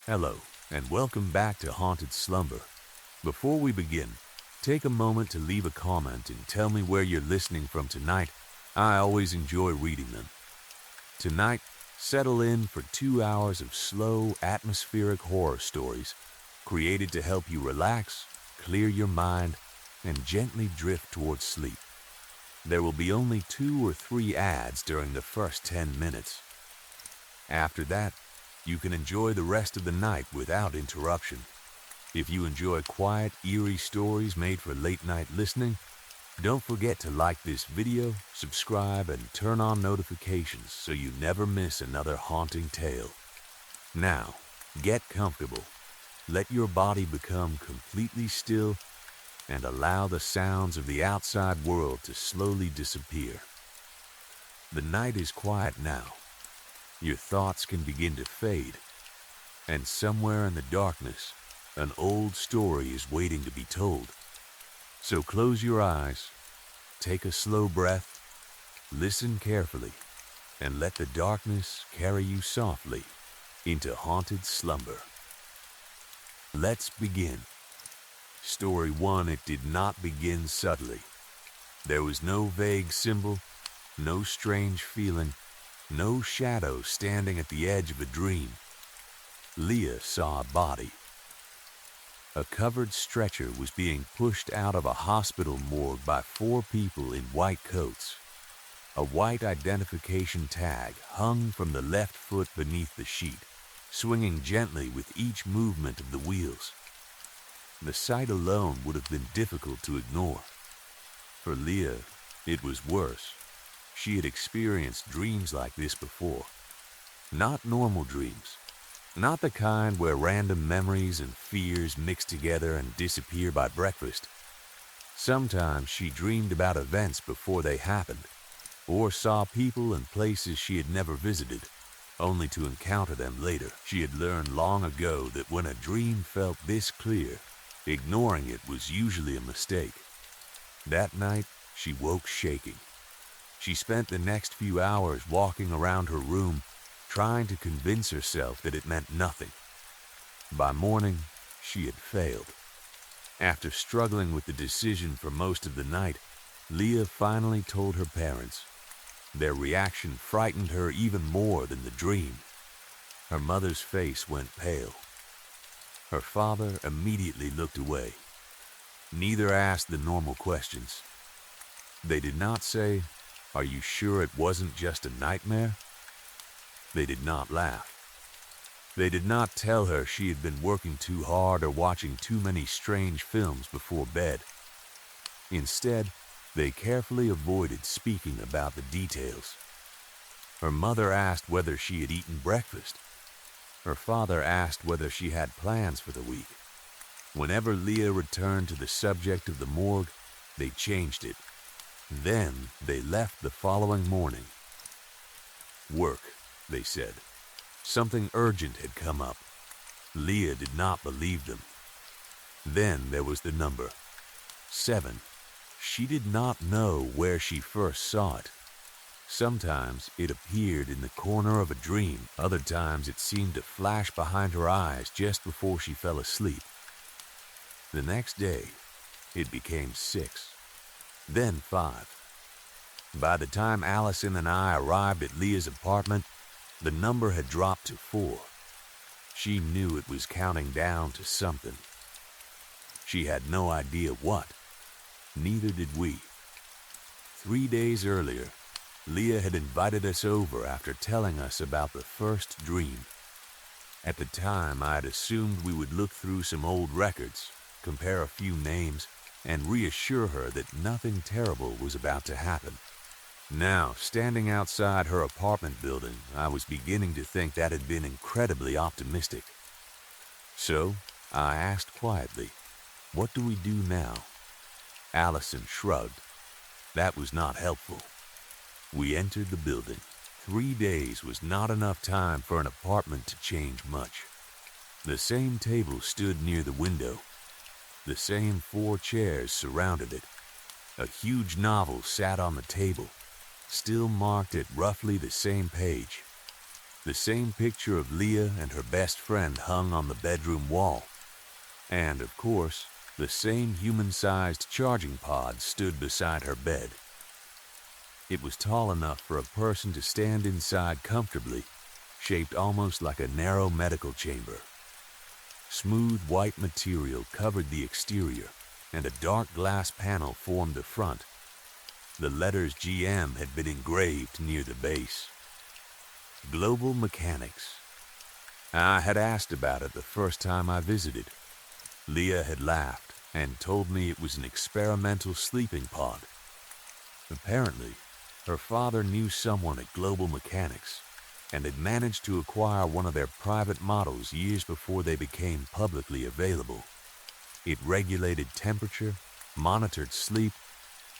Hello, and welcome back to Haunted Slumber. Before we begin, take a moment to leave a comment and tell me where you're listening from tonight. I always enjoy reading them. Tonight, settle in for 2 hours of slow, atmospheric horror stories created to help you relax, clear your mind, and gently drift towards sleep. There will be only 2 or 3 ads during the first 10 minutes. After that, you can enjoy the rest of the night without interruption. If you enjoy quiet, eerie stories made for late-night listening, don't forget to like this video, subscribe, and turn on notifications so you never miss another haunting tale. Now, get comfortable. Let your body become completely still and allow the sounds of the outside world to slowly disappear. The night is quiet now. Your thoughts can begin to fade, and somewhere in the darkness, an old story is waiting to be told. So close your eyes, take a slow breath, listen carefully, and let the darkness carry you softly into haunted slumber. Let's begin. Story 1. It did not begin subtly. There was no vague symbol, no strange feeling, no shadow standing at the edge of a dream. Leah saw a body. A covered stretcher was being pushed out of a hospital morgue by 4 people in white coats. A white identification tag hung from the left foot beneath the sheet, swinging gently with each movement of the wheels. The sight alone would have been difficult to ignore. For Leah, it was worse. She had experienced dreams like this before. Not normal dreams. Not the kind where random memories and fears mix together and disappear by breakfast. Sometimes she dreamed about events before they happened, or saw people and places she had never visited, only to encounter them later. She had learned long ago that when a dream felt this clear, ignoring it was usually a mistake. That night, she woke shaking. She spent the next few hours walking around her room, trying to convince herself that it meant nothing. By morning, she had failed. After struggling with the decision for most of the night, Leah finally told her parents. Their reaction frightened her even more than the dream. Her mother's face went pale. Her father immediately looked away. Neither asked the normal questions. They did not say, "Are you sure it wasn't just a nightmare?" They did not laugh. They did not tell her she had been working too hard or watching too many strange films before bed. Instead, they carefully avoided speaking about the details. Her mother asked whether she had eaten breakfast. Her father asked whether she had plans for the week. Whenever Leah returned to the subject of the morgue, they changed it. Then they left the following morning. Work, they said. Something urgent had come up. Leah did not believe them. Then there was the number 7. She did not know where she first saw it. Sometimes it appeared in the corner of a dream. Other times it seemed to flash behind her eyes just before she fell asleep. The next day, it became 6. Then 5. By the time Allison and I arrived at Leah's apartment, the number had dropped to 4. She knew it was counting down to something. She had no idea what. Neither did we. 3 days earlier, Leah had invited us over after telling us about the first dream. At the time, I had assumed we would look through some old records, compare a few names, and reassure her that nothing terrible was about to happen. Now, standing outside her apartment building, I was beginning to think that had been incredibly optimistic. So, I asked quietly, "What do we do now?" Allison shrugged. That was not helpful. We entered the building. 3 days was not enough time for an apartment to change much. The same table stood near the window. The same 4 chairs surrounded it. A huge novel sat on the table, still marked at roughly the same page. The same picture of Leah and her best friend hung on the bedroom wall. And, of course, the same human-sized charging pod stood beside her bed. It was tall enough for a person to stand inside comfortably, shaped almost like a narrow medical chamber. Smooth white material covered the exterior, and a dark glass panel formed the front. The letters GM had been engraved near the base. Global Mechanics. I had asked about it the first time I visited. Leah had laughed and told me it was an experimental sleeping pod. Apparently, her father knew someone at Global Mechanics and had managed to acquire one of their private models years before they became publicly available. It regulated temperature, monitored sleep,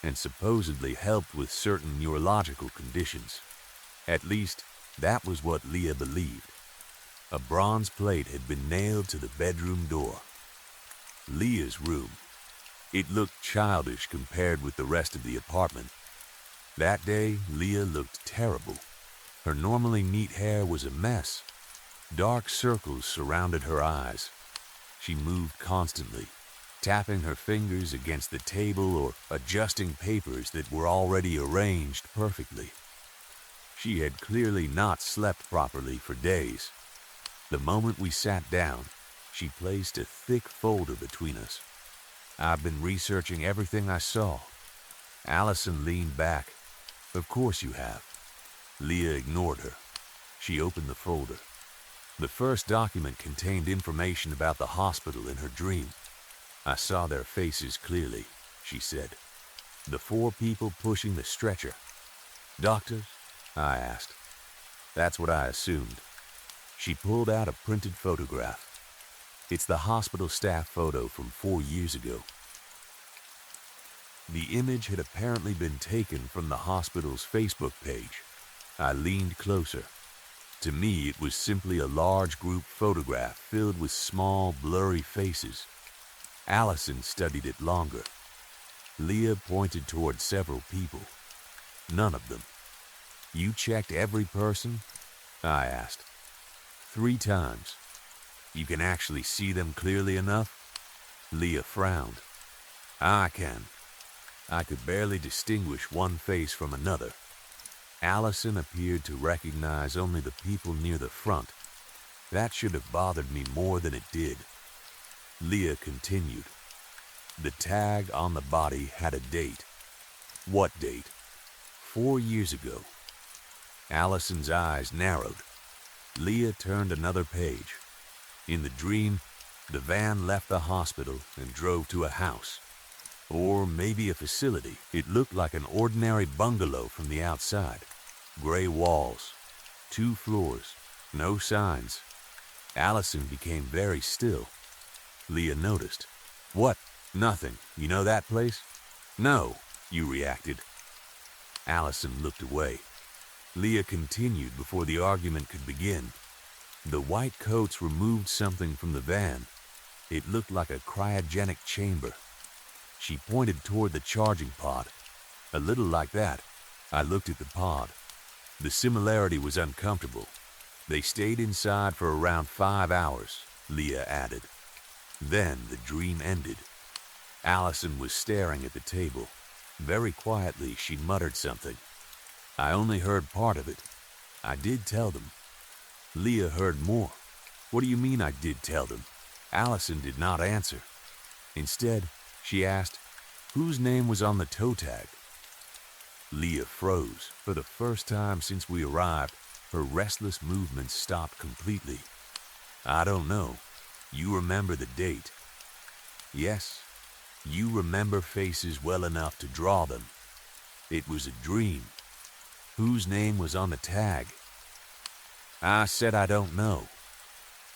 and supposedly helped with certain neurological conditions. At least, that was what Leah believed. A bronze plate had been nailed to the bedroom door. Leah's room. It looked childish compared with the rest of the apartment. That day, Leah looked terrible. Her normally neat hair was a mess. Dark circles surrounded her eyes. She moved constantly, tapping her fingers against the table or adjusting papers that were already arranged perfectly. She had clearly not slept properly for days. The moment we sat down, she placed a thick folder between us. I've been researching everything I saw. Allison leaned back. Of course you have. Leah ignored her. She opened the folder. The first document contained information about the hospital in her dream. I saw their faces clearly, she said. The 4 people pushing the stretcher. Doctors? I asked. That's what I assumed. She pulled out a printed photograph. It's the hospital staff photo from 4 years ago. The image had apparently been taken from the hospital's Facebook page. I leaned closer. To me, it was simply a large group photograph filled with small, blurry faces. Allison studied it longer. Leah pointed toward several people. None of them. You checked every person? I asked. 3 times. You can actually see them clearly enough? Leah frowned. I can. I could barely distinguish one face from another. Allison appeared to recognize only the people near the front. That should have bothered me more than it did. Leah continued. The tag on the body had a date. What date? 4 years ago. Allison's eyes narrowed. Leah turned another page. In the dream, the van left the hospital and drove to a house. Or maybe a facility. It looked like an ordinary bungalow from the outside. Gray walls. 2 floors. No signs. Allison became very still. Leah noticed. What? Nothing. You know that place? No, you reacted. Allison looked away. Leah continued before the argument could begin. The white coats removed something from the van. It looked like a cryogenic chamber. She pointed toward the charging pod. A little like that. I looked at the pod. The similarity was uncomfortable. They stayed inside for around 5 hours, Leah added. Then the dream ended. Allison was staring at the table. Very quietly, she muttered something. I only heard part of it. I did tell them. Leah heard more. What do you mean I did tell them? Allison did not answer. Instead, she asked, whose name was on the toe tag? Leah froze. For the first time since we arrived, her restless movements stopped completely. I don't know. You remember the date. Yes, you remember faces well enough to draw them. It was a dream. Whose name was on the tag? I said I don't know.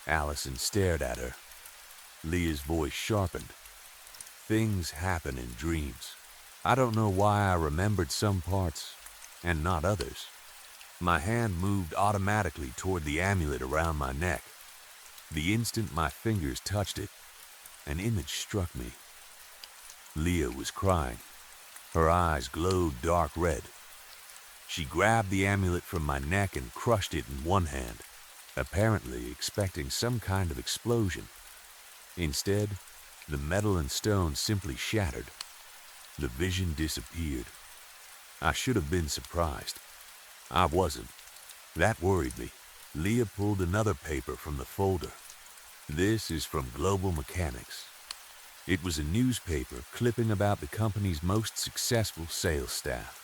Allison stared at her. Leah's voice sharpened. Things happen in dreams. I don't know why I remembered some parts and not others. My hand moved automatically toward the amulet around my neck. The instant my fingers touched it, an image struck me. Leah was crying. Her eyes glowed dark red. She grabbed the amulet from my neck and crushed it in one hand, apparently expecting some kind of explosion. Instead, the metal and stone simply shattered. The vision disappeared. I should have been surprised. I wasn't. That worried me. Leah pulled another paper from the folder. This is from Global Mechanics. It was a newspaper clipping about the company's most successful sales staff.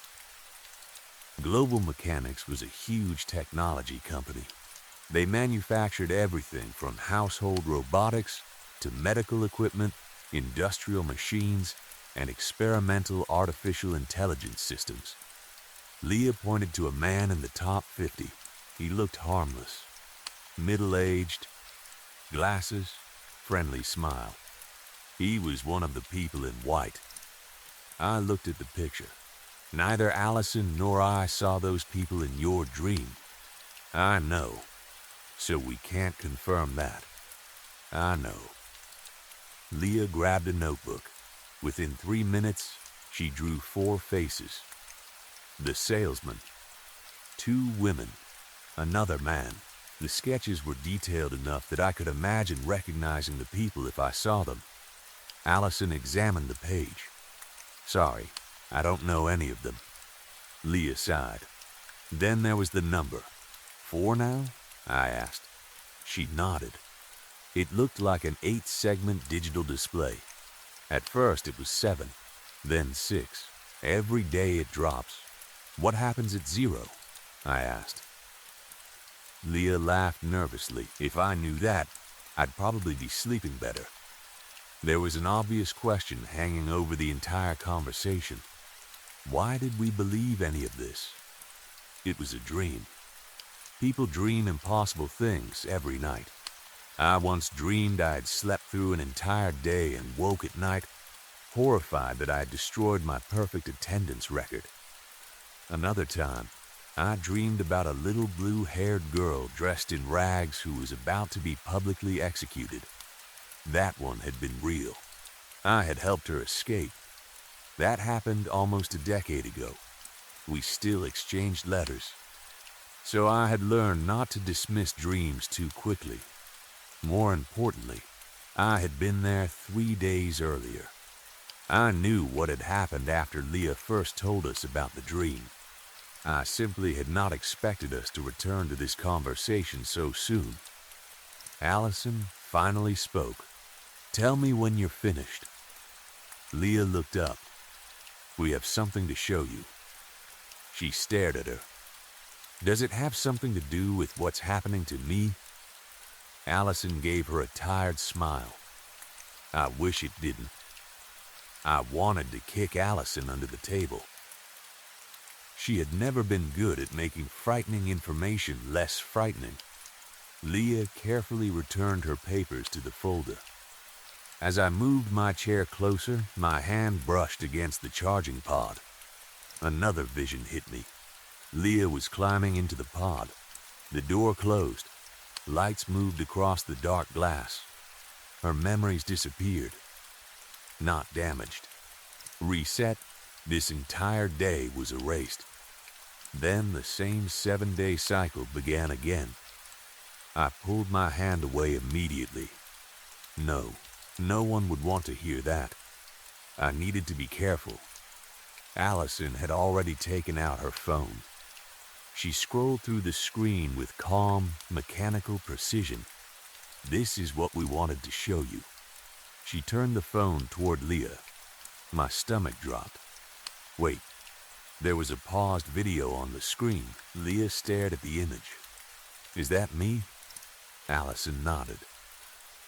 Global Mechanics was a huge technology company. They manufactured everything from household robotics to medical equipment, industrial machines, and experimental artificial intelligence systems. Leah pointed to a man in the top 50. He looked harmless. Middle-aged, glasses, friendly smile. He was one of the people in white. I looked at the picture. Neither Allison nor I saw those people in your dream. I know. So we can't confirm that. I know. Leah grabbed a notebook. Within 3 minutes, she drew 4 faces. The salesman, 2 women, another man. The sketches were detailed enough that I could imagine recognizing the people if I saw them. Allison examined the page. Sorry, I don't know any of them. Leah sighed. Then there was the number. 4 now? I asked. She nodded. It looked like an 8-segment digital display. At first it was 7, then 6. Every day it drops. What happens at 0? I asked. Leah laughed nervously. If I knew that, I'd probably be sleeping better. There was an obvious question hanging over the entire conversation. Why did we believe any of this? It was a dream. People dream impossible things every night. I once dreamed I had slept through an entire day and woke at night, horrified that I had destroyed my perfect attendance record. Another time, I dreamed about a little blue-haired girl dressed in rags who was about to be publicly executed. That one had been real. I had helped her escape. That happened almost a decade ago. We still exchanged letters. So I had learned not to dismiss dreams too quickly. More importantly, I had been there 3 days earlier. I knew what had happened after Leah first told us about the dream. I simply had not expected us to return to this conversation so soon. Allison finally spoke. Tell me when you're finished. Leah looked up. We have something to show you. She stared at her. Does it have something to do with what's happening to me? Allison gave her a tired smile. I wish it didn't. I wanted to kick Allison under the table. She had never been good at making frightening information less frightening. Leah carefully returned her papers to the folder. As I moved my chair closer, my hand brushed against the charging pod. Another vision hit me. Leah was climbing into the pod. The door closed. Lights moved across the dark glass. Her memories disappeared. Not damaged. Reset, this entire day was erased. Then the same 7-day cycle began again. I pulled my hand away immediately. No one would want to hear that. I needed to be careful. Allison had already taken out her phone. She scrolled through the screen with calm, mechanical precision. This is what we wanted to show you. She turned the phone toward Leah. My stomach dropped. Wait, there was a paused video on the screen. Leah stared at the image. Is that me? Allison nodded.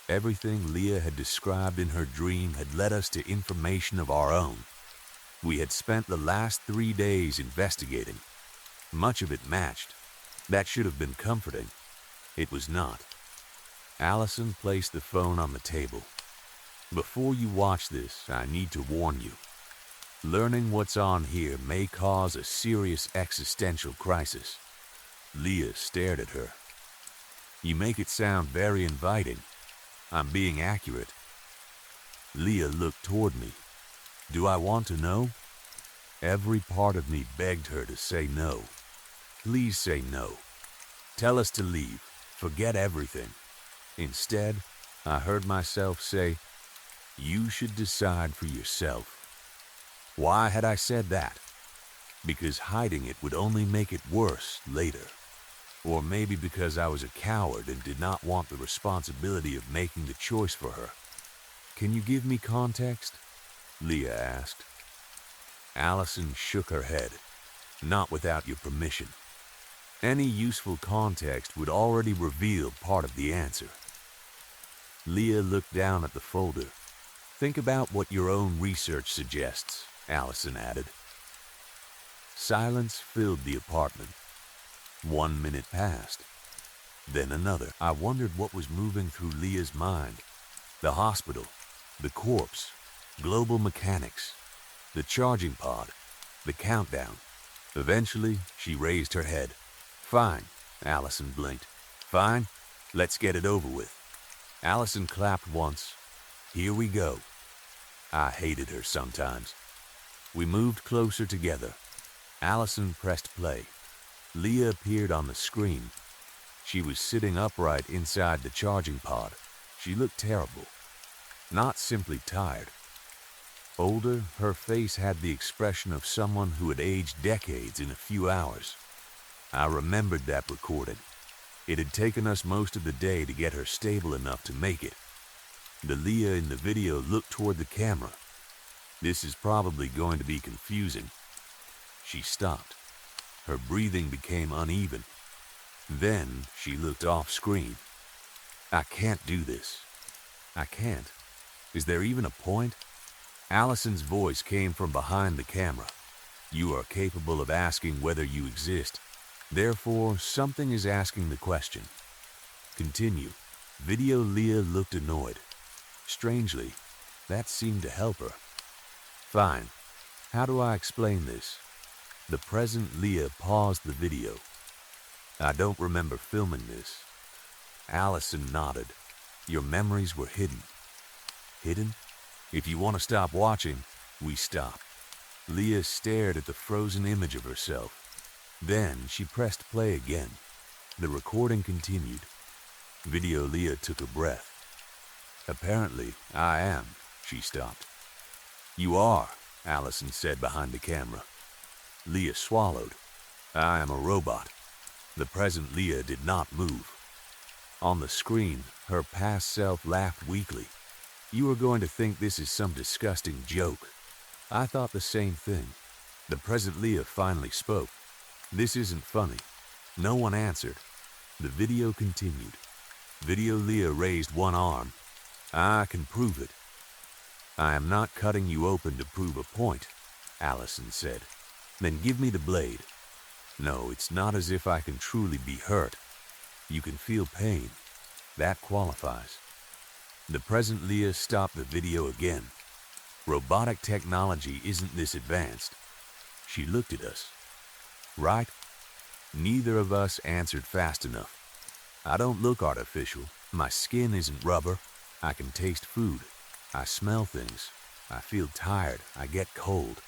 Everything Leah had described in her dream had led us to information of our own. We had spent the last 3 days investigating. Much of it matched. That should have been comforting. It was not. Allison placed the phone on the table. Before you watch this, I need to warn you. Learning what's on here may cause a serious existential crisis. Leah stared at her. You make it sound very inviting. I'm being accurate. Leah looked toward me. Do I want to know? Every part of me begged her to say no. Please say no. Tell us to leave. Forget everything. Instead, I heard myself say, "You should decide for yourself." Why had I said that? Because hiding it would only make it worse later. Or maybe because I was a coward and did not want the responsibility of making the choice for her. "Can you give me context?" Leah asked. Allison shook her head. "Not without your permission. Any useful context would already reveal part of the answer." Leah looked down at the folder. "Think about what your own research suggests," Allison added. Silence filled the apartment. 1 minute passed. Then another. I wondered what was moving through Leah's mind. The hospital, the corpse, global mechanics, the charging pod, the countdown. Eventually, she raised her head. "Fine," Allison blinked. "Fine, let's get it over with." Allison clapped once. "Here we go." I hated her sometimes. We moved closer together. Allison pressed play. Leah appeared on the screen. She was sitting upright inside the charging pod. She looked terrible. Not simply tired. Older, her face had the expression of someone who had aged decades in a few hours. I remembered that recording. It had taken us most of the day to get her stable enough to make it. The Leah in the video looked toward the camera. This is probably going to be confusing. She stopped. Her breathing became uneven. Then she looked off screen. "I can't do this. I can't. Is there even a point?" Allison's voice came from behind the camera. "You are capable of asking whether you exist. Therefore, something is asking the question." Continue. Video Leah looked annoyed. Strangely, that seemed to help her. "Fine. How do I explain this?" The present Leah paused the video. "I don't remember filming this." Allison nodded. "Your memories were hidden." "Hidden? If you want to stop watching, we stop." Leah stared at the frozen image of herself. Then she pressed play again. The recording continued. Video Leah took a breath. "Apparently, I am." She stopped. "You are," Allison said behind the camera. Leah swallowed. "I am a robot." The present Leah did not move. On the screen, her past self laughed weakly. "You are going to think this is some disgusting joke." I thought the same thing. The present Leah finally spoke. "This isn't funny." No one answered. The video continued. Video Leah raised one arm. "I can prove it." "I am not cutting you open to prove a point," Allison said. "Then give me the blade." "No, it's not as if I can truly be hurt. You can feel pain. That qualifies." The present Leah stopped the video again. "Robotic technology isn't this advanced." She looked at us. "Right?" Neither of us answered fast enough. "I don't look artificial. My skin isn't rubber. I can taste food. I smell things. I feel tired. I get cold."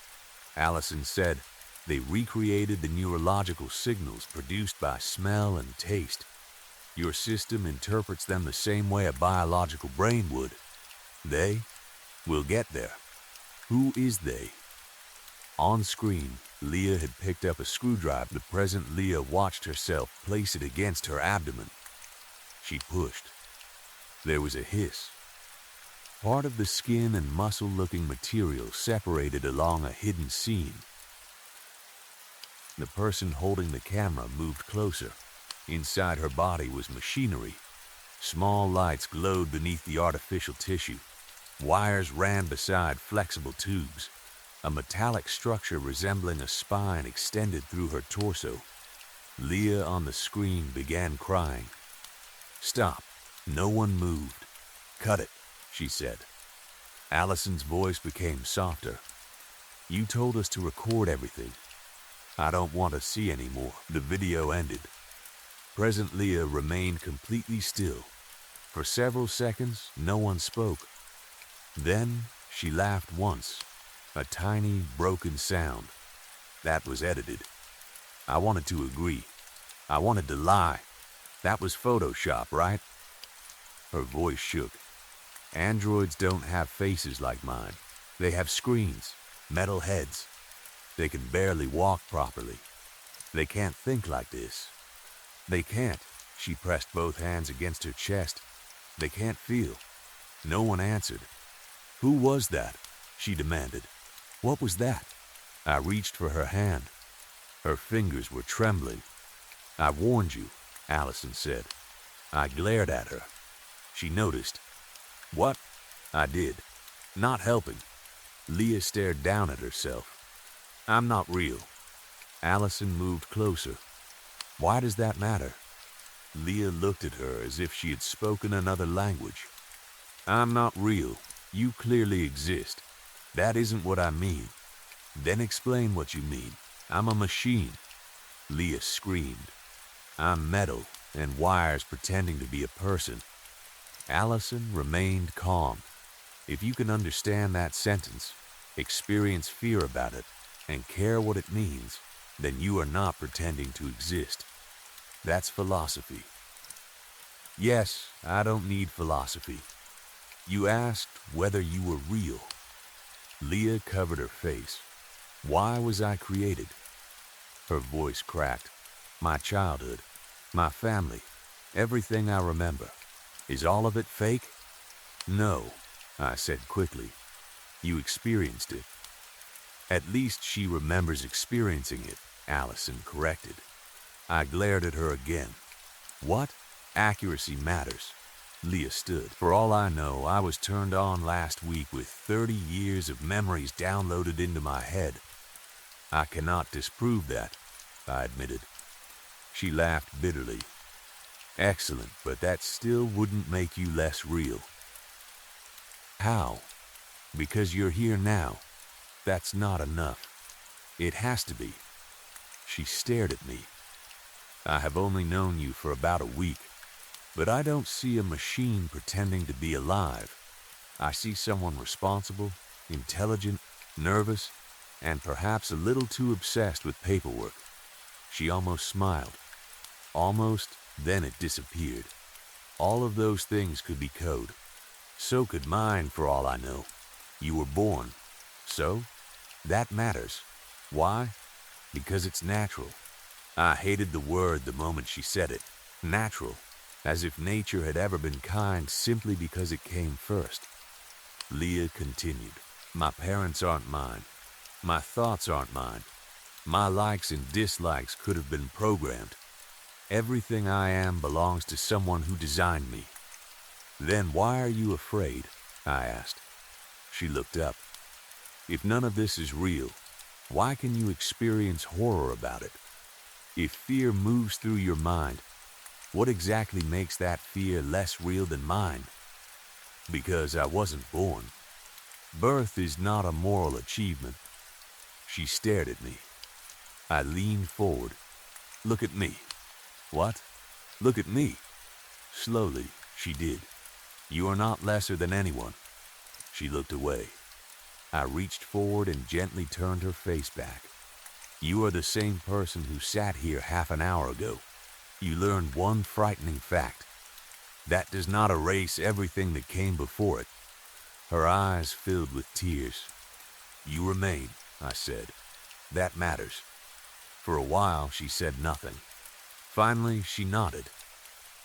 Allison said, "They recreated the neurological signals produced by smell and taste. Your system interprets them the same way a biological brain would. They? We'll get there." "Who is they?" On screen, Leah had picked up a screwdriver. The present Leah watched herself place it against her abdomen. She pushed. There was a hiss. Part of the skin and muscle-looking material separated along a hidden seam. The person holding the camera moved closer. Inside her body was machinery. Small lights glowed beneath the artificial tissue. Wires ran beside flexible tubes. A metallic structure resembling a spine extended through her torso. Leah on the screen began crying. "Stop." No one moved. "Cut it," she said. Allison's voice became softer. "You told us to record everything. I don't want to see any more." The video ended. Present Leah remained completely still. For several seconds, no one spoke. Then she laughed once, a tiny, broken sound. That was edited. I wanted to agree. I wanted to lie. That was Photoshop, right? Her voice shook. Androids don't have faces like mine. They have screens, metal heads. They can barely walk properly. They can't think like this. They can't. She pressed both hands against her chest. They can't feel. No one answered. Who was that? She demanded. What was that? I reached for her hand. Her fingers were trembling. I warned you, Allison said. I glared at her. She noticed. What? I did. Not helping. Leah stared down at herself. I'm not real. Allison moved closer. Why does that matter? Leah looked at her as if she had spoken another language. I'm not real. You clearly exist. That isn't what I mean. Then explain what you mean. I'm a machine. Leah screamed. I'm metal and wires pretending to be a person. Allison remained calm. If you can understand that sentence, experience fear about it, and care what it means, then you are not pretending to exist. That's philosophy. Yes, I don't need philosophy. You asked whether you were real. Leah covered her face. Why was I created? Her voice cracked. My childhood, my family, everything I remember. Is all of it fake? No, I said quickly. You experienced it. At least she remembers experiencing it, Allison corrected. I glared at her again. What? Accuracy matters. Leah stood. For all I know, I was turned on last week with 30 years of memories downloaded into my head. I cannot disprove that, I admitted. She laughed bitterly. Excellent, but that still wouldn't make you less real. How? Because you're here now. That's not enough. It has to be. She stared at me. I have only known you for about a week, but I don't see a machine pretending to be alive. I see someone responsible, intelligent, nervous, and perhaps a little too obsessed with paperwork. She almost smiled. Almost, then it disappeared. All of those things could be code. So could mine, for all I know. You were born. So, that matters. Why? Because it's natural. I hated the word the moment she said it. Natural. As if nature had ever been kind simply because it came first. Leah continued. My parents aren't mine. My thoughts aren't mine. My likes and dislikes could have been programmed. Everything I am belongs to someone who designed me. Then why are you afraid? I asked. She looked up. If none of this is real, why can you experience horror about it? If fear moves through your mind, what exactly makes that fear less real than mine? Because I wasn't born. Birth is not a moral achievement. She stared at me. I leaned forward. Look at me. What? Look at me. Slowly, she did. You are not lesser than anyone. She looked away. I reached forward and gently turned her face back. You are the same person who sat here half an hour ago. You learned one frightening fact. That does not erase everything that came before it. Her eyes filled with tears. You remain, I said. That matters. For a while, she said nothing. Finally, she nodded.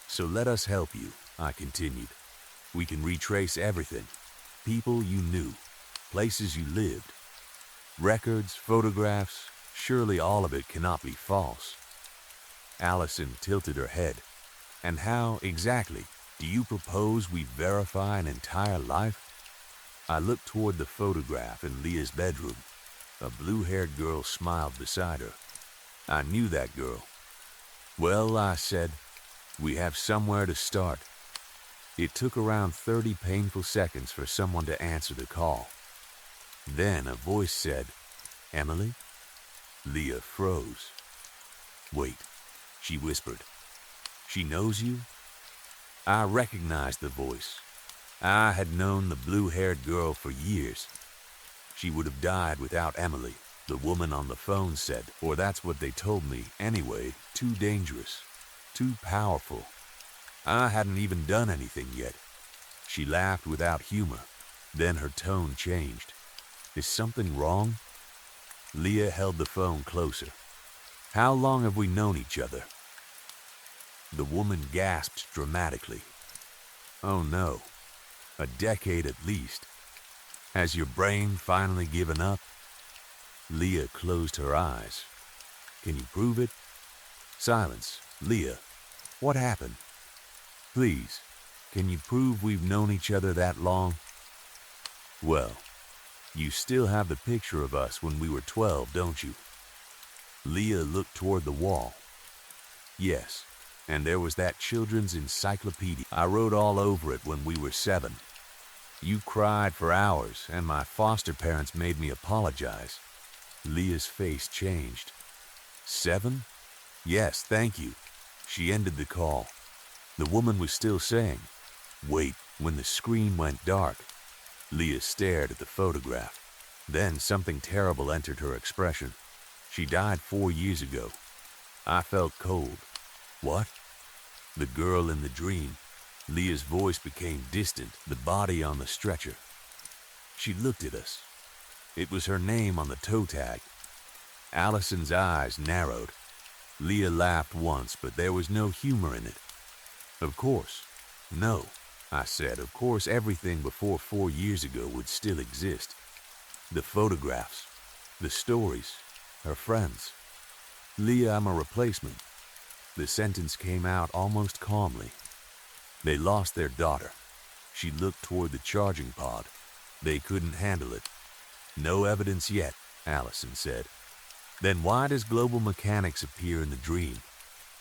So let us help you, I continued. We can retrace everything. People you knew, places you lived. Records, photographs, surely all of it cannot be false. Allison tilted her head. And how, exactly, do you propose we verify an entire life? I looked toward the photograph in Leah's bedroom. A blue-haired girl smiled beside her. I knew that girl. Well, I said, we have somewhere to start. It took around 30 painful seconds for someone to answer the call. Then a voice said, Emily? Leah froze. Wait, she whispered. She knows you? I recognized the voice. I had known the blue-haired girl for years. She would have died without Emily, The woman on the phone said, or that's what they told me anyway, too dangerous, too powerful. I hadn't even done anything yet. She laughed without humor. Then her tone changed. Is something wrong? Leah held the phone closer. How long have we known each other? The woman gasped dramatically. Oh no, a decade at least. Has your brain finally given up? Leah closed her eyes. Can you prove it? Silence. Leah, what happened? Please, can you prove we've known each other that long? Well, you still have the picture of us when we were 12, don't you? Leah looked toward the wall. Yes, and there was that children's encyclopedia. I wrote all over it when we were 7. You cried for hours, and my foster parents made me apologize. Leah's face changed. 7? Yes, thank you. She ended the call. The woman was still saying, wait, when the screen went dark. Leah stared at the photograph. Then something terrible entered her expression. She died 4 years ago. I felt cold. What? The girl in the dream. Leah's voice became distant, the body on the stretcher. She looked at us. It was her name on the toe tag. Allison's eyes narrowed. Leah laughed once, but there was no humor in it. Of course. No, I said. Of course everything before 4 years ago would still exist. The photographs, the stories, her friends. Leah, I'm a replacement. The sentence came out almost calmly. They lost their daughter. She looked toward the charging pod. They couldn't handle it. No evidence yet, Allison said. Then why does global mechanics appear in the dream?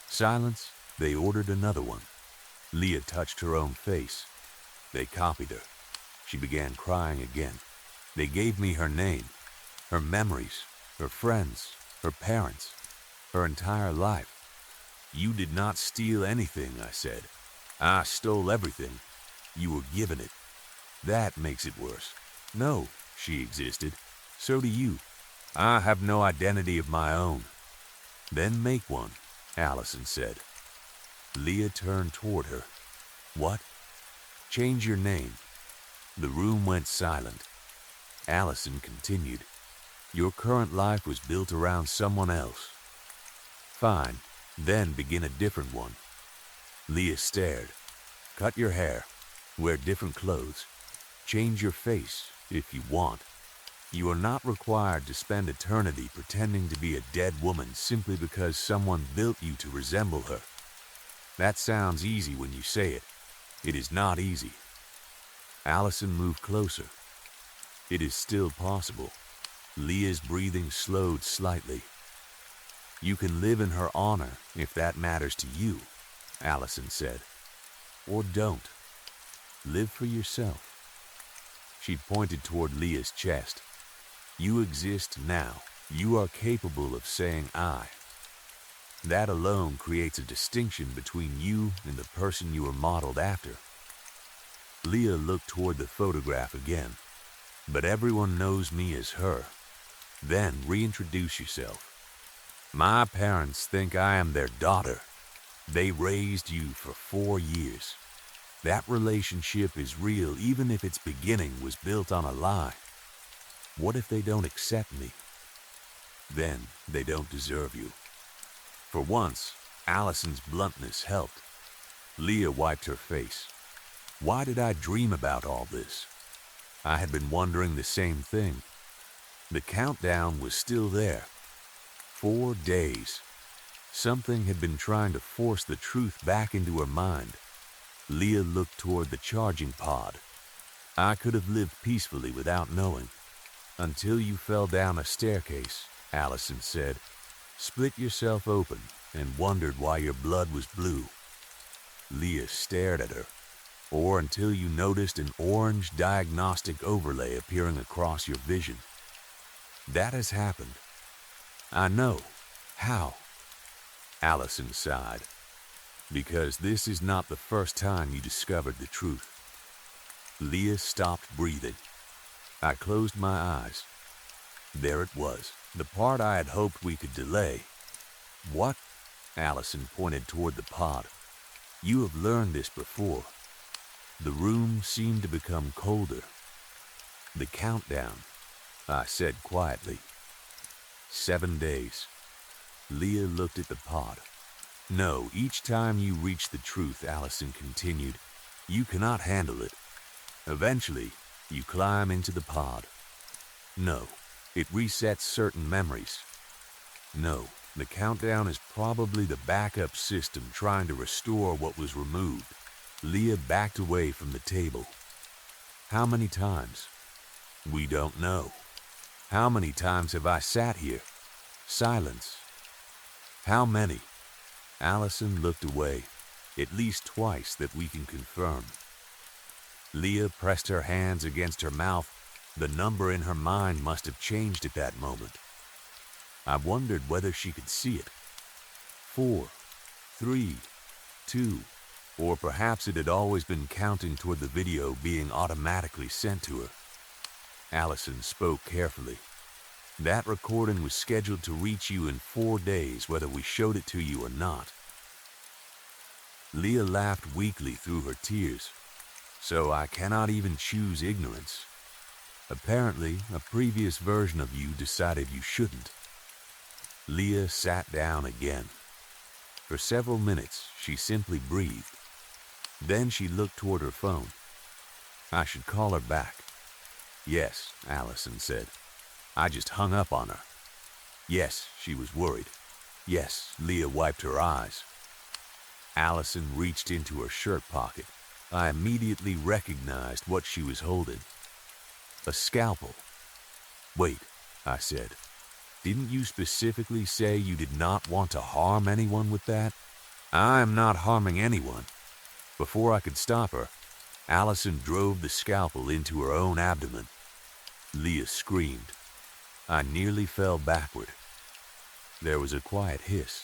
Silence. They ordered another one. Leah touched her own face. They copied her. She began crying again. They gave me her name, her memories, her friends, her parents, her entire life. You did not steal anything, I said. I stole everything. You were given it. That makes it worse. No, she existed. So do you. I have no identity of my own. Then make one, Allison said. Leah turned toward her. What? Change your name. The room went silent. Allison continued. Your current life was built around someone else. Fine, then begin a different one. Leah stared. Cut your hair. Wear different clothes. Change your face, if you want. You are not required to spend eternity pretending to be a dead woman simply because someone built you to resemble her. That sounds easy when you say it. It is not easy. Allison moved closer. It is still possible. Leah's breathing slowed slightly. You can live in her honor if that matters to you, Allison said. Or don't. Live for yourself. She pointed toward Leah's chest. You exist now. You are capable of saying I. That alone creates a distinction between you and the person you are modeled after. Leah looked toward the photograph again. But everyone knows me as her. Then reintroduce yourself. My parents think I am their daughter. They raised you for 4 years. That relationship is real even if its beginning was built on a lie. What if they don't accept me? Then they don't deserve you. For once, Allison's bluntness helped. Leah wiped her face. Why did I dream about all this? I had been wondering the same thing. The countdown was still there. 4 days. Something had been trying to force the truth back into her mind. Leah looked toward the charging pod. I could have lived peacefully without knowing. Until you fell down a staircase, Allison said. Split yourself open and wondered why your blood was blue. Leah stared at her. Or until you noticed an orange diagnostic overlay appearing across your vision. That has happened. I know. How? Allison sighed. Because this is not the first time you discovered the truth. Leah stopped breathing. I closed my eyes. There it was, the part I had hoped we could delay. What? Allison pointed toward the pod. You have learned this before. The room seemed to become colder. The countdown, I said quietly. 7 days. Leah looked at the pod. No, each time you reach the truth, Allison continued, you cannot handle it. Eventually, you climb into the pod. No, it resets certain memories. No, the countdown is probably the backup system trying to restore what was removed. Leah backed away from the table. How many times? We don't know. How many times have I sat here? Silence. How many? Allison looked away, at least twice that we can confirm. Leah pressed her hands against her mouth. The number in her mind must have changed at that moment. I wondered whether she could see it. 4, 3, 2, or perhaps it had always been counting toward the video being automatically sent to her. Allison spoke carefully. That recording was scheduled to reach you in 4 days, whether we showed it to you or not. Leah laughed weakly through her tears. So I cannot even choose ignorance. Apparently, a previous version of you decided you shouldn't. Leah sat down again. For several minutes, she simply breathed. Then she looked toward her phone. I should call her back. Yes, Allison said. I just hung up on her. Yes, she was worried. Yes, Leah wiped her eyes. Allison reached into her shirt pocket. I immediately recognized what she was holding. A scalpel. Wait, I said. Didn't you specifically say you did not want to harm anyone with that? I am not harming anyone. Before I could stop her, Allison drove the scalpel into her own abdomen. Leah screamed. I nearly fell backward. There was a quiet hiss.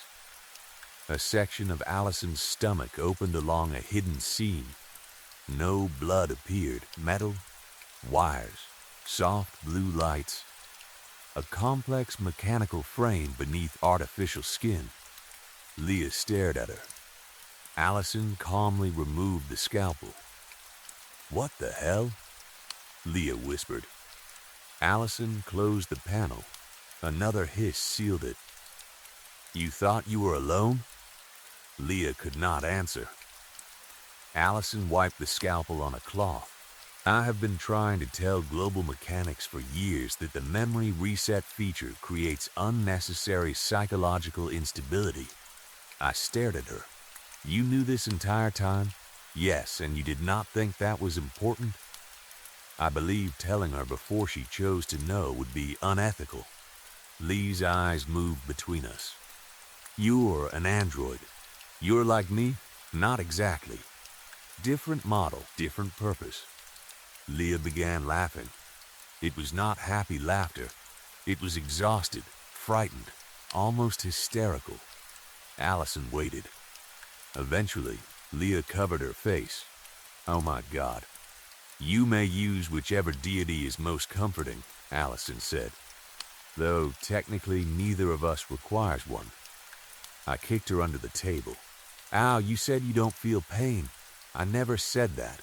A section of Allison's stomach opened along a hidden seam. No blood appeared. Metal, wires, soft blue lights. A complex mechanical frame beneath artificial skin. Leah stared at her. Allison calmly removed the scalpel. What the hell? Leah whispered. Allison closed the panel. Another hiss sealed it. You thought you were alone? Leah could not answer. Allison wiped the scalpel on a cloth. I have been trying to tell global mechanics for years that the memory reset feature creates unnecessary psychological instability. I stared at her. You knew this entire time? Yes, and you did not think that was important? I believed telling her before she chose to know would be unethical. Lee's eyes moved between us. You're an android. You're like me? Not exactly. Different model, different purpose. Leah began laughing. It was not happy laughter. It was exhausted, frightened, almost hysterical. Allison waited. Eventually, Leah covered her face. Oh my God. You may use whichever deity is most comforting, Allison said. Though technically neither of us requires one. I kicked her under the table. Ow, you said you don't feel pain. I never said that.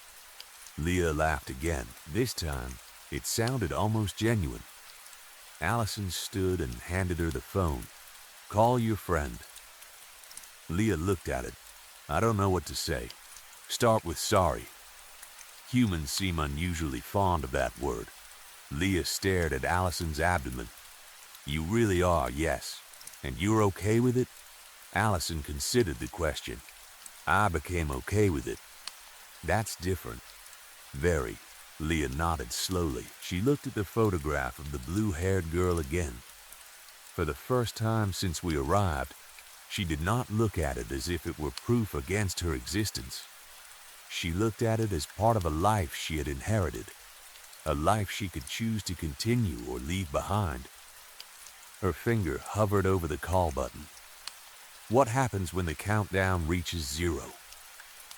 Leah laughed again. This time, it sounded almost genuine. Allison stood and handed her the phone. Call your friend. Leah looked at it. I don't know what to say. Start with sorry. Humans seem unusually fond of that word. Leah stared at Allison's abdomen. You really are, yes. And you're okay with it? Allison considered the question. I became okay with it. That's different. Very. Leah nodded slowly. She looked at the photograph of the blue-haired girl again. For the first time since we arrived, she did not look at it as if it were proof against her existence. She looked at it as part of a life she had inherited, a life she could choose to continue or leave behind. Her finger hovered over the call button. What happens when the countdown reaches 0?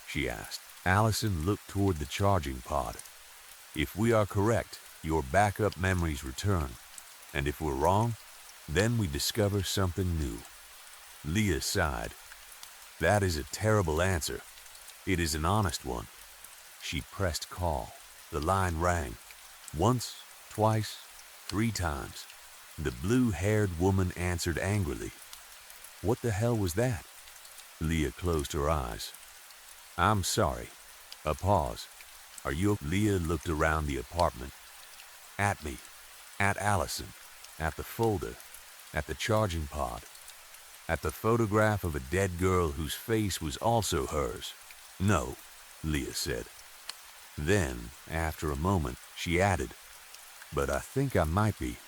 She asked. Allison looked toward the charging pod. If we are correct, your backup memories return. And if we're wrong, then we discover something new. Leah sighed. That is a terrible answer. It is an honest one. She pressed call. The line rang. Once, twice, 3 times. The blue-haired woman answered angrily. What the hell was that? Leah closed her eyes. I'm sorry. A pause. Are you? Leah looked around the apartment. At me. At Allison. At the folder. At the charging pod. At the photograph of a dead girl whose face was also hers. No, Leah said. Then, after a moment, she added, but I think I might be.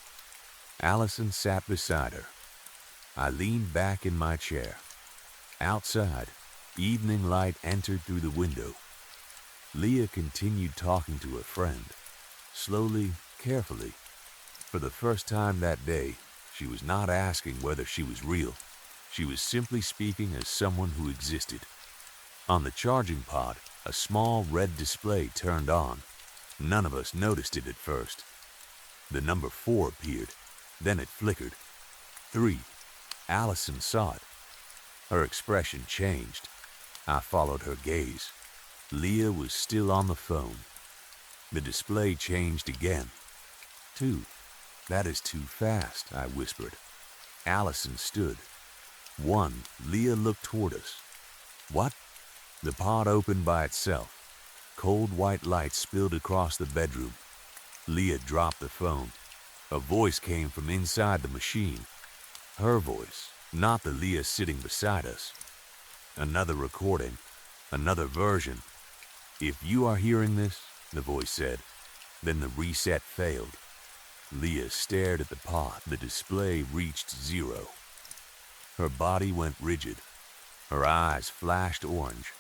Allison sat beside her. I leaned back in my chair. Outside, evening light entered through the window. Leah continued talking to her friend, slowly, carefully. For the first time that day, she was not asking whether she was real. She was simply speaking as someone who existed. On the charging pod, a small red display turned on. None of us noticed it at first. The number 4 appeared. Then it flickered. 3. Allison saw it. Her expression changed. I followed her gaze. Leah was still on the phone. The display changed again. 2. That is too fast, I whispered. Allison stood. 1. Leah looked toward us. What? The pod opened by itself. Cold white light spilled across the bedroom. Leah dropped the phone. A voice came from inside the machine. Her voice, not the Leah sitting beside us. Another recording, another version. If you are hearing this, the voice said, then the reset failed. Leah stared at the pod. The display reached 0. Her body went rigid. Her eyes flashed orange.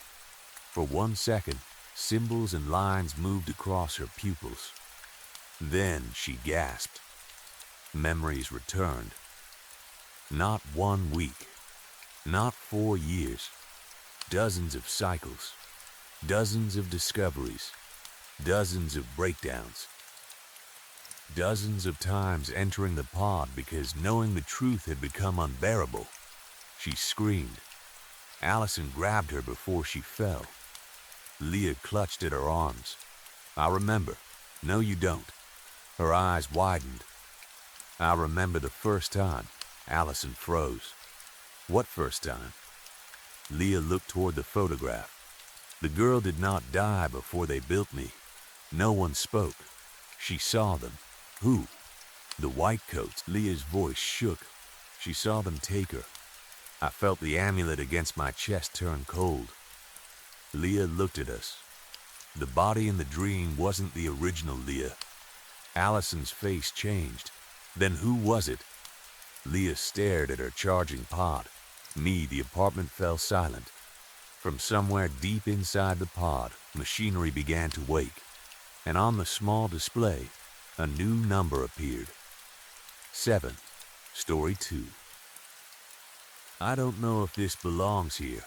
For 1 second, symbols and lines moved across her pupils. Then she gasped. Memories returned. Not 1 week. Not 4 years. Dozens of cycles. Dozens of discoveries. Dozens of breakdowns. Dozens of times entering the pod because knowing the truth had become unbearable. She screamed. Allison grabbed her before she fell. Leah clutched at her arms. I remember. No, you don't. Her eyes widened. I remember the first time. Allison froze. What first time? Leah looked toward the photograph. The girl did not die before they built me. No one spoke. She saw them. Who? The white coats. Leah's voice shook. She saw them take her. I felt the amulet against my chest turn cold. Leah looked at us. The body in the dream wasn't the original Leah. Allison's face changed. Then who was it? Leah stared at her charging pod. Me, the apartment fell silent. From somewhere deep inside the pod, machinery began to wake. And on the small display, a new number appeared. 7. Story 2. I don't know if this belongs here,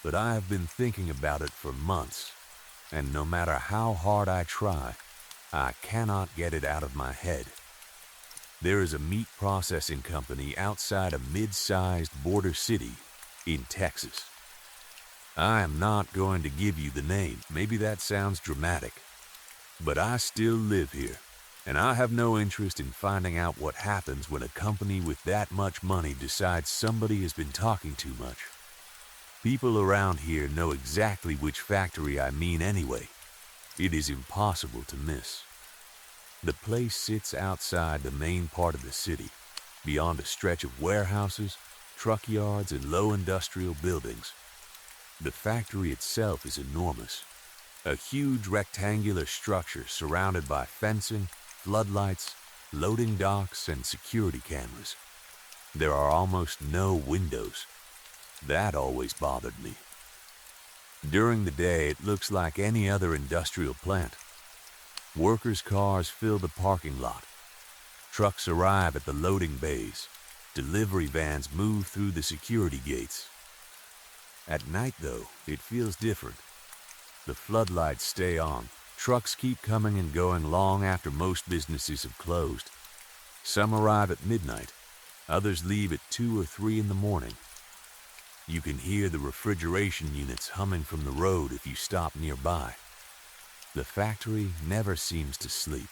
but I have been thinking about it for months, and no matter how hard I try, I cannot get it out of my head. There is a meat processing company outside a mid-sized border city in Texas. I am not going to give you the name, maybe that sounds dramatic, but I still live here, and I have no interest in finding out what happens when a company with that much money decides somebody has been talking too much. People around here know exactly which factory I mean anyway. It is impossible to miss. The place sits outside the main part of the city, beyond a stretch of warehouses, truck yards, and low industrial buildings. The factory itself is enormous. A huge rectangular structure surrounded by fencing, floodlights, loading docks, and security cameras. There are almost no windows. That always bothered me. During the day, it looks like any other industrial plant. Workers' cars fill the parking lot. Trucks arrive at the loading bays. Delivery vans move through the security gates. At night, though, it feels different. The floodlights stay on. Trucks keep coming and going long after most businesses have closed. Some arrive at midnight, others leave at 2 or 3 in the morning. You can hear the refrigeration units humming from the road if you stop nearby. The factory never seems to sleep.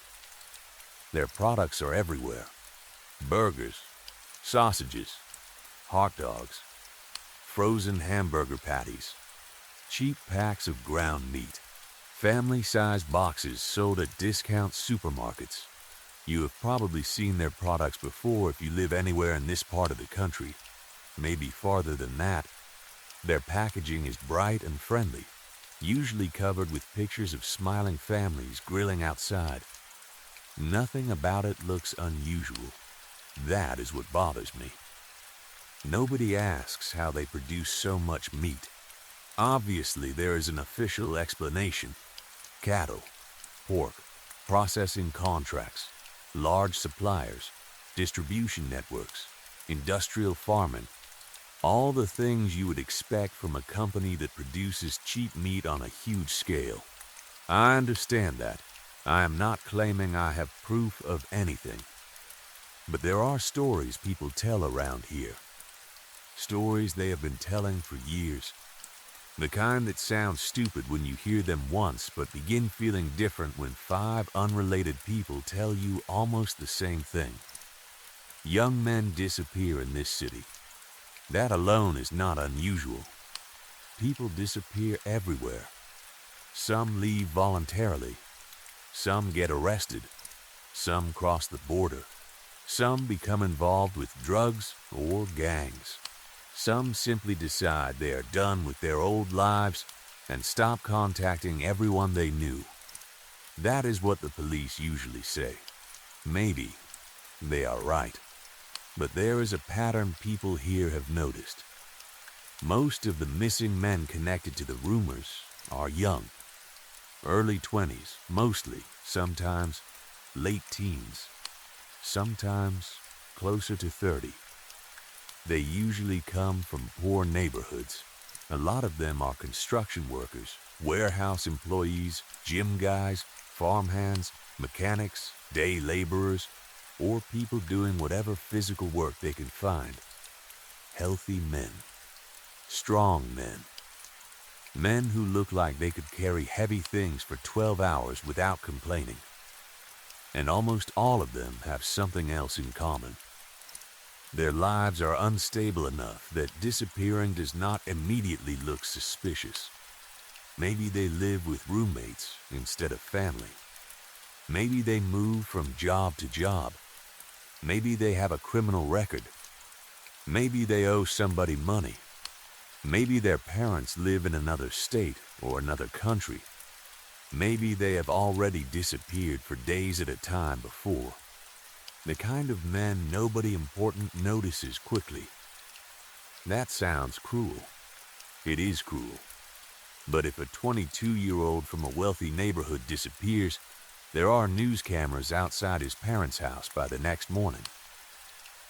Their products are everywhere. Burgers, sausages, hot dogs, frozen hamburger patties, cheap packs of ground meat, family-sized boxes sold at discount supermarkets. You have probably seen their products before if you live anywhere in this part of the country. Maybe farther than that. Their packaging is bright and friendly, usually covered with pictures of smiling families grilling outside. Nothing about it looks unusual. That is what bothers me. Nobody asks how they produce so much meat. Obviously, there is an official explanation. Cattle, pork, processing contracts, large suppliers, distribution networks, industrial farming, all the things you would expect from a company that produces cheap meat on a huge scale. I understand that. I am not claiming I have proof of anything. But there are stories people tell around here. Stories they have been telling for years. The kind that sound stupid when you hear them once, but begin feeling different when 5 unrelated people tell you almost the same thing. Young men disappear in this city. That alone is not unusual. People disappear everywhere. Some leave voluntarily. Some get arrested. Some cross the border. Some become involved with drugs or gangs. Some simply decide they are done with their old lives and stop contacting everyone they knew. That is what the police usually say. Maybe they are right. But there is a pattern people here have noticed. Most of the missing men connected to the rumors are young. Early 20s, mostly, sometimes late teens, sometimes closer to 30. They usually come from poor neighborhoods. A lot of them are construction workers, warehouse employees, gym guys, farmhands, mechanics, day laborers, or people doing whatever physical work they can find. Healthy men. Strong men. Men who look like they could carry heavy things for 12 hours without complaining. And almost all of them have something else in common. Their lives are unstable enough that disappearing does not immediately look suspicious. Maybe they live with roommates instead of family. Maybe they move from job to job. Maybe they have a criminal record. Maybe they owe somebody money. Maybe their parents live in another state or another country. Maybe they have already disappeared for days at a time before. The kind of men nobody important notices quickly. That sounds cruel. It is cruel. But if a 22-year-old from a wealthy neighborhood disappears, there are news cameras outside his parents' house by the next morning.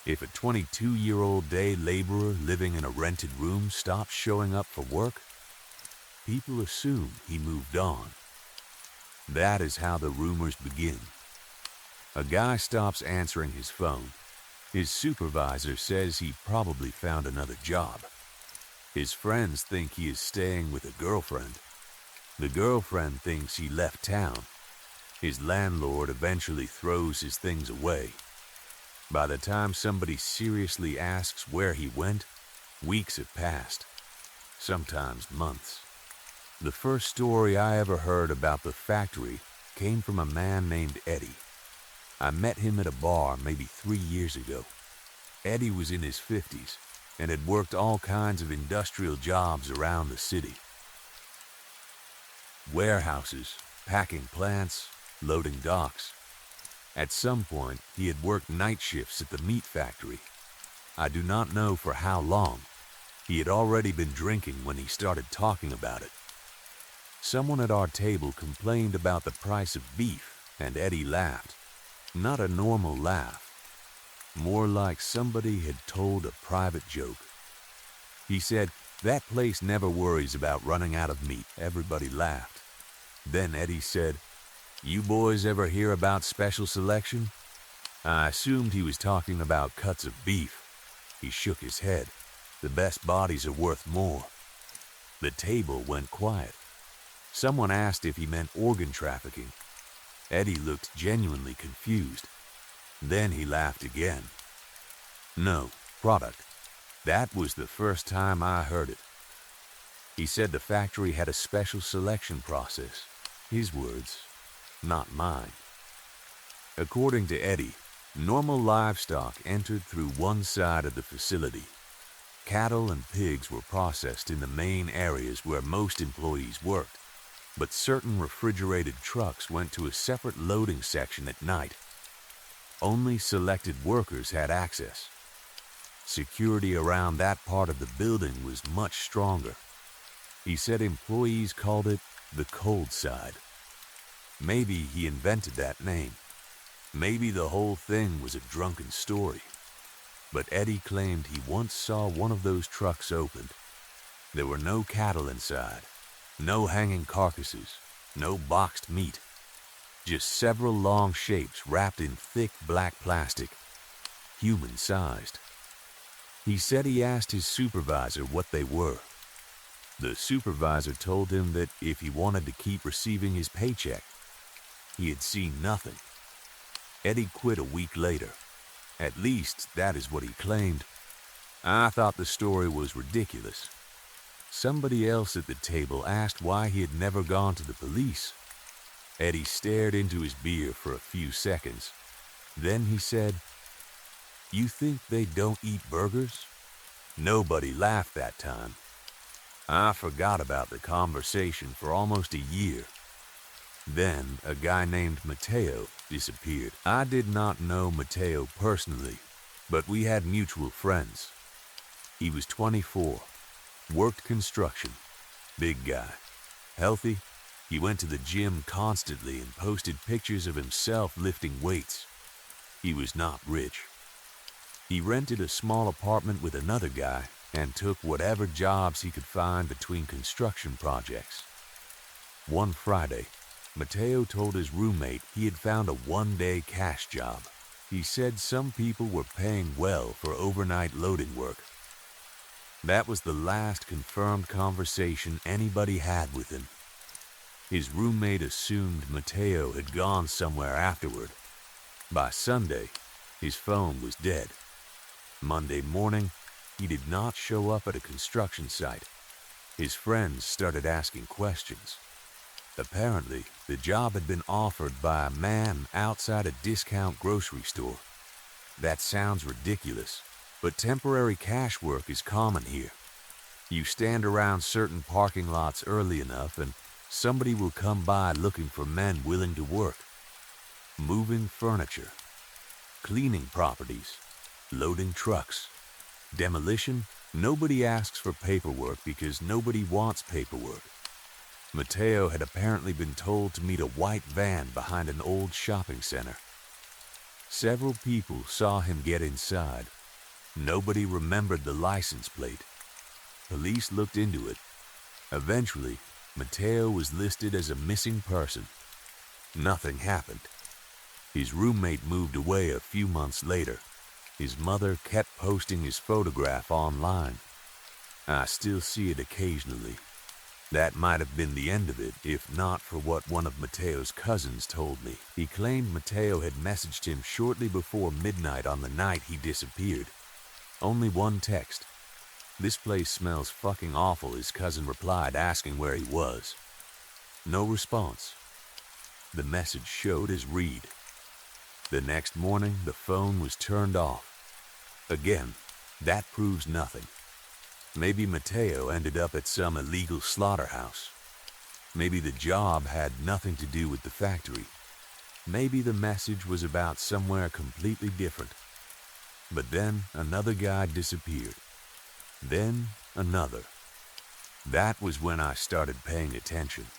If a 22-year-old day laborer living in a rented room stops showing up for work, people assume he moved on. That is how the rumors begin. A guy stops answering his phone. His supervisor says he probably found another job. His friends think he is staying with a girlfriend. The girlfriend thinks he left town. His landlord eventually throws his things away. By the time somebody seriously asks where he went, weeks have passed, sometimes months. The first story I ever heard about the factory came from a man named Eddie. I met him at a bar maybe 3 years ago. Eddie was in his 50s and had worked all kinds of industrial jobs around the city. Warehouses, packing plants, loading docks. At some point, he had worked night shifts at the meat factory. I do not know for how long. He had already been drinking when he started talking about it. Someone at our table complained about the price of beef, and Eddie laughed. Not a normal laugh. More like somebody had told a private joke. He said, "That place never worries about running out of meat." Everybody laughed. Then Eddie said, "You boys ever hear about special selection?" I assumed he was talking about cuts of beef. He shook his head. The best bodies are worth more. The table went quiet. Someone asked if he meant organ trafficking. Eddie looked genuinely confused. Then he laughed again. No, product. That was the first time I heard it. He said the factory had a special selection process. His words, not mine. According to Eddie, normal livestock entered through one side of the facility. Cattle and pigs were processed in the main areas where most employees worked, but certain refrigerated trucks went to a separate loading section at night. Only selected workers had access. Security around that part of the building was much stronger. He said employees called it the cold side. Maybe he invented that name. Maybe the whole thing was a drunken story. But Eddie claimed he once saw one of those trucks opened. There were no cattle inside, no hanging carcasses, no boxed meat. Just several long shapes wrapped in thick black plastic, human-sized. He said he asked his supervisor what they were. The supervisor told him that if he wanted to keep receiving his paycheck, he had seen nothing. Eddie quit a week later. At least, that is what he claimed. I thought the story was ridiculous. Somebody else at the table asked why he had never gone to the police. Eddie stared into his beer for a few seconds. Then he said, "You think they don't eat burgers?" Nobody laughed that time. I forgot about the conversation for almost a year. Then a guy named Mateo disappeared. I did not know Mateo personally, but we had mutual friends. He was 24, worked construction, big guy, healthy. He went to the gym constantly and posted pictures of himself lifting weights. He was not rich. He rented a small apartment with another guy and took whatever jobs he could find between construction projects. One Friday, Mateo told his roommate he had found a one-day cash job. He said some people were paying well for overnight loading work. That was the last confirmed conversation anybody had with him. His roommate assumed Mateo had gone somewhere afterward. By Sunday, his phone was dead. Monday morning, he did not show up at a construction site. His friends started asking questions. Apparently, the job had been offered by a man outside a discount grocery store. That sounds ridiculous, but temporary cash work is common here. You stand around certain parking lots early enough and somebody will come by looking for men willing to work. Moving furniture, cleaning properties, loading trucks. Demolition, nobody asks for paperwork because nobody wants paperwork. Mateo had apparently been told to meet a white van behind an old shopping center. Several people saw him get inside. Nobody remembered the license plate. Police looked into it. Eventually, Mateo was listed as a missing person. Nothing happened. His roommate moved away a few months later. His mother kept posting his photograph online. I still see it occasionally. That might have been the end of it, if not for what one of Mateo's cousins told me. He claimed Mateo had messaged him shortly before midnight on the night he disappeared. Only one text. "This place smells fucking awful," his cousin replied, asking where he was. No response. The message showed as read. The next morning, the phone was turned off. Again, that proves nothing. Maybe Mateo ended up at some illegal slaughterhouse. Maybe the job had nothing to do with the factory. Maybe the message was about somewhere completely different. But then another guy disappeared. Then another. That was when I started paying attention.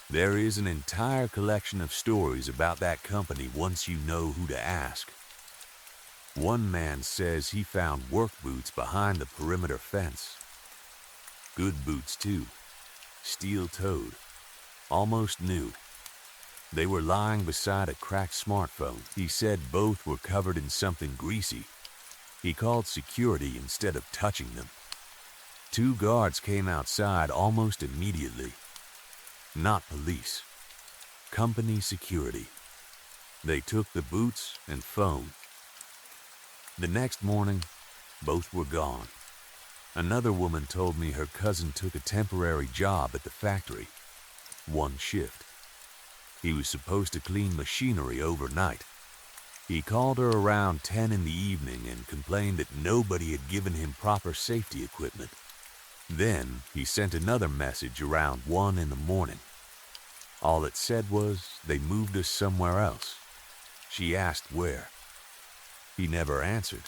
There is an entire collection of stories about that company once you know who to ask. One man says he found work boots behind the perimeter fence. Good boots too, steel-toed, almost new. They were lying beside a cracked smartphone. He said both were covered in something greasy. He called security instead of touching them. 2 guards came outside almost immediately. Not police. Company security. They took the boots and phone. The next morning, both were gone. Another woman told me her cousin took a temporary job at the factory. 1 shift. He was supposed to clean machinery overnight. He called her around 10 in the evening and complained that nobody had given him proper safety equipment. Then he sent another message around 1 in the morning. All it said was they moved us somewhere else. She asked where. He never answered.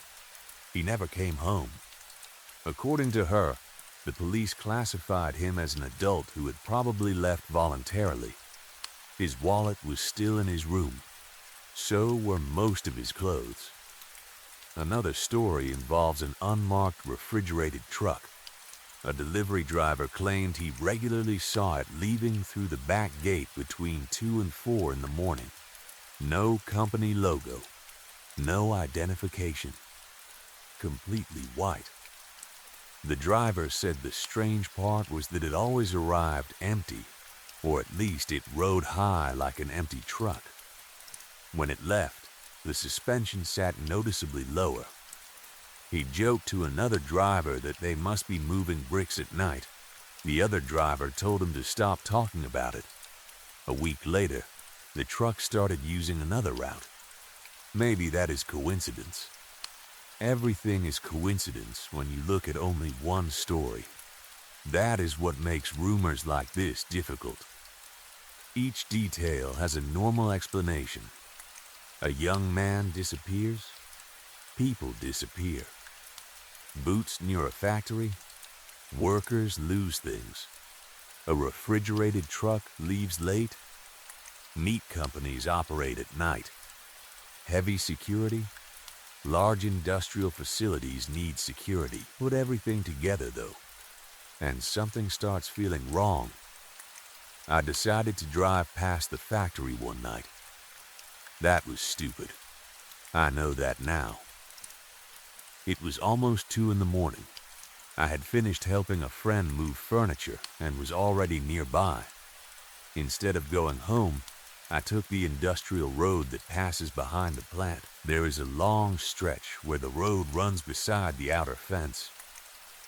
He never came home. According to her, the police classified him as an adult who had probably left voluntarily. His wallet was still in his room. So were most of his clothes. Another story involves an unmarked refrigerated truck. A delivery driver claimed he regularly saw it leaving through the back gate between 2 and 4 in the morning. No company logo. No identification. Completely white. The driver said the strange part was that it always arrived empty, or at least it rode high like an empty truck. When it left, the suspension sat noticeably lower. He joked to another driver that they must be moving bricks at night. The other driver told him to stop talking about it. A week later, the truck started using another route. Maybe that is coincidence. Everything is coincidence when you look at only one story. That is what makes rumors like this difficult. Each detail has a normal explanation. A young man disappears. People disappear. Boots near a factory. Workers lose things. A refrigerated truck leaves late. Meat companies operate at night. Heavy security. Large industrial facilities need security. Put everything together, though, and something starts feeling wrong. I decided to drive past the factory one night. That was stupid. I know that now. It was almost 2 in the morning. I had finished helping a friend move furniture and was already nearby. Instead of going home, I took the industrial road that passes behind the plant. There is a long stretch where the road runs beside the outer fence.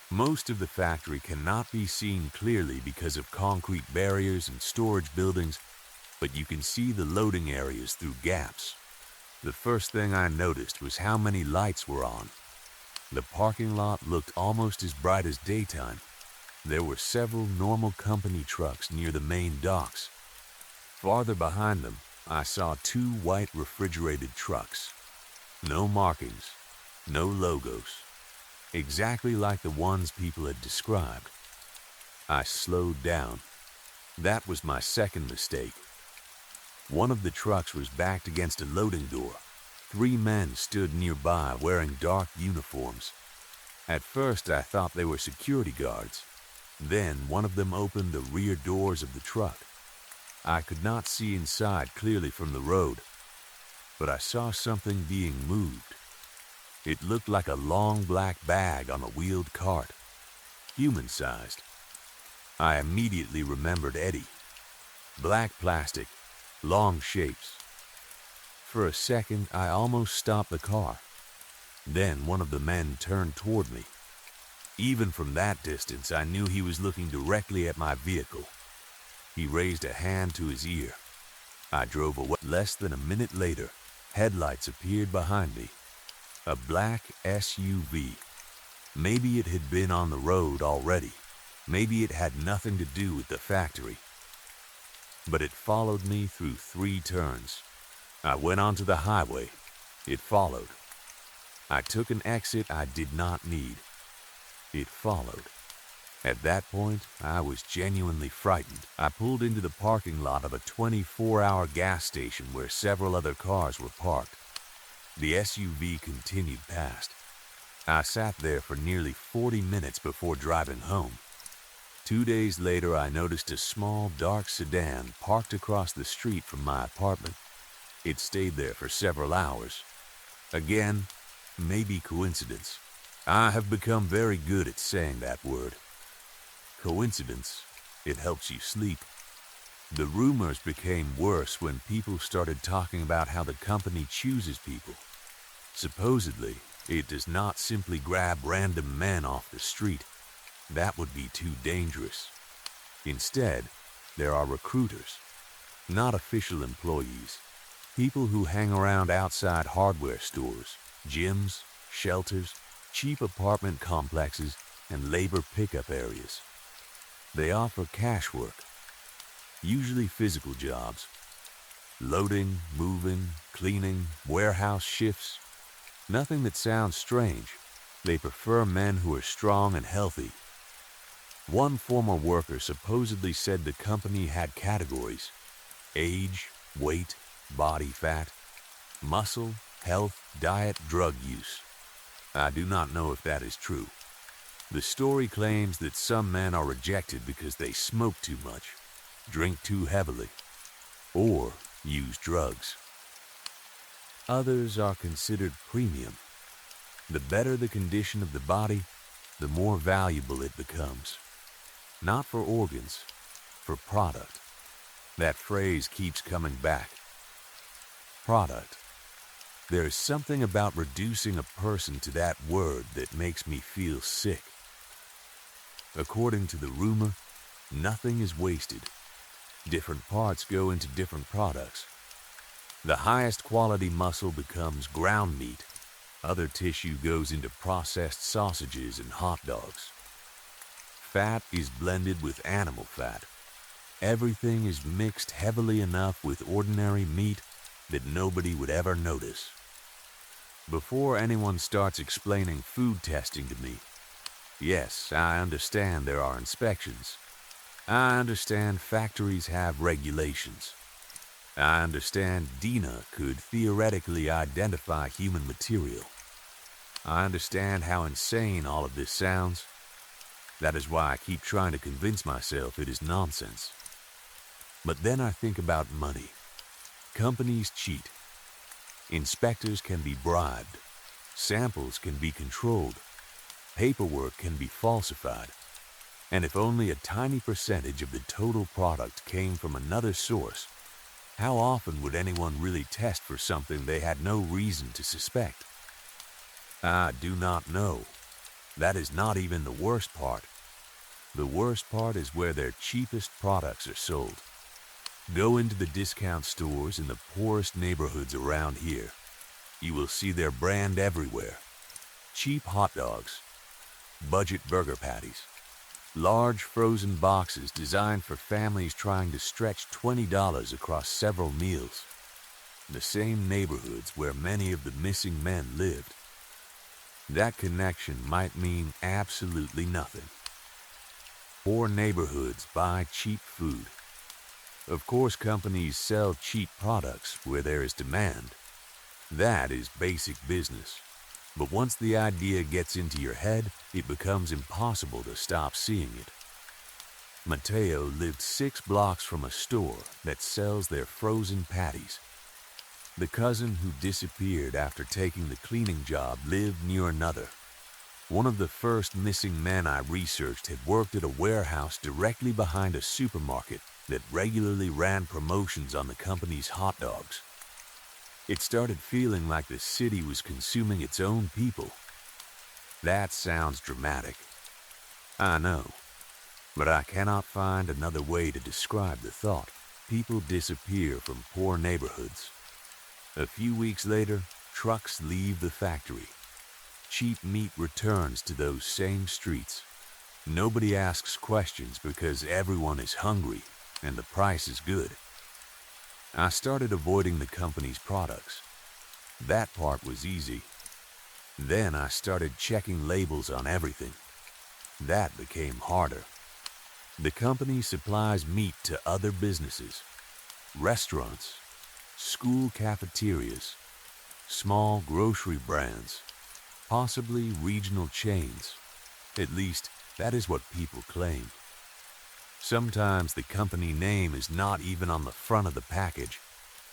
Most of the factory cannot be seen clearly because of concrete barriers and storage buildings, but you can see the loading areas through gaps. The first thing I noticed was how many lights were on. The parking lot looked almost as bright as daytime. There were several normal company trucks near the main docks. Farther behind them, I saw 2 white refrigerated trucks. No markings, no logos. Exactly like the ones people had described. I slowed down. That was my second mistake. One of the trucks was backed against a loading door. 3 men stood nearby wearing dark uniforms. At first, I thought they were security guards. Then one of them opened the rear doors of the truck. I could not see inside clearly from the road, but I saw something being moved. It looked like a long black bag on a wheeled cart, human-sized. I immediately remembered Eddie. Black plastic, long shapes. For a second, I almost stopped the car. Then one of the men turned toward me. Even from that distance, I knew he was looking directly at my vehicle. He raised a hand to his ear. I drove away. Less than a minute later, headlights appeared behind me. A black SUV. Maybe it had been on the road already. Maybe it had nothing to do with the factory. But it followed me through 3 turns. I went onto the highway. It followed. I took an exit I did not need. It followed. At that point, I was genuinely frightened. I pulled into the parking lot of a 24-hour gas station where several other cars were parked. The SUV continued past. I sat there for nearly 40 minutes before driving home. 2 days later, I noticed a small, dark sedan parked across the street from my apartment. It stayed there for several hours. Again, maybe coincidence. I have become very good at saying that word. Coincidence. It helps you sleep. The rumors became worse when people started talking about how the company chooses people. Supposedly, it does not simply grab random men off the street. That would be too dangerous. Instead, there are recruiters, not official employees, people who hang around outside hardware stores, gyms, shelters, cheap apartment complexes, and labor pickup areas. They offer cash work, usually physical jobs, loading, moving, cleaning, warehouse shifts. Nothing that sounds strange. They prefer men who are strong and healthy. One former worker supposedly said the company had categories: age, weight, body fat, muscle, health, diet, drug use. I do not know if that is true. The story claims that some men are rejected because they smoke too much, drink too heavily, or use drugs. Others are considered premium. The better the condition of the body, the more valuable it becomes. Not for organs, for product. That phrase keeps coming back. Product. There is something about reducing a person to that word that makes me feel sick. According to the rumor, nothing is wasted. Different parts go into different products. The highest quality muscle becomes ground meat. Other tissue goes into processed sausages and hot dogs. Fat is blended with animal fat. Everything is mixed heavily enough with ordinary meat that nobody would ever notice. Before anyone starts explaining food testing to me, yes, I understand there are inspections. I understand factories have regulations. I understand Dina could theoretically identify human material. I understand how insane all of this sounds. That is why I keep trying to convince myself it is nonsense. But then I think about money. Companies cheat. Inspectors can be bribed. Samples can be controlled. Paperwork can be falsified. And if only a tiny percentage of the total product came from another source, how often would anyone really test for something they had no reason to suspect? I do not know. That is not even the worst part. The worst part is where their cheapest products are sold. Go into the discount stores in the poorest neighborhoods around here. You will see their brand everywhere. Cheap hot dogs, budget burger patties, large frozen boxes designed for families trying to stretch $20 across several meals. The same neighborhoods where many of the missing men lived. That connection might mean absolutely nothing. Poor neighborhoods buy cheap food. Of course, companies sell cheap products where there is demand. That is basic business. But once the idea gets into your head, it becomes impossible to stop seeing it. Mateo lived 6 blocks from a store that sells their frozen patties. The cousin who disappeared after taking the cleaning job lived near another. One of the first missing men I researched had worked at a warehouse directly behind a supermarket that regularly ran promotions on the company's hot dogs. It started feeling like the city was consuming its own people. That sounds dramatic. I know, but I cannot find another way to describe the thought. People disappear from poor neighborhoods. A few weeks later, trucks leave the factory. Cheap meat returns to those same streets. Nobody asks questions because everyone is hungry and the price is good. I started avoiding the company's products. That part was easy. Then I started checking labels on everything. That became harder. The company supplies meat to other businesses, restaurants, school cafeterias, small grocery brands, possibly regional chains. At least, that is what people claim. Sometimes the company name is not even on the front of the package.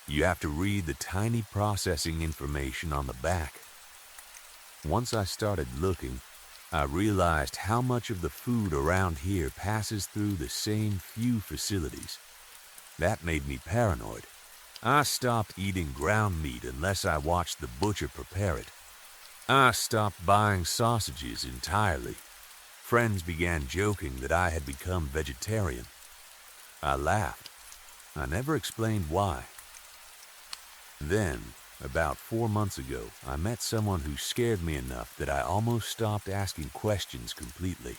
You have to read the tiny processing information on the back. Once I started looking, I realized how much of the food around here passes through the same few facilities. That made me paranoid. I stopped eating ground meat unless I watched the butcher prepare it. I stopped buying sausages entirely. Friends began joking that I had become vegetarian. I laughed. I never explained why. Then, about 4 months ago, I met someone who scared me enough that I almost stopped asking questions completely.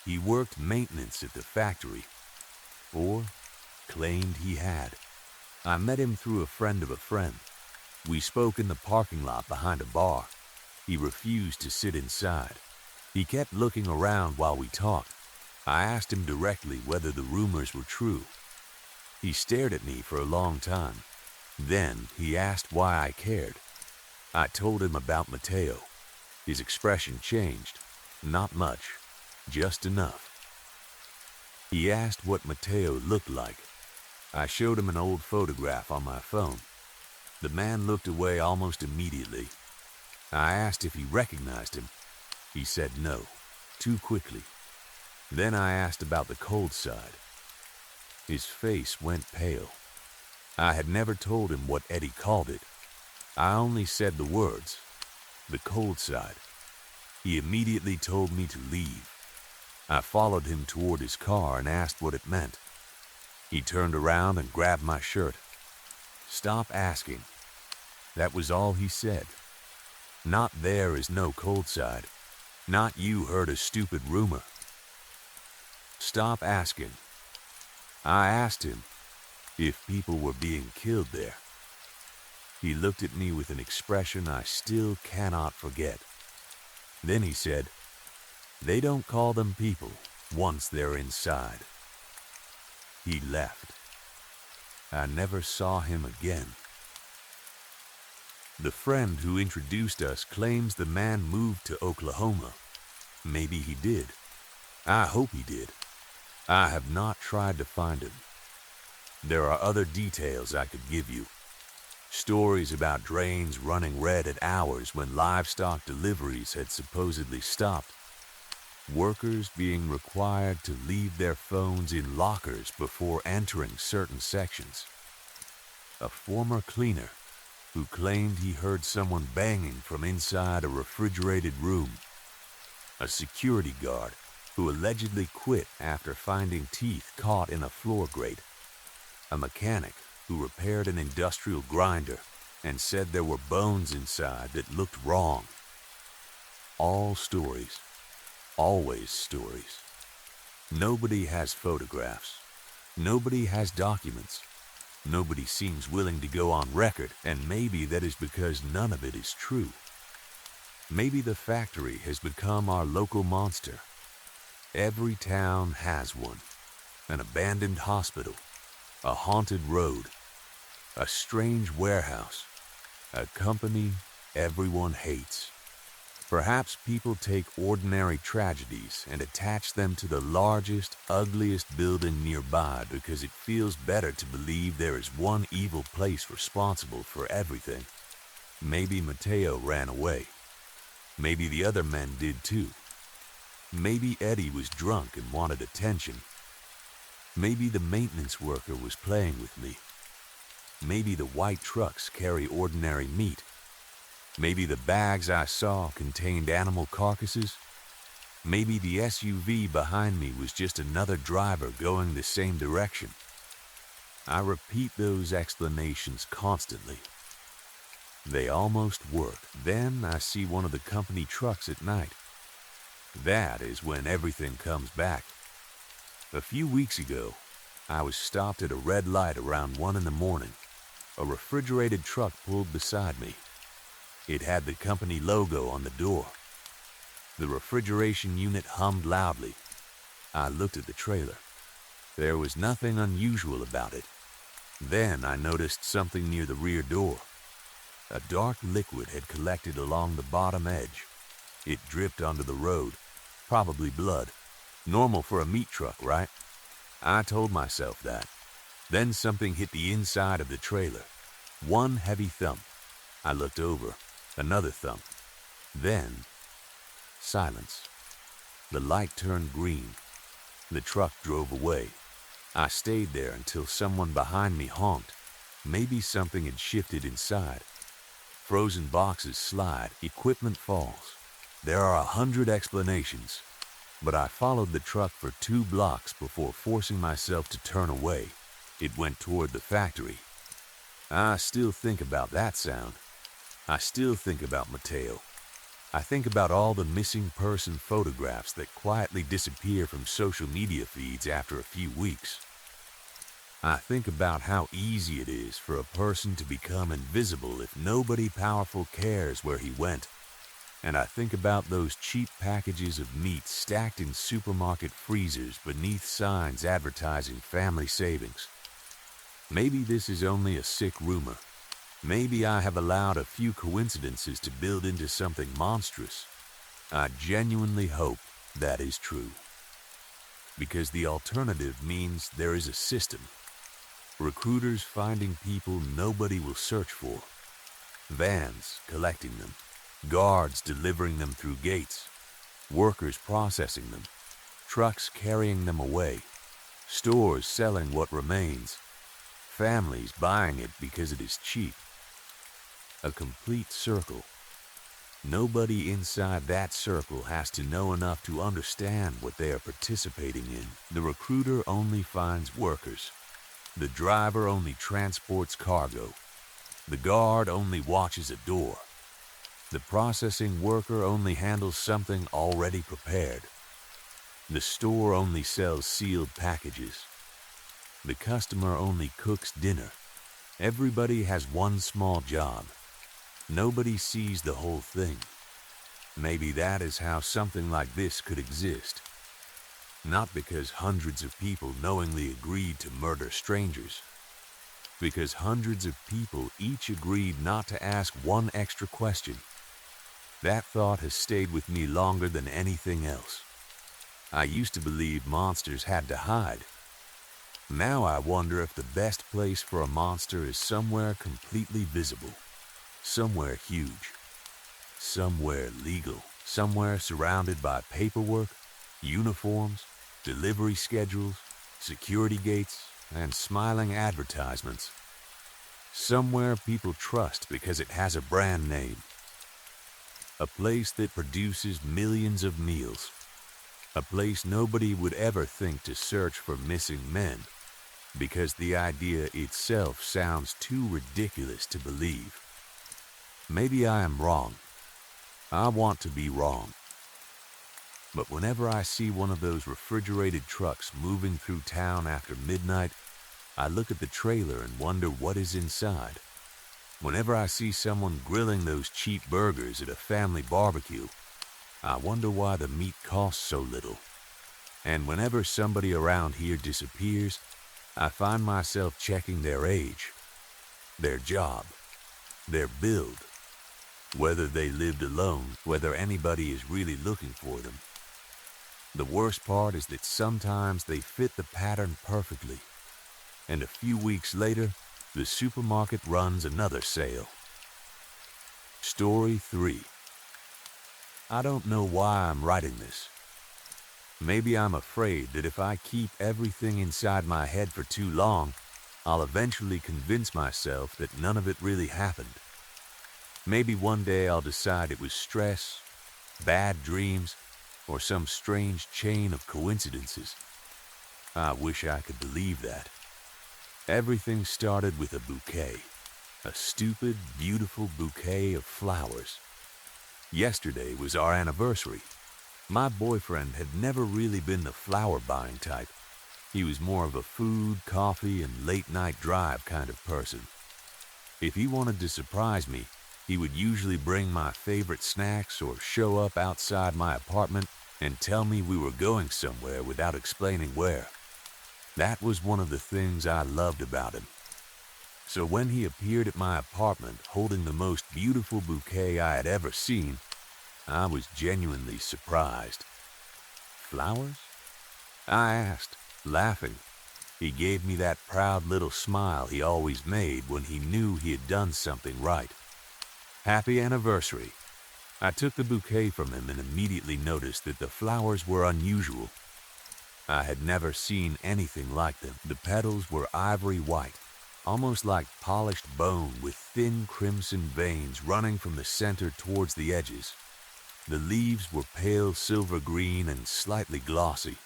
He worked maintenance at the factory, or claimed he had. I met him through a friend of a friend. We spoke in the parking lot behind a bar. He refused to sit inside. He kept looking around while we talked. I asked him directly whether the rumors were true. He stared at me for a long time. Then he asked why I cared. I told him about Mateo. His expression changed. Not much, just enough. He asked what Mateo looked like. I showed him an old photograph on my phone. The man looked away almost immediately. I asked if he recognized him. He said no, too quickly. Then I asked about the cold side. His face went pale. I had never told him what Eddie called it. I only said the words, the cold side. He immediately told me to leave. I followed him toward his car and asked what it meant. He turned around and grabbed my shirt. Stop asking. That was all he said. Not there is no cold side. Not you heard a stupid rumor. Stop asking. I asked him if people were being killed there. He looked at me with an expression I still cannot forget. Then he said, "They don't call them people once they're inside." He left. I never saw him again. The friend who introduced us claims the man moved to Oklahoma. Maybe he did. I hope he did. I have not tried to find him. There are other details I could give you. Stories about drains running red at hours when livestock deliveries had supposedly stopped. Workers being required to leave their phones in lockers before entering certain sections. A former cleaner who claimed he heard someone banging from inside a refrigerated room. A security guard who allegedly quit after finding teeth caught in a floor grate. A mechanic who repaired an industrial grinder and said there were bones inside that looked wrong. All stories. Always stories. Nobody has photographs. Nobody has documents. Nobody seems willing to go on record, and maybe that is because none of it is true. Maybe the factory has become our local monster. Every town has one. An abandoned hospital, a haunted road, a strange warehouse, a company everyone hates. Perhaps people take ordinary tragedies and attach them to the largest, ugliest building nearby because it feels better to believe there is one evil place responsible for everything. Maybe Mateo ran away. Maybe the other men did too. Maybe Eddie was drunk and wanted attention. Maybe the maintenance worker was playing with me. Maybe the white trucks carry ordinary meat. Maybe the bags I saw contained animal carcasses. Maybe the SUV behind me was just another driver going the same direction. I repeat those explanations constantly. They almost work. Then I see one of the company trucks at night. That is when everything comes back. A few weeks ago, I was stopped at a red light around 1 in the morning. A refrigerated truck pulled beside me. It had the company logo on the door. The refrigeration unit hummed loudly. I looked at the trailer. There was nothing unusual about it. Then I noticed something near the rear door. A dark liquid had collected along the bottom edge. It dripped onto the road, probably blood. Normal for a meat truck, right? I told myself that. Then something hit the inside of the trailer. One heavy thump. I looked over. Another thump. Then, silence. The light turned green. The truck drove away. I stayed there until someone behind me honked. Maybe something had shifted inside. Frozen boxes slide, equipment falls. There are 100 explanations, but I followed the truck for 2 blocks before forcing myself to turn away. It went toward the factory. I still think about that sound. I still think about Mateo. I think about all the missing person photographs that quietly disappear from social media feeds after a few weeks. I think about how easy it is for a person to become invisible if nobody powerful cares where he went. And I think about those cheap packages of meat stacked in supermarket freezers beneath signs advertising family savings. Maybe this is only a sick rumor. Maybe I have allowed a few coincidences to build into something monstrous. I genuinely hope that is true. Because the alternative means there is a system. Recruiters finding people nobody will search for. Vans collecting them. Guards delivering them through gates. Workers processing them. Trucks carrying them away. Stores selling what remains. Families buying it because it is cheap. A complete circle. Nobody inside that circle has to know enough to understand what they are participating in. The recruiter only finds workers. The driver only transports cargo. The guard only watches a door. The processing worker only handles something already prepared. The store only sells sealed packages. The customer only cooks dinner. Everybody has one small job. Nobody sees the whole thing. Maybe that is how something like this could exist. Not because hundreds of people knowingly agreed to murder strangers. Because hundreds of people each agreed not to ask one extra question. That thought has stayed with me longer than anything else. I used to believe monsters had to hide. Now I wonder if the best place for a monster is somewhere completely visible. Somewhere huge. Somewhere legal. Somewhere surrounded by paperwork, uniforms, delivery schedules, security gates, and smiling advertisements. Somewhere people trust because it has a brand name. A place that produces millions of meals. A place nobody would ever think to search for missing men, because the idea itself sounds too ridiculous to believe. Maybe I am wrong. I want to be wrong. But whenever I see one of those refrigerated trucks moving through town after midnight, I look at the trailer and wonder what is inside. Whenever I see someone grilling those cheap burgers at a family barbecue, I wonder why the meat costs so little. And whenever somebody around here disappears, I find myself checking their age, their job, their build, whether they lived alone, whether anybody is really looking for them. The worst part is that sometimes they fit the pattern perfectly, and a few weeks later, the supermarket runs another sale. Story 3. I don't know why I'm writing this. Maybe I'm afraid that if I keep everything inside my head for too long, I'll eventually convince myself that none of it really happened. Maybe one day I'll decide it was stress, bad dreams, or some strange chain of coincidences. I wish I could believe that. Everything started with a bouquet. A stupid, beautiful bouquet of flowers. Yesterday was our anniversary. My boyfriend had never really been the flower buying type. He was more of a food, coffee, and late-night drive kind of person. If he wanted to surprise me, he would usually bring my favorite snacks or show up outside my apartment and tell me we were going somewhere without explaining where. That was one of the things I loved about him. So when he appeared at my apartment holding the most beautiful bouquet I had ever seen, I was genuinely surprised. Flowers? I asked, laughing, He gave me that proud little smile he always made when he knew he had done something right. Happy anniversary. I took the bouquet from him and immediately noticed that the flowers were unusual. I had never seen anything like them. The petals were ivory white, almost like polished bone with thin crimson veins running from the center towards the edges. The leaves were pale silver green and slightly glossy.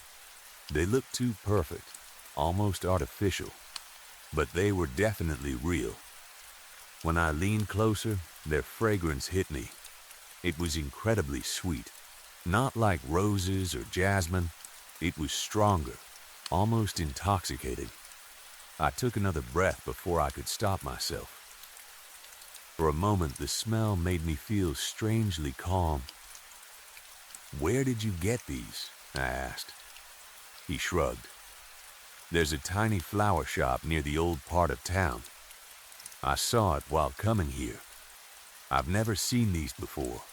They looked too perfect, almost artificial, but they were definitely real. When I leaned closer, their fragrance hit me. It was incredibly sweet, not like roses or jasmine. It was stronger, almost intoxicating. I took another breath before I could stop myself. For a moment, the smell made me feel strangely calm. "Where did you get these?" I asked. He shrugged. "There's a tiny flower shop near the old part of town. I saw it while coming here. I've never seen these before.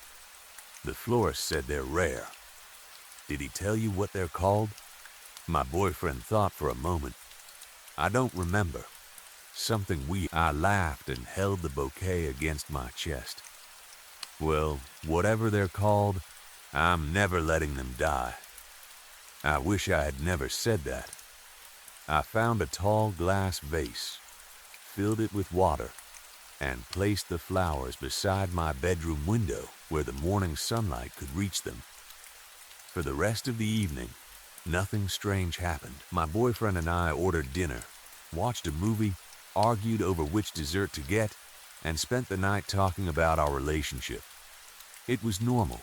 The florist said they're rare." "Did he tell you what they're called?" My boyfriend thought for a moment. "I don't remember. Something weird." I laughed and held the bouquet against my chest. "Well, whatever they're called, I'm never letting them die." I wish I had never said that. I found a tall glass vase, filled it with water, and placed the flowers beside my bedroom window where the morning sunlight could reach them. For the rest of the evening, nothing strange happened. My boyfriend and I ordered dinner, watched a movie, argued over which dessert to get, and spent the night talking about our relationship. It was normal,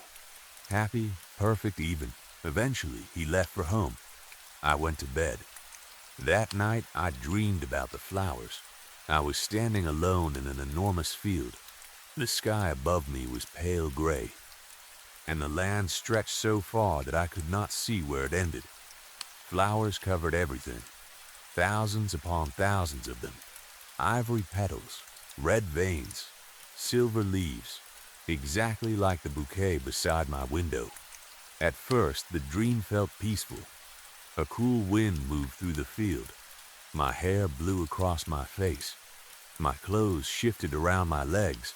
happy, perfect even. Eventually, he left for home. I went to bed. That night, I dreamed about the flowers. I was standing alone in an enormous field. The sky above me was pale gray, and the land stretched so far that I could not see where it ended. Flowers covered everything, thousands upon thousands of them. Ivory petals, red veins, silver leaves, exactly like the bouquet beside my window. At first, the dream felt peaceful. A cool wind moved through the field. My hair blew across my face. My clothes shifted around my legs.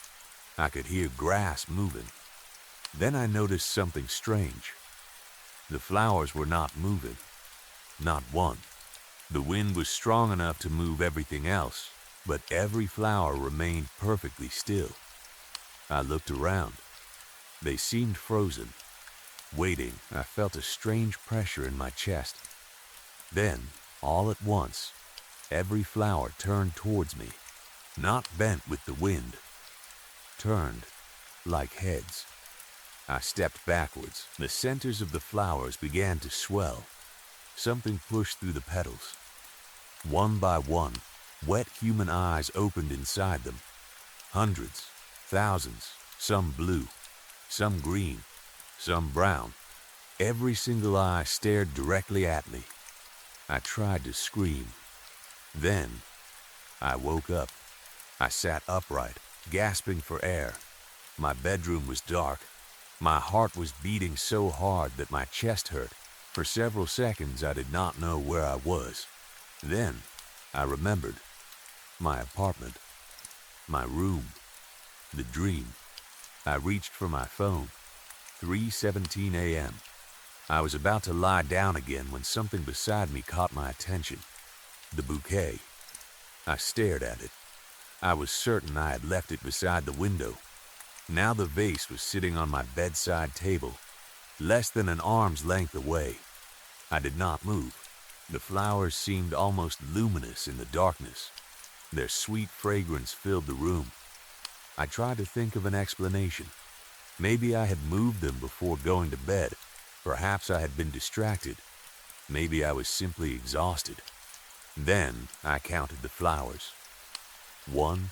I could hear grass moving. Then I noticed something strange. The flowers were not moving. Not one. The wind was strong enough to move everything else, but every flower remained perfectly still. I looked around. They seemed frozen. Waiting, I felt a strange pressure in my chest. Then, all at once, every flower turned towards me, not bent with the wind, turned like heads. I stepped backwards. The centers of the flowers began to swell. Something pushed through the petals. One by one, wet human eyes opened inside them. Hundreds, thousands, some blue, some green, some brown. Every single eye stared directly at me. I tried to scream. Then, I woke up. I sat upright, gasping for air. My bedroom was dark. My heart was beating so hard that my chest hurt. For several seconds, I did not know where I was. Then, I remembered. My apartment. My room. The dream. I reached for my phone. 3:17 a.m. I was about to lie down again when something beside me caught my attention. The bouquet. I stared at it. I was certain I had left it beside the window. Now the vase was sitting on my bedside table, less than an arm's length away. I did not move. The flowers seemed almost luminous in the darkness. Their sweet fragrance filled the room. I tried to think of an explanation. Maybe I had moved them before going to bed. Perhaps I had been distracted. Maybe I was simply exhausted. Then I counted the flowers. 1,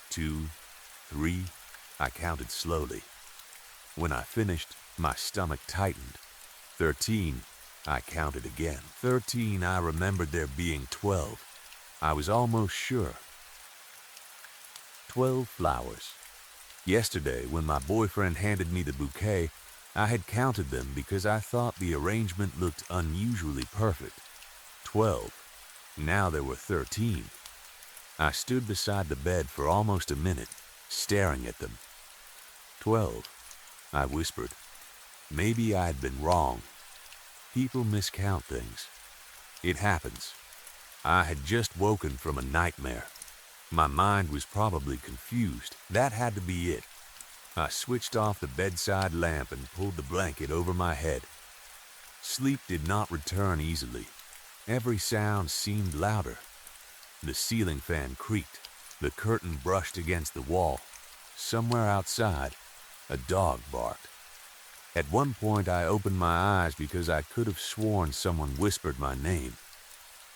2, 3. I counted slowly. When I finished, my stomach tightened. 13. I counted again. 13. I remembered there being 12. I was almost sure. 12 flowers. Yesterday, when my boyfriend handed me the bouquet, I had counted them because I thought the arrangement looked unusually perfect. 12. Now there were 13. I stood beside the bed for almost a minute, staring at them. 12, I whispered. Maybe I had been wrong. People miscount things. It happens. I had just woken from a nightmare. My mind was probably confused. That had to be it. I switched off the bedside lamp and pulled the blanket over my head. Sleep did not return easily. Every sound seemed louder. The ceiling fan creaked. The curtain brushed against the wall. Somewhere outside, a dog barked. At one point, I opened my eyes because I could have sworn someone whispered my name.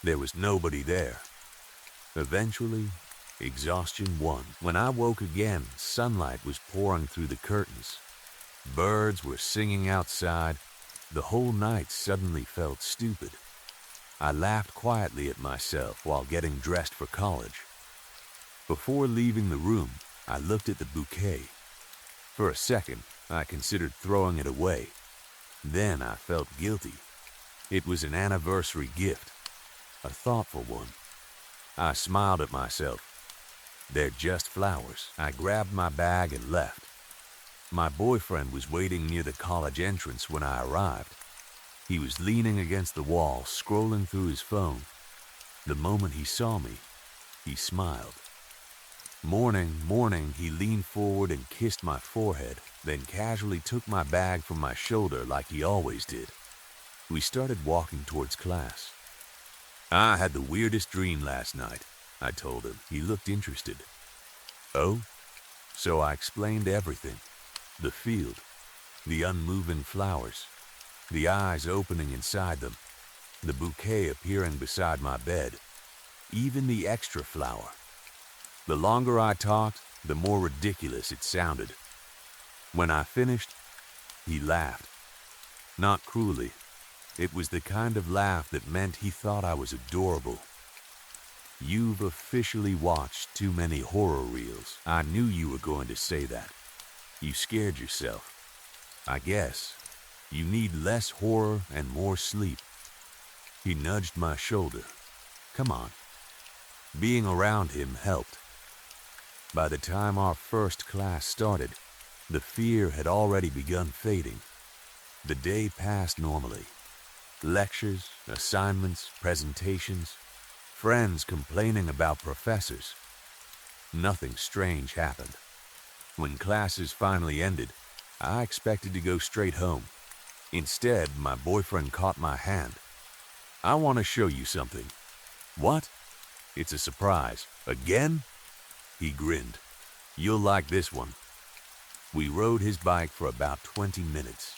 There was nobody there. Eventually, exhaustion won. When I woke again, sunlight was pouring through the curtains. Birds were singing outside. The whole night suddenly felt stupid. I laughed quietly at myself while getting dressed for college. Before leaving the room, I looked at the bouquet. For a second, I considered throwing it away. Then I felt guilty. It was an anniversary gift, a thoughtful one. I smiled at myself. They're just flowers. I grabbed my bag and left. My boyfriend was waiting near the college entrance when I arrived. He was leaning against the wall, scrolling through his phone. The moment he saw me, he smiled. Morning, he leaned forward and kissed my forehead, then casually took my bag from my shoulder like he always did. We started walking towards class. I had the weirdest dream last night, I told him. He looked interested. Oh? So I explained everything. The field, the unmoving flowers, the eyes opening inside them, the bouquet appearing beside my bed, even the extra flower. The longer I talked, the more ridiculous it sounded. When I finished, he laughed. Not cruelly. It was the kind of laugh that meant he thought I was adorable. You've officially watched too many horror reels. I knew you were going to say that. You scared yourself. I guess. You need less horror and more sleep. He nudged my shoulder. Come on. Being around him helped. By the time our first class started, the fear had already begun fading. The day passed normally. Lectures, assignments, presentations, friends complaining about professors. Nothing strange happened. When classes finally ended, I expected to go straight home. Instead, my boyfriend caught my hand. I want to show you something. What? It's a surprise. Again? He grinned. You'll like this one. We rode his bike for about 20 minutes.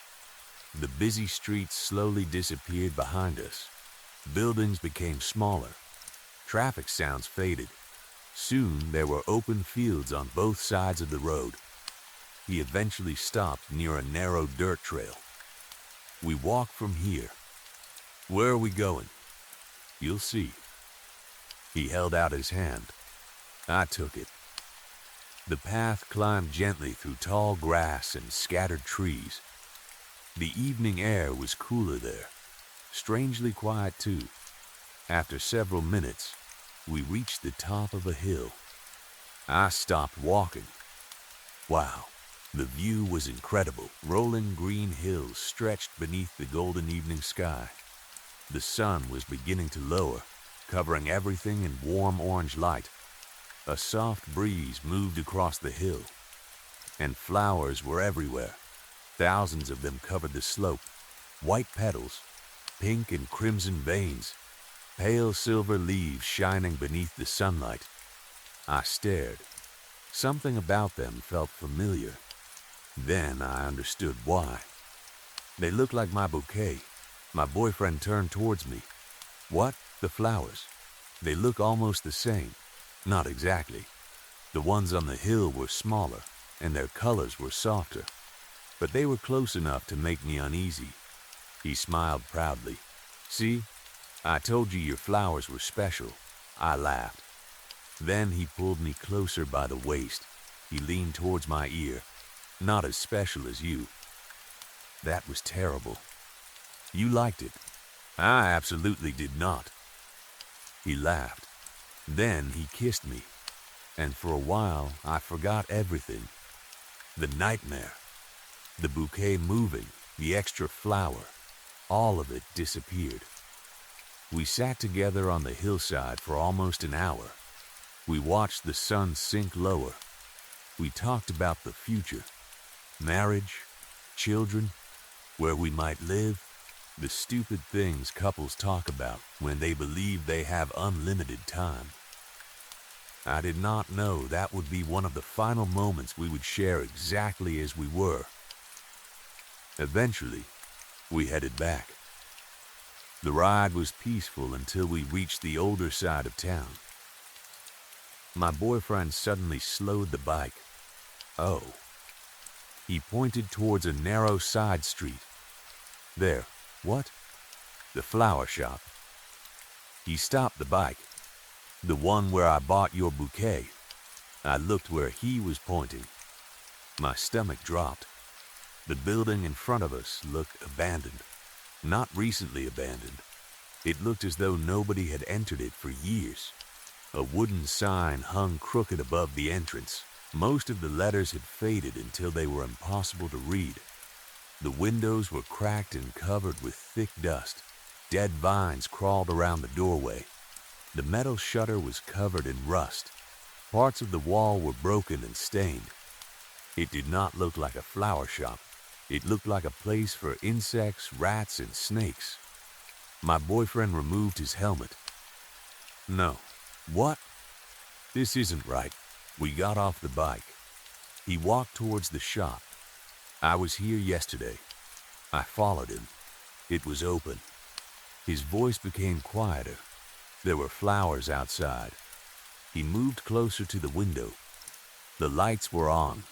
The busy streets slowly disappeared behind us. Buildings became smaller. Traffic sounds faded. Soon there were open fields on both sides of the road. He eventually stopped near a narrow dirt trail. We walk from here. Where are we going? You'll see. He held out his hand. I took it. The path climbed gently through tall grass and scattered trees. The evening air was cooler there, strangely quiet too. After several minutes, we reached the top of a hill. I stopped walking. Wow, the view was incredible. Rolling green hills stretched beneath the golden evening sky. The sun was beginning to lower, covering everything in warm orange light. A soft breeze moved across the hill, and flowers were everywhere. Thousands of them covered the slope, white petals, pink and crimson veins, pale silver leaves shining beneath the sunlight. I stared. Something about them felt familiar. Then I understood why. They looked like my bouquet. My boyfriend turned towards me. What? The flowers. They look almost the same. Not exactly. The ones on the hill were smaller, and their colors were softer. But they were close enough to make me uneasy. He smiled proudly. See? I told you your flowers were special. I laughed. Then he pulled me closer by the waist. He leaned towards my ear. Not as special as you. That was terrible. You liked it. I absolutely did not. He laughed. Then he kissed me, and for a while I forgot everything. The nightmare, the bouquet moving, the extra flower, all of it disappeared. We sat together on the hillside for almost an hour. We watched the sun sink lower. We talked about the future, marriage, children, where we might live, the stupid things couples talk about when they believe they have unlimited time. I did not know that would be one of the final moments we would share exactly as we were. Eventually, we headed back. The ride was peaceful until we reached the older side of town. My boyfriend suddenly slowed the bike. Oh. He pointed towards a narrow side street. There. What? The flower shop. He stopped the bike. The one where I bought your bouquet. I looked where he was pointing. My stomach dropped. The building in front of us looked abandoned. Not recently abandoned. It looked as though nobody had entered it for years. A wooden sign hung crooked above the entrance. Most of the letters had faded until they were impossible to read. The windows were cracked and covered with thick dust. Dead vines crawled around the doorway. The metal shutter was covered in rust. Parts of the wall were broken and stained. It did not look like a flower shop. It looked like a place for insects, rats, and snakes. My boyfriend removed his helmet. No. What? This isn't right. We got off the bike. He walked towards the shop. I was here yesterday. I followed him. It was open. His voice became quieter. There were flowers outside. He moved closer to the window. The lights were on.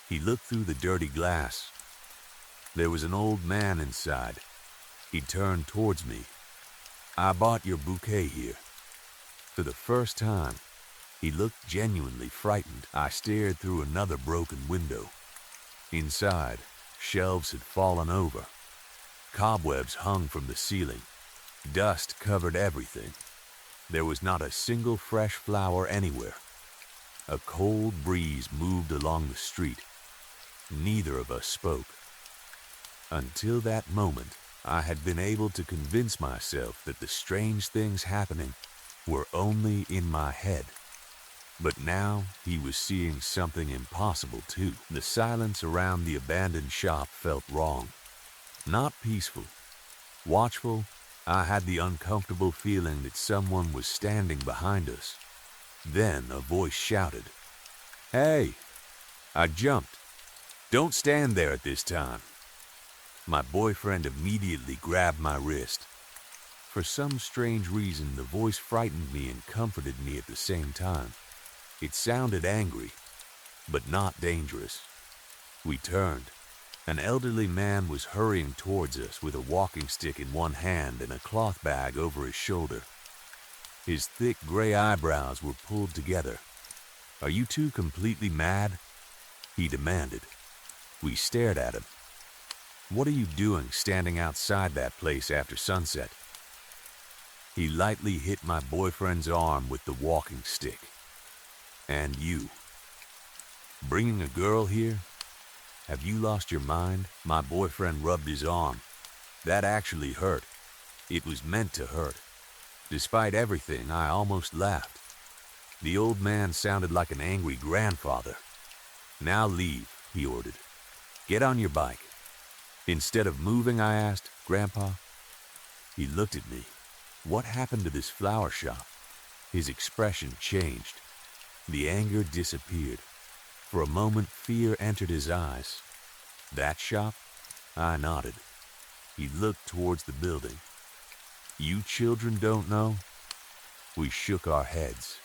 He looked through the dirty glass. There was an old man inside. He turned towards me. I bought your bouquet here. For the first time, he looked genuinely frightened. I stared through another broken window. Inside, shelves had fallen over. Cobwebs hung from the ceiling. Dust covered everything. There was not a single fresh flower anywhere. A cold breeze moved along the street. Neither of us spoke. Until that moment, I had been able to convince myself that the strange things happening were only in my head. But now he was seeing something impossible too. The silence around the abandoned shop felt wrong. Not peaceful. Watchful, I had the uncomfortable feeling that someone was standing behind us. Then a voice shouted, "Hey!" I jumped. "Don't stand there at this time." My boyfriend immediately grabbed my wrist. For some strange reason, the voice frightened me and comforted me at the same time. It sounded angry, but not dangerous. We turned. An elderly man was hurrying towards us with a walking stick in one hand and a cloth bag over his shoulder. His thick gray eyebrows were pulled together. "Are you two completely mad?" he demanded. We stared at him. "What are you doing standing outside that place after sunset?" He lightly hit my boyfriend's arm with the walking stick. "And you? Bringing a girl here? Have you lost your mind?" My boyfriend rubbed his arm. That actually hurt. It was meant to hurt. Despite everything, I almost laughed. The old man sounded like an angry grandfather. "Now leave," he ordered. "Get on your bike." Instead of moving, I asked, "Grandpa?" He looked at me. What happened to this flower shop? His expression changed. The anger disappeared. For a moment, fear entered his eyes. "That shop?" I nodded. He looked towards the building. "You children don't know?" We shook our heads.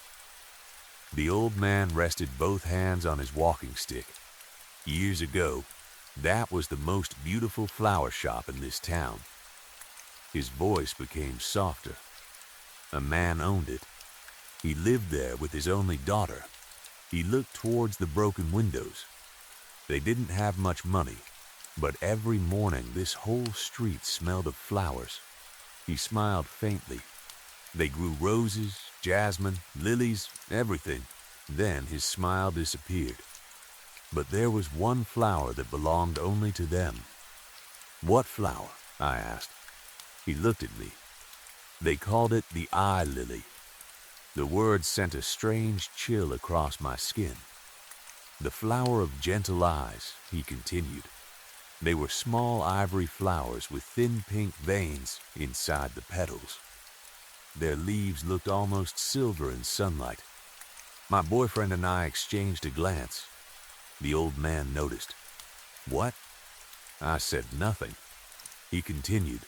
The old man rested both hands on his walking stick. "Years ago, that was the most beautiful flower shop in this town." His voice became softer. A man owned it. He lived there with his only daughter. He looked towards the broken windows. They didn't have much money, but every morning this whole street smelled of flowers. He smiled faintly. They grew roses, jasmine, lilies, everything. Then his smile disappeared. But there was one flower that belonged only to them. What flower? I asked. He looked at me. They called it the eye lily. The word sent a strange chill across my skin. The flower of gentle eyes, he continued. They were small ivory flowers with thin pink veins inside the petals. Their leaves looked almost silver in sunlight. My boyfriend and I exchanged a glance. The old man noticed. What? I said nothing. He continued.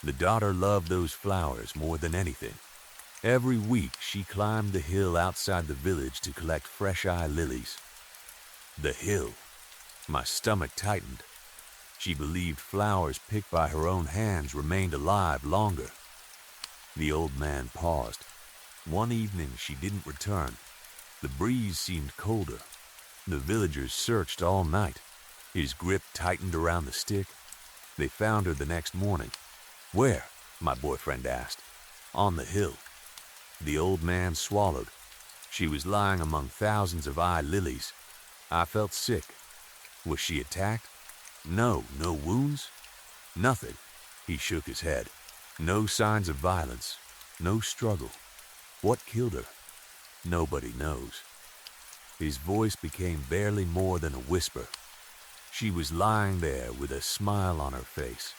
The daughter loved those flowers more than anything. Every week she climbed the hill outside the village to collect fresh eye lilies. The hill. My stomach tightened. She believed flowers picked by her own hands remained alive longer. The old man paused. One evening she didn't return. The breeze seemed colder. The villagers searched all night. His grip tightened around the stick. They found her the next morning. Where? My boyfriend asked. On the hill. The old man swallowed. She was lying among thousands of eye lilies. I felt sick. Was she attacked? No wounds? Nothing. He shook his head. No signs of violence. No struggle. What killed her? Nobody knows. His voice became barely more than a whisper. She was lying there with a smile on her face.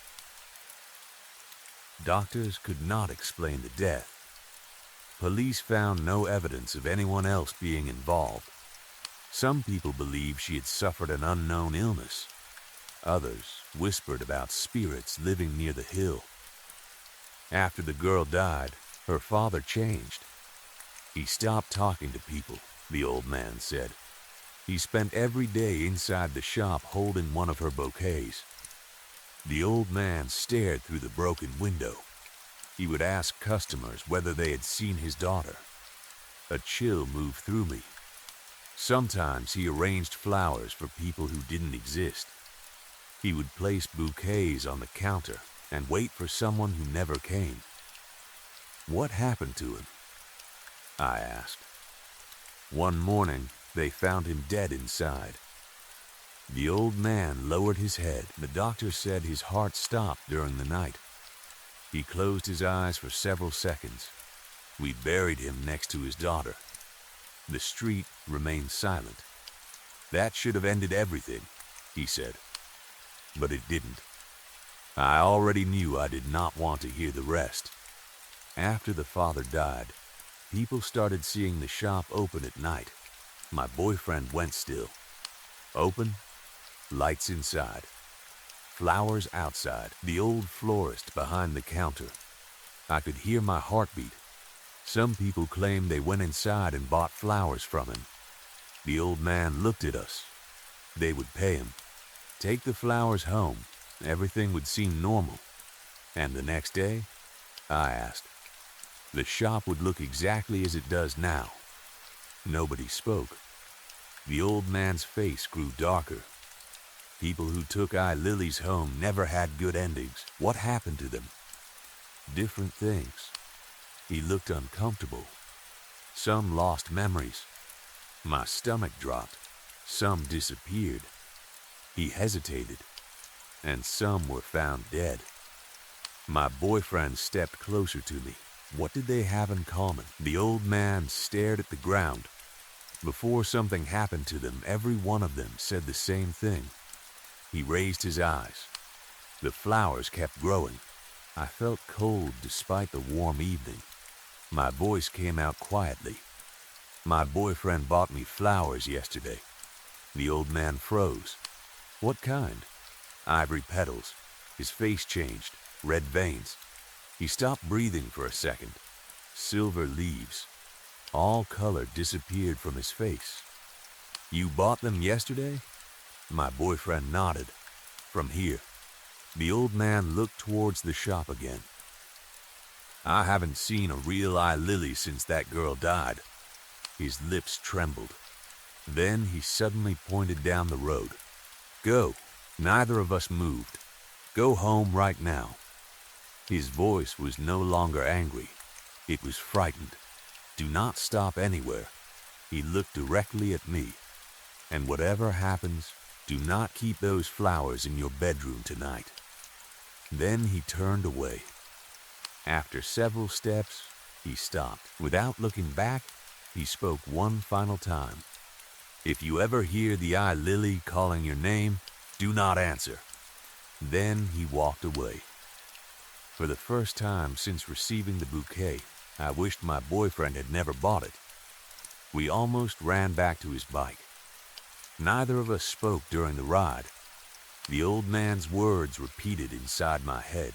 Doctors could not explain the death. Police found no evidence of anyone else being involved. Some people believed she had suffered an unknown illness. Others whispered about spirits living near the hill. After the girl died, her father changed. He stopped talking to people, the old man said. He spent every day inside the shop holding one of her bouquets. The old man stared through the broken window. He would ask customers whether they had seen his daughter. A chill moved through me. Sometimes he arranged flowers for people who didn't exist. He would place bouquets on the counter and wait for someone who never came. What happened to him? I asked. One morning, they found him dead inside. The old man lowered his head. The doctor said his heart stopped during the night. He closed his eyes for several seconds. We buried him next to his daughter. The street remained silent. That should have ended everything, he said. But it didn't. I already knew I did not want to hear the rest. After the father died, people started seeing the shop open at night. My boyfriend went still. Open, lights inside, flowers outside, the old florist behind the counter. I could hear my heartbeat. Some people claimed they went inside and bought flowers from him. The old man looked at us. They would pay him. Take the flowers home. Everything would seem normal. And the next day, I asked. The shop would look exactly as it does now. Nobody spoke. The old man's face grew darker. People who took eye lilies home never had good endings. What happened to them? Different things. He looked uncomfortable. Some lost memories. My stomach dropped. Some disappeared. He hesitated. And some were found dead. My boyfriend stepped closer to me. What did they have in common? The old man stared at the ground. Before something happened to them, every one of them said the same thing. He raised his eyes. The flowers kept growing. I felt cold despite the warm evening. My voice came out quietly. My boyfriend bought me flowers yesterday. The old man froze. What kind? Ivory petals. His face changed. Red veins. He stopped breathing for a second. Silver leaves. All color disappeared from his face. You bought them yesterday? My boyfriend nodded. From here. The old man looked towards the shop again. I haven't seen a real eye lily since that girl died. His lips trembled. Then he suddenly pointed down the road. Go. Neither of us moved. Go home right now. His voice was no longer angry. It was frightened. Do not stop anywhere. He looked directly at me. And whatever happens, do not keep those flowers in your bedroom tonight. Then he turned away. After several steps, he stopped. Without looking back, he spoke one final time. If you ever hear the eye lily calling your name, do not answer. Then he walked away. For the first time since receiving the bouquet, I wished my boyfriend had never bought it. We almost ran back to his bike. Neither of us spoke during the ride. The old man's words repeated inside my head.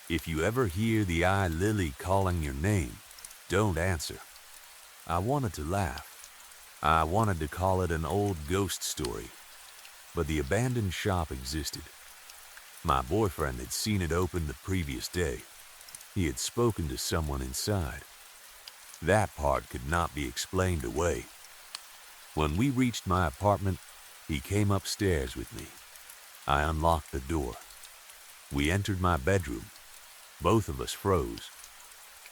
If you ever hear the eye lily calling your name, don't answer. I wanted to laugh. I wanted to call it an old ghost story, but the abandoned shop existed. My boyfriend had seen it open the previous day. He had spoken to someone inside. That part could not be explained away. When we reached my apartment, he came upstairs with me. I unlocked the door. We entered my bedroom. Both of us froze.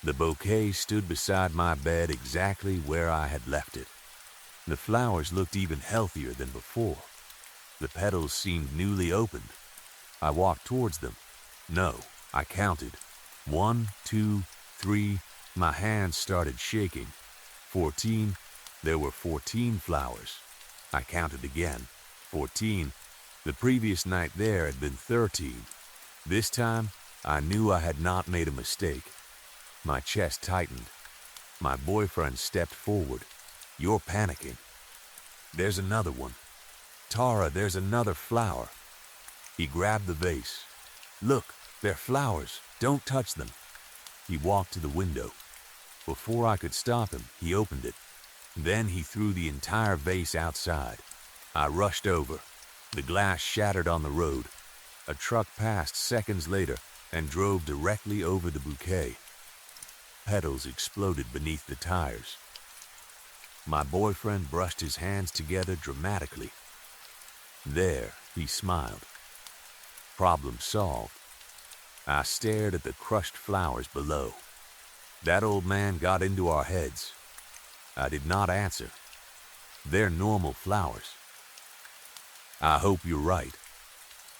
The bouquet stood beside my bed exactly where I had left it. The flowers looked even healthier than before. The petals seemed newly opened. I walked towards them. No, I counted. 1, 2, 3. My hands started shaking. 14. There were 14 flowers. I counted again. 14. The previous night there had been 13. This time, I knew I had not made a mistake. My chest tightened. My boyfriend stepped forward. You're panicking. There's another one. Tara, there's another flower. He grabbed the vase. Look, they're flowers. Don't touch them. He walked to the window. Before I could stop him, he opened it. Then he threw the entire vase outside. I rushed over. The glass shattered on the road. A truck passed seconds later and drove directly over the bouquet. Petals exploded beneath the tires. My boyfriend brushed his hands together dramatically. There, he smiled. Problem solved. I stared at the crushed flowers below. That old man got into our heads. I did not answer. They're normal flowers. I hope you're right.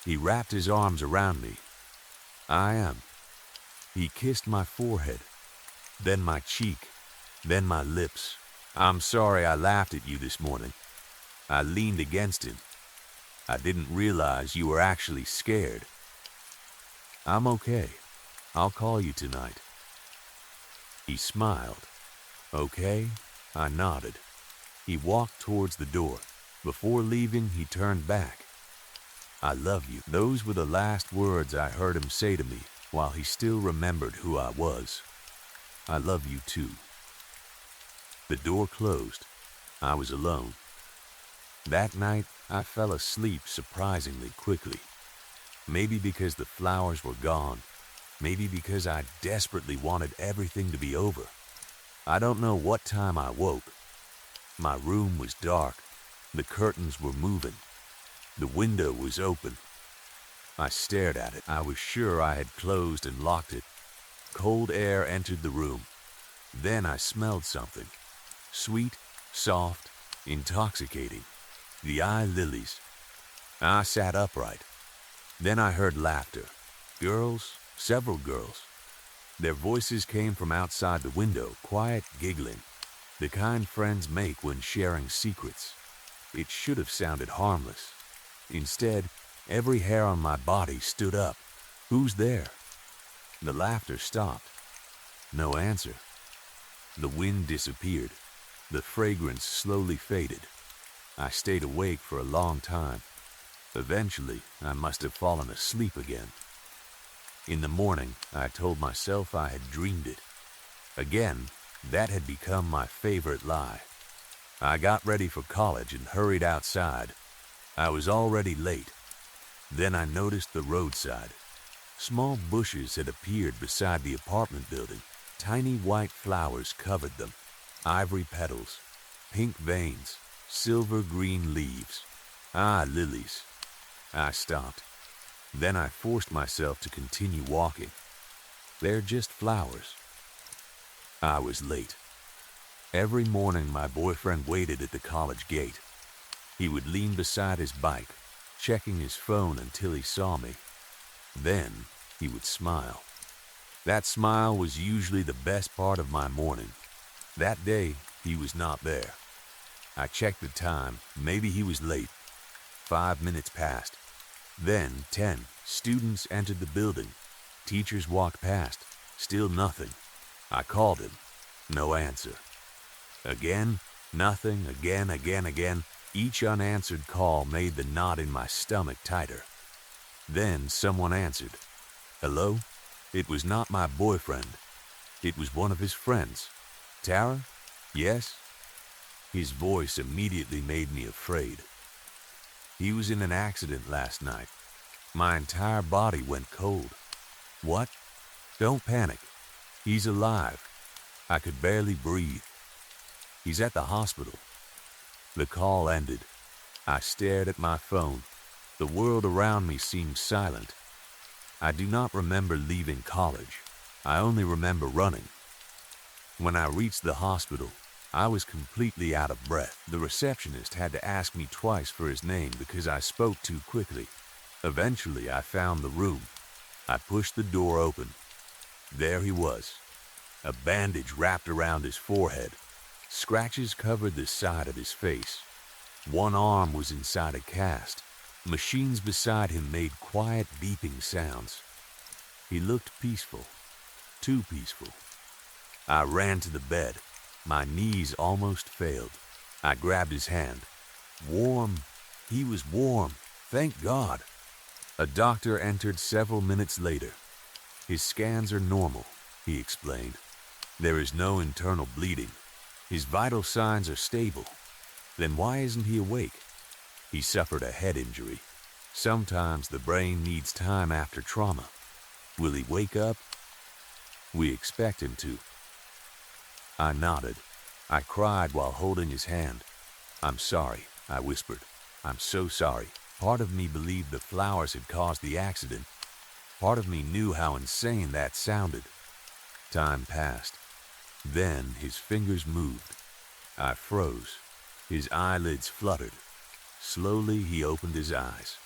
He wrapped his arms around me. I am. He kissed my forehead, then my cheek, then my lips. I'm sorry I laughed at you this morning. I leaned against him. I didn't realize you were actually scared. I'm okay. I'll call you tonight. He smiled. Okay, I nodded. He walked towards the door. Before leaving, he turned back. I love you. Those were the last words I heard him say to me while he still remembered who I was. I love you too. The door closed. I was alone. That night, I fell asleep surprisingly quickly. Maybe because the flowers were gone. Maybe because I desperately wanted everything to be over. I don't know what time I woke. My room was dark. The curtains were moving. The window was open. I stared at it. I was sure I had closed and locked it. Cold air entered the room. Then I smelled something. Sweet, soft, intoxicating. The eye lilies. I sat upright. Then I heard laughter. Girls, several girls. Their voices came from outside the window, quiet giggling. The kind friends make when sharing secrets. It should have sounded harmless. Instead, every hair on my body stood up. Who's there? The laughter stopped. No answer. The wind disappeared. The fragrance slowly faded. I stayed awake for a long time. Eventually, I must have fallen asleep again. In the morning, I told myself I had dreamed it. Again, that had become my favorite lie. I got ready for college and hurried outside. I was already late. Then I noticed the roadside. Small bushes had appeared beside the apartment building. Tiny white flowers covered them. Ivory petals, pink veins, silver green leaves. Ah, lilies. I stopped. Then I forced myself to continue walking. They're just flowers. I was late. Every morning my boyfriend waited at the college gate. He would lean beside his bike, checking his phone until he saw me. Then he would smile. That smile was usually the best part of my morning. That day, he was not there. I checked the time. Maybe he was late. 5 minutes passed. Then 10. Students entered the building. Teachers walked past. Still nothing. I called him. No answer. Again, nothing, again. Each unanswered call made the knot in my stomach tighter. Then someone answered. Hello? It was not my boyfriend. It was one of his friends. Tara? Yes? His voice immediately made me afraid. He was in an accident last night. My entire body went cold. What? Don't panic. He's alive. I could barely breathe. He's at the hospital. The call ended. I stared at my phone. The world around me seemed silent. I do not remember leaving college. I only remember running. When I reached the hospital, I was completely out of breath. The receptionist had to ask me twice for his name because I spoke too quickly. Eventually, I found the room. I pushed the door open. There he was. A bandage wrapped around his forehead. Scratches covered the side of his face. One arm was inside a cast. Machines beside him made quiet beeping sounds. He looked peaceful. Too peaceful. I ran to the bed. My knees almost failed. I grabbed his hand. Warm. He was warm. Thank God. A doctor entered several minutes later. His scans are normal, he explained. There is no internal bleeding. His vital signs are stable. Then why isn't he awake? He suffered a head injury. Sometimes the brain needs time after trauma. Will he wake up? We expect him to. I nodded. I cried while holding his hand. I'm sorry, I whispered. I'm so sorry. Part of me believed the flowers had caused the accident. Part of me knew how insane that sounded. Time passed. Then his fingers moved. I froze. His eyelids fluttered. Slowly he opened his eyes.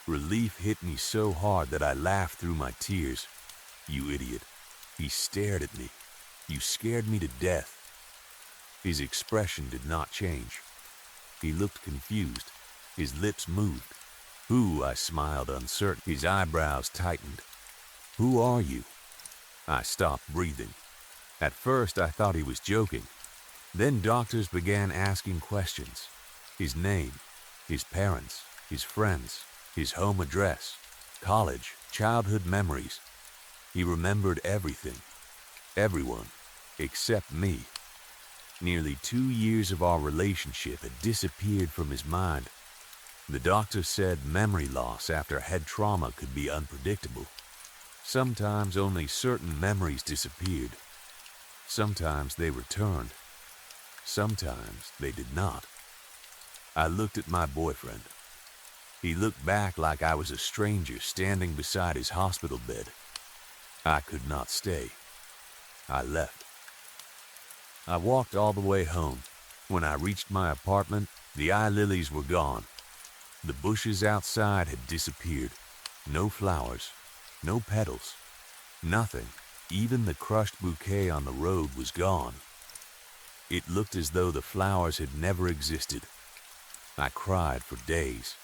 Relief hit me so hard that I laughed through my tears. You idiot. He stared at me. You scared me to death. His expression did not change. He looked confused. His lips moved. Who? I smiled, uncertain. His eyebrows tightened. Who are you? I stopped breathing. At first I thought he was joking. Then doctors began asking questions. His name, his parents, his friends, his home address, college, childhood memories. He remembered everything. Everyone, except me. Nearly 2 years of our relationship had disappeared from his mind. The doctor said memory loss after head trauma could be unpredictable. Sometimes only certain memories disappeared. Sometimes they returned. Sometimes they did not. I looked at my boyfriend. He looked back like I was a stranger standing beside his hospital bed. I could not stay. I left. I walked all the way home. When I reached my apartment, the eye lilies were gone. The bushes outside had disappeared. No flowers, no petals, nothing. Even the crushed bouquet on the road was gone. It looked as though the flowers had never existed. I cried for days.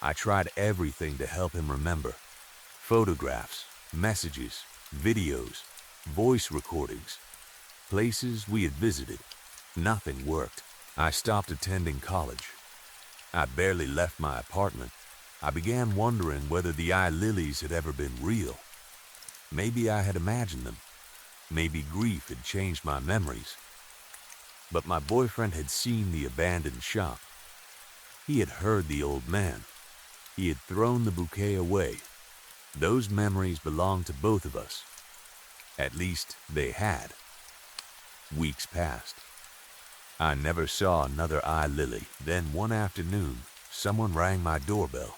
I tried everything to help him remember. Photographs, messages, videos, voice recordings, places we had visited. Nothing worked. I stopped attending college. I barely left my apartment. I began wondering whether the eye lilies had ever been real. Maybe I had imagined them. Maybe grief had changed my memories. But my boyfriend had seen the abandoned shop. He had heard the old man. He had thrown the bouquet away. Those memories belonged to both of us. At least they had. Weeks passed. I never saw another eye lily. Then one afternoon, someone rang my doorbell.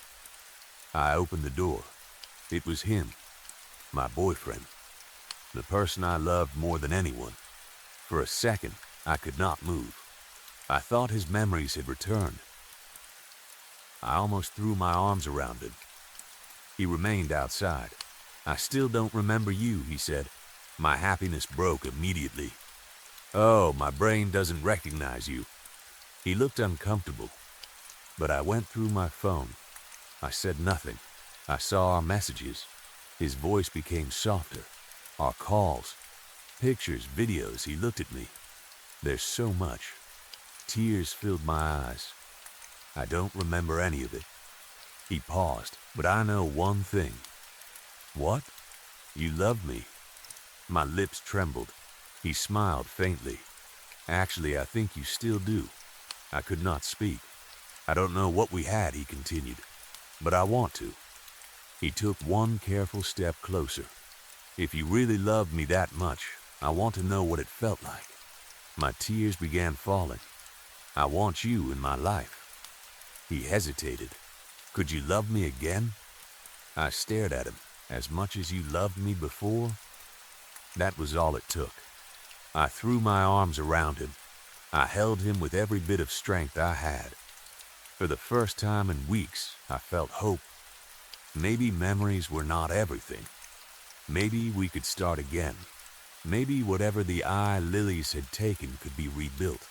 I opened the door. It was him, my boyfriend, the person I loved more than anyone. For a second, I could not move. I thought his memories had returned. I almost threw my arms around him. He remained outside. "I still don't remember you," he said. My happiness broke immediately. "Oh, my brain doesn't recognize you." He looked uncomfortable, but I went through my phone. I said nothing. I saw our messages. His voice became softer. Our calls, pictures, videos. He looked at me. "There's so much." Tears filled my eyes. "I don't remember any of it." He paused, "But I know one thing." "What?" "You love me." My lips trembled. He smiled faintly. "Actually, I think you still do." I could not speak. "I don't know what we had," he continued, "but I want to." He took one careful step closer. "If you really loved me that much, I want to know what it felt like." My tears began falling. "I want you in my life." He hesitated. "Could you love me again?" I stared at him. "As much as you loved me before?" That was all it took. I threw my arms around him. I held him with every bit of strength I had. For the first time in weeks, I felt hope. Maybe memories were not everything. Maybe we could start again. Maybe whatever the eye lilies had taken could be rebuilt.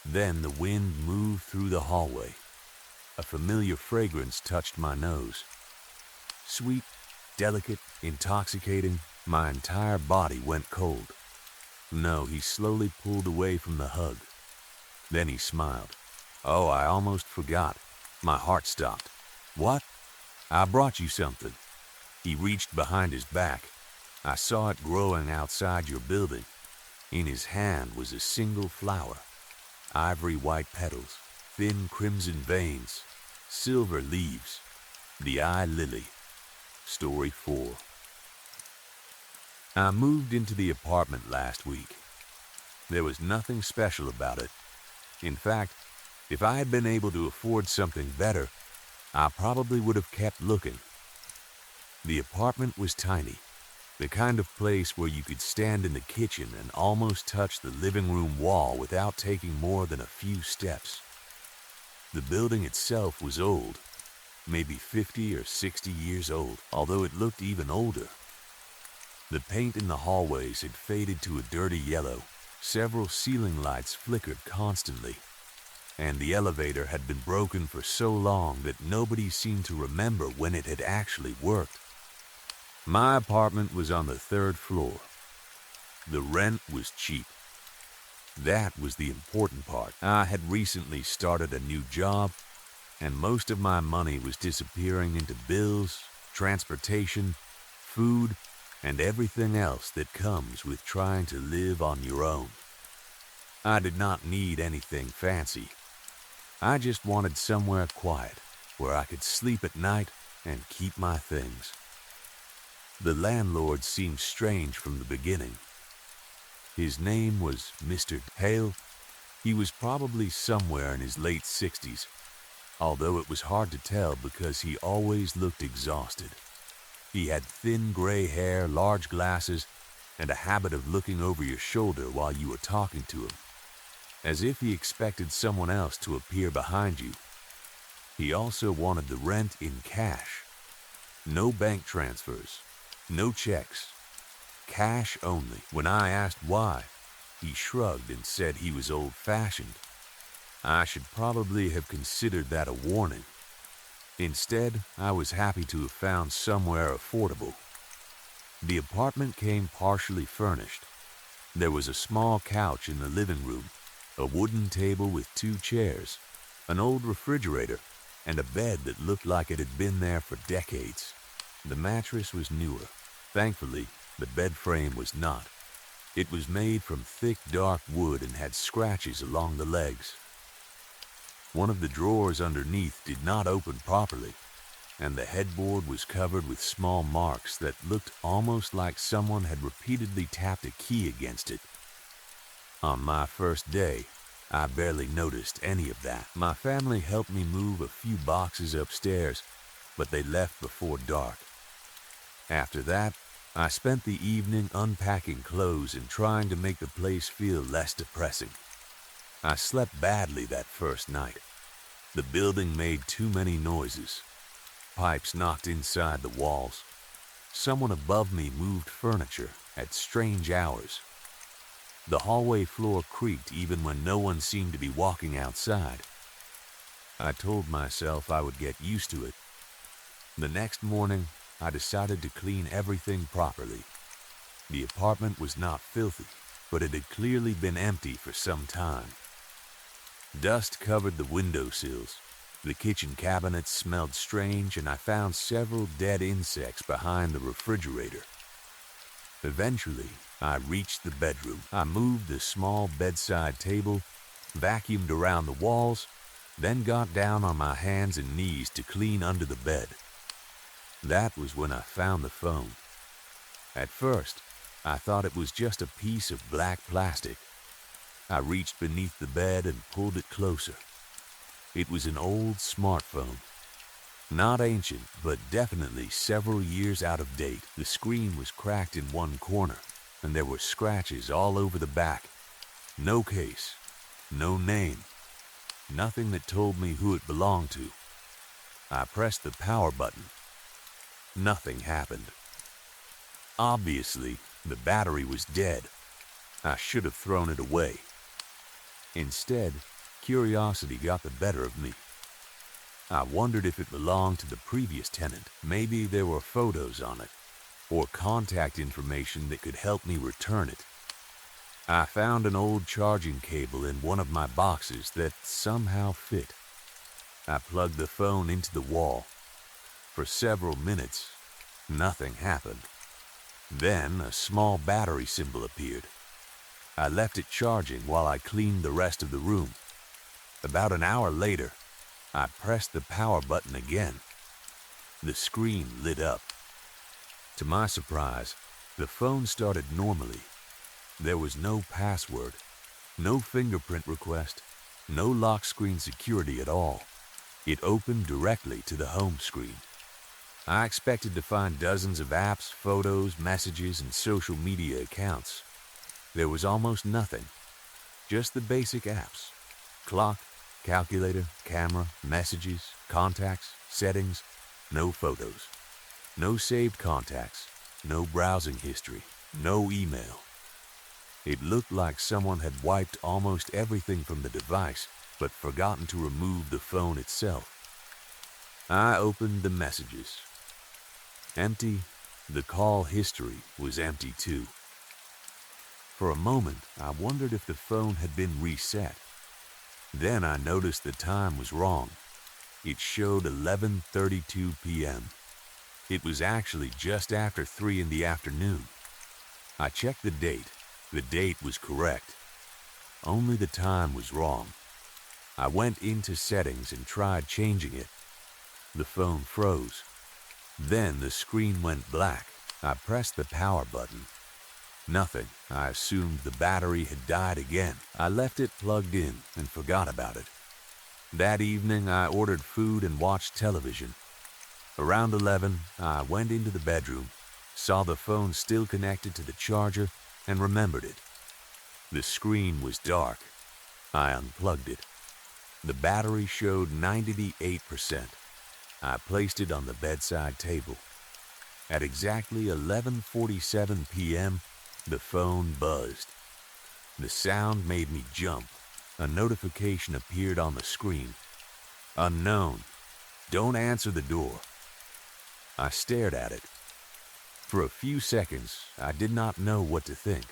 Then the wind moved through the hallway. A familiar fragrance touched my nose. Sweet, delicate, intoxicating, my entire body went cold. No, he slowly pulled away from the hug. Then he smiled. "Oh, I almost forgot." My heart stopped. "What?" "I brought you something." He reached behind his back. I saw it growing outside your building. In his hand was a single flower. Ivory white petals, thin crimson veins, silver leaves. The eye lily. Story 4. I moved into the apartment last week. There was nothing special about it. In fact, if I had been able to afford something better, I probably would have kept looking. The apartment was tiny, the kind of place where you could stand in the kitchen and almost touch the living room wall without taking more than a few steps. The building itself was old, maybe 50 or 60 years old, although it looked even older. The paint in the hallways had faded to a dirty yellow. Several ceiling lights flickered constantly, and the elevator had been broken for so long that nobody seemed to remember when it had actually worked. My apartment was on the 3rd floor. The rent was cheap. That was the important part. I had recently started a new job, and most of my money was disappearing into bills, transportation, food, and everything else that comes with trying to live on your own. I did not need anything fancy. I just wanted somewhere quiet, where I could sleep at night and keep my things. The landlord seemed strange from the beginning. His name was Mr. Hale. He was probably somewhere in his late 60s, although it was hard to tell because he always looked exhausted. He had thin gray hair, large glasses, and a habit of looking over your shoulder while you were talking to him, as if he expected someone else to appear behind you. He also wanted the rent in cash. No bank transfers, no checks, cash only. When I asked why, he shrugged and said he was old-fashioned. I should probably have considered that a warning. Instead, I was happy to have found somewhere affordable. The apartment came partially furnished. There was a small couch in the living room, a wooden table with 2 chairs, an old refrigerator, and a bed that looked like it had been there for decades. The mattress was newer. Thankfully, the bed frame was not. It was made from thick, dark wood and had scratches along the legs. One of the drawers underneath did not open properly, and the headboard was covered with small marks that looked almost like someone had repeatedly tapped a key against it. On my first day, I barely noticed any of that. My family helped me move a few boxes upstairs, but they left before dark. After that, I spent the evening unpacking clothes and trying to make the place feel less depressing. I slept badly that first night. The building made too many noises. Pipes knocked inside the walls. Someone above me moved furniture at strange hours. The hallway floor creaked even when no one seemed to be walking outside. I told myself I would get used to it. The next morning, I decided to clean everything properly. The apartment was not filthy, but it had clearly been empty for some time. Dust covered the windowsills. The kitchen cabinets smelled strange, and I found several dead insects behind the refrigerator. Eventually, I reached the bedroom. I moved the small bedside table, vacuumed around the walls, then got down on my hands and knees to clean under the bed. That was when I found the phone. At first, I thought it was just a piece of black plastic. I reached beneath the bed and pulled it closer. It was an old smartphone. Not ancient, but definitely several years out of date. The screen was cracked in one corner, and there were scratches all over the back. No case, no name, nothing that told me who it belonged to. I pressed the power button. Nothing happened. Obviously, the battery was dead. I should have thrown it away. Instead, curiosity got the better of me. I wondered if it belonged to the previous tenant. Maybe there were photos on it, or contact information that could help me return it. I found an old charging cable in one of my boxes that somehow fit. I plugged the phone into the wall. For several minutes, nothing happened. Then a small battery symbol appeared. I left it charging while I cleaned the rest of the room. About an hour later, I pressed the power button again. The screen lit up. To my surprise, the phone started normally. There was no password, no fingerprint request, no lock screen security at all. It opened directly to the home screen. I expected to find dozens of apps, photos, messages, and social media accounts. There was almost nothing. Just the basic apps. Clock, calculator, camera, messages, contacts, settings, no photos. No saved contacts, no browsing history, no email. It looked like someone had wiped almost everything from the device, but forgotten to remove the phone itself. I opened the messages. Empty. The call history was empty too. For a moment, I wondered if the phone had been reset. Then I noticed the time was wrong. It showed 11:32 p.m. It was actually just after 3 in the afternoon. I checked the date. The date was correct. Only the time was wrong. I went into settings and tried changing it. The phone froze. Then the screen went black. I pressed the power button. Nothing. I assumed the battery had died again. I left it plugged in and forgot about it. That evening, I ordered food and watched television. Around 11, I went into the bedroom, saw the phone still connected to the charger, and remembered it. The screen was dark. I unplugged it. The battery showed 98%. I placed it on the bedside table. At exactly 11:47 p.m., the phone buzzed. The sound made me jump. A notification appeared on the screen. Unknown. Don't answer the door. I stared at it. For a few seconds, I did not know what to think.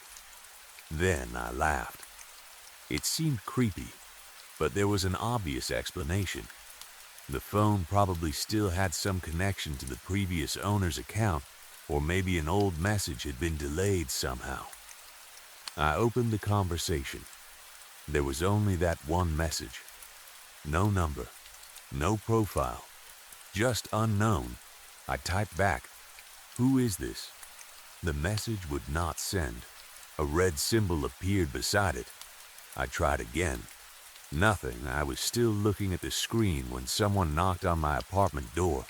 Then I laughed. It seemed creepy, but there was an obvious explanation. The phone probably still had some connection to the previous owner's account, or maybe an old message had been delayed somehow. I opened the conversation. There was only that one message. No number, no profile, just unknown. I typed back, "Who is this?" The message would not send. A red symbol appeared beside it. I tried again. Nothing. I was still looking at the screen when someone knocked on my apartment door.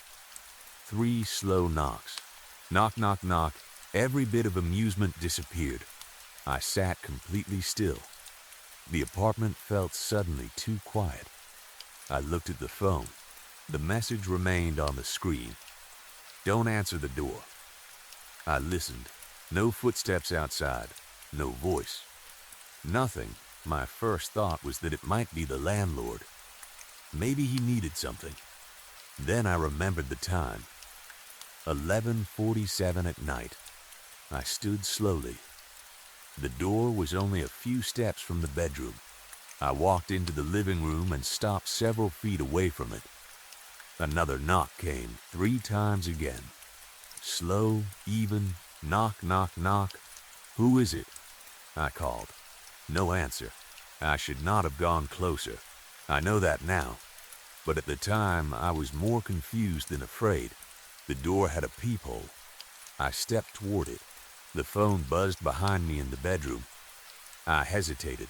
3 slow knocks. Knock, knock, knock. Every bit of amusement disappeared. I sat completely still. The apartment felt suddenly too quiet. I looked at the phone. The message remained on the screen. Don't answer the door. I listened. No footsteps outside. No voice. Nothing. My first thought was that it might be the landlord. Maybe he needed something. Then I remembered the time. 11:47 at night. I stood slowly. The door was only a few steps from the bedroom. I walked into the living room and stopped several feet away from it. Another knock came 3 times again. Slow, even, knock, knock, knock. Who is it? I called. No answer. I should not have gone closer. I know that now. But at the time, I was more confused than afraid. The door had a peephole. I stepped toward it. The phone buzzed behind me in the bedroom. I hesitated.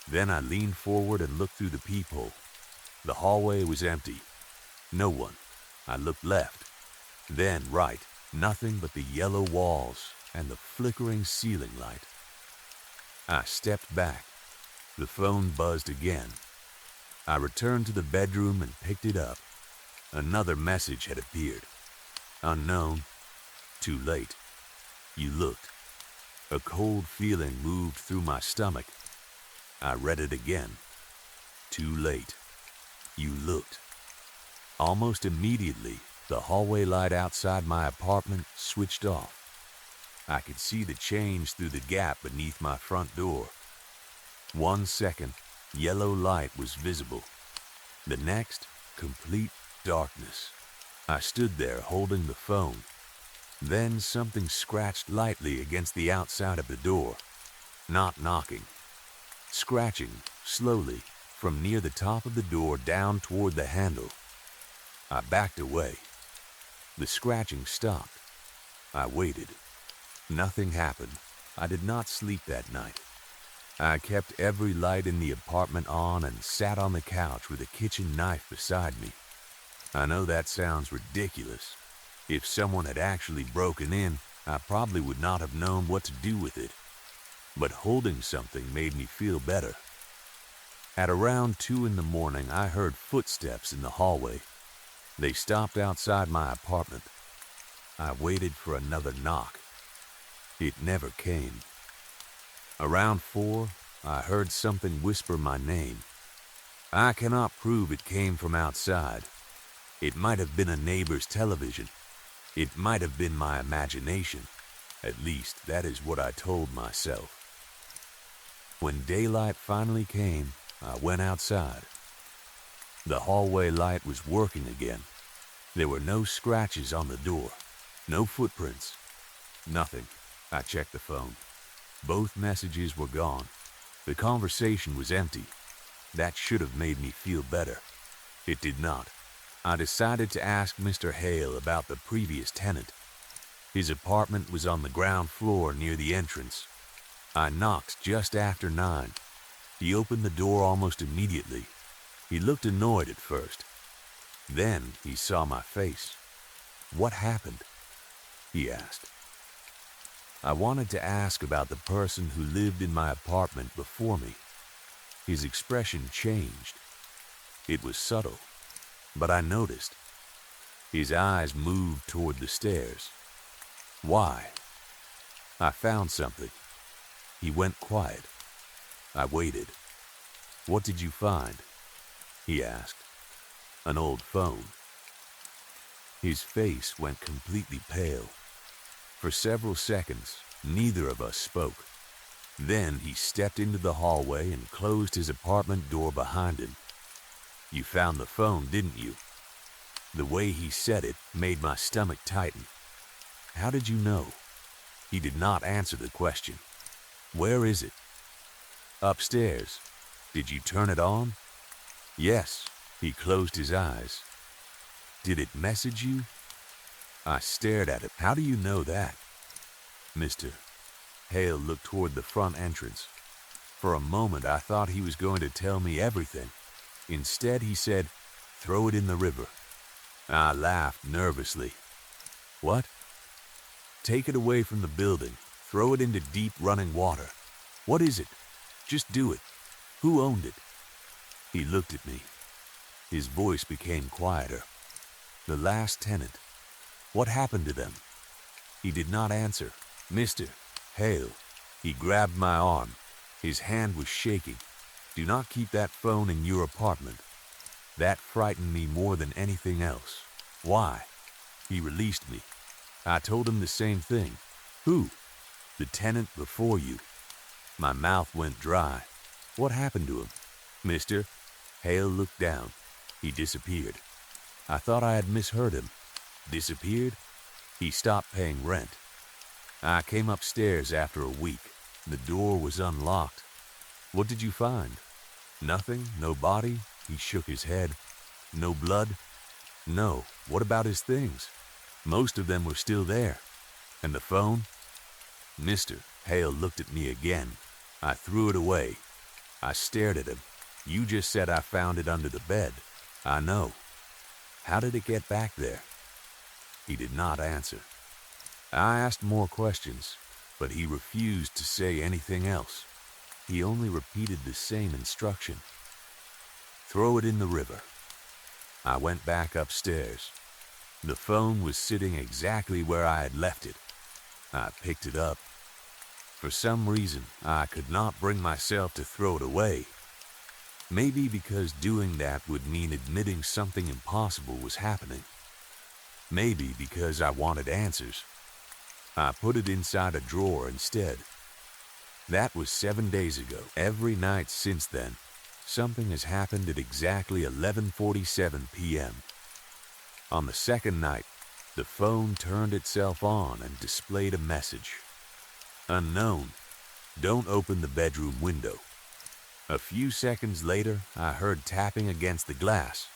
Then I leaned forward and looked through the peephole. The hallway was empty. No one. I looked left. Then right. Nothing but the yellow walls and the flickering ceiling light. I stepped back. The phone buzzed again. I returned to the bedroom and picked it up. Another message had appeared. Unknown. Too late. You looked. A cold feeling moved through my stomach. I read it again. Too late. You looked. Almost immediately, the hallway light outside my apartment switched off. I could see the change through the gap beneath my front door. 1 second, yellow light was visible. The next, complete darkness. I stood there holding the phone. Then something scratched lightly against the outside of the door. Not knocking. Scratching, slowly, from near the top of the door down toward the handle. I backed away. The scratching stopped. I waited. Nothing happened. I did not sleep that night. I kept every light in the apartment on and sat on the couch with a kitchen knife beside me. I know that sounds ridiculous. If someone had actually broken in, I probably would not have known what to do with it. But holding something made me feel better. At around 2 in the morning, I heard footsteps in the hallway. They stopped outside my apartment. I waited for another knock. It never came. Around 4, I heard something whisper my name. I cannot prove it came from outside. It might have been a neighbor's television. It might have been my imagination. At least, that is what I told myself. When daylight finally came, I went outside. The hallway light was working again. There were no scratches on the door, no footprints, nothing. I checked the phone. Both messages were gone. The conversation was empty. That should have made me feel better. It did not. I decided to ask Mr. Hale about the previous tenant. His apartment was on the ground floor near the entrance. I knocked just after 9. He opened the door almost immediately. He looked annoyed at first. Then he saw my face. "What happened?" he asked. I wanted to ask about the person who lived in my apartment before me. His expression changed. It was subtle, but I noticed. His eyes moved toward the stairs. Why? I found something. He went quiet. I waited. "What did you find?" he asked. "An old phone." His face went completely pale. For several seconds, neither of us spoke. Then he stepped into the hallway and closed his apartment door behind him. "You found the phone, didn't you?" The way he said it made my stomach tighten. "How did you know?" He did not answer the question. "Where is it?" "Upstairs." "Did you turn it on?" "Yes." He closed his eyes. "Did it message you?" I stared at it. "How do you know that?" Mr. Hale looked toward the front entrance. For a moment, I thought he was going to tell me everything. Instead, he said, "Throw it in the river." I laughed nervously. "What?" Take it away from the building. Throw it into deep running water. What is it? Just do it. Who owned it? He looked at me. His voice became quieter. The last tenant. What happened to them? He did not answer. Mr. Hale. He grabbed my arm. His hand was shaking. Do not keep that phone in your apartment. That frightened me more than anything else. Why? He released me. I told him the same thing. Who? The tenant before you. My mouth went dry. What happened to him? Mister? Hale looked down. He disappeared. I thought I had misheard him. Disappeared? He stopped paying rent. I came upstairs after a week. The door was unlocked. What did you find? Nothing? No body? He shook his head. No blood? No. What about his things? Most of them were still there. And the phone? Mister Hale looked at me again. I threw it away. I stared at him. You just said I found it under the bed. I know. How did it get back there? He did not answer. I asked more questions, but he refused to say anything else. He only repeated the same instruction. Throw it in the river. I went back upstairs. The phone was sitting exactly where I had left it. I picked it up. For some reason, I could not bring myself to throw it away. Maybe because doing that would mean admitting something impossible was happening. Maybe because I wanted answers. I put it inside a drawer instead. That was 7 days ago. Every night since then, something has happened at exactly 11:47 p.m. On the second night, the phone turned itself on and displayed a message. Unknown. Don't open the bedroom window. A few seconds later, I heard tapping against the glass.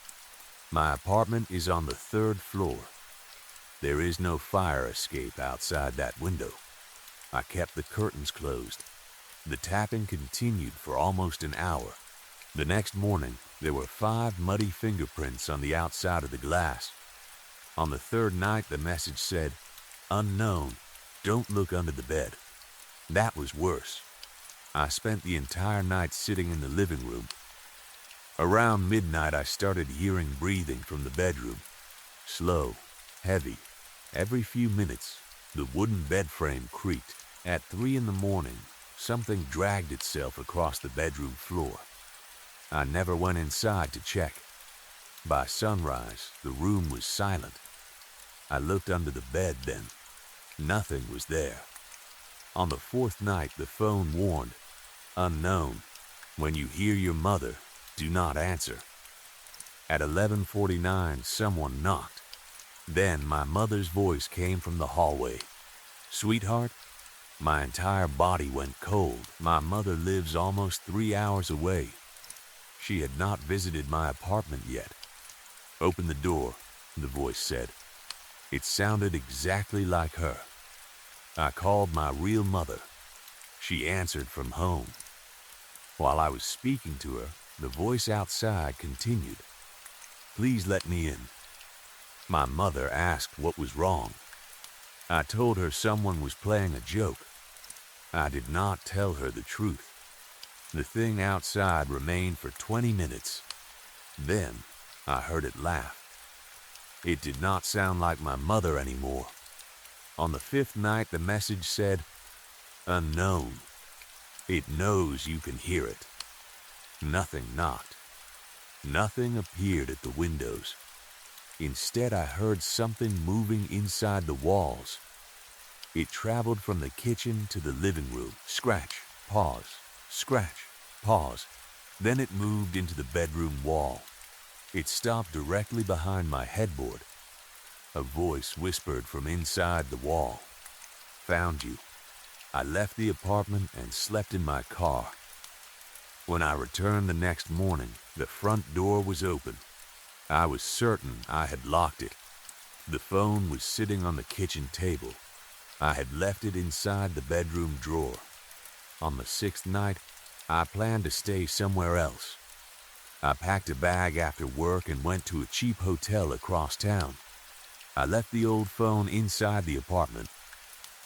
My apartment is on the 3rd floor. There is no fire escape outside that window. I kept the curtains closed. The tapping continued for almost an hour. The next morning, there were 5 muddy fingerprints on the outside of the glass. On the 3rd night, the message said, Unknown, don't look under the bed. That was worse. I spent the entire night sitting in the living room. Around midnight, I started hearing breathing from the bedroom. Slow, heavy. Every few minutes, the wooden bed frame creaked. At 3 in the morning, something dragged itself across the bedroom floor. I never went inside to check. By sunrise, the room was silent. I looked under the bed then. Nothing was there. On the 4th night, the phone warned, Unknown. When you hear your mother, do not answer. At 11:49, someone knocked. Then my mother's voice came from the hallway. Sweetheart? My entire body went cold. My mother lives almost 3 hours away. She had not visited my apartment yet. Open the door, the voice said. It sounded exactly like her. I called my real mother. She answered from home. While I was speaking to her, the voice outside continued. Please let me in. My mother asked what was wrong. I told her someone was playing a joke. I did not tell her the truth. The thing outside remained for 20 minutes. Then I heard it laugh. It did not sound like my mother anymore. On the 5th night, the message said, Unknown. It knows you can hear it. Nothing knocked. Nothing appeared at the windows. Instead, I heard something moving inside the walls. It traveled from the kitchen to the living room. Scratch, pause, scratch, pause. Then it moved into the bedroom wall. It stopped directly behind my headboard. A voice whispered from inside the wall. Found you. I left the apartment and slept in my car. When I returned the next morning, the front door was open. I was certain I had locked it. The phone was sitting on the kitchen table. I had left it inside the bedroom drawer. On the 6th night, I planned to stay somewhere else. I packed a bag after work and went to a cheap hotel across town. I left the old phone inside the apartment.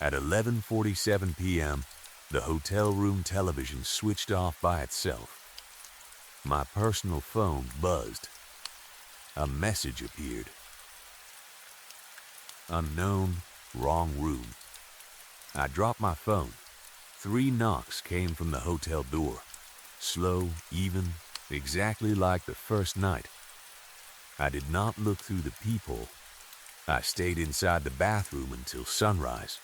At 11:47 p.m., the hotel room television switched off by itself. My personal phone buzzed. A message appeared. Unknown, wrong room. I dropped my phone. 3 knocks came from the hotel door. Slow, even, exactly like the first night. I did not look through the peephole. I stayed inside the bathroom until sunrise.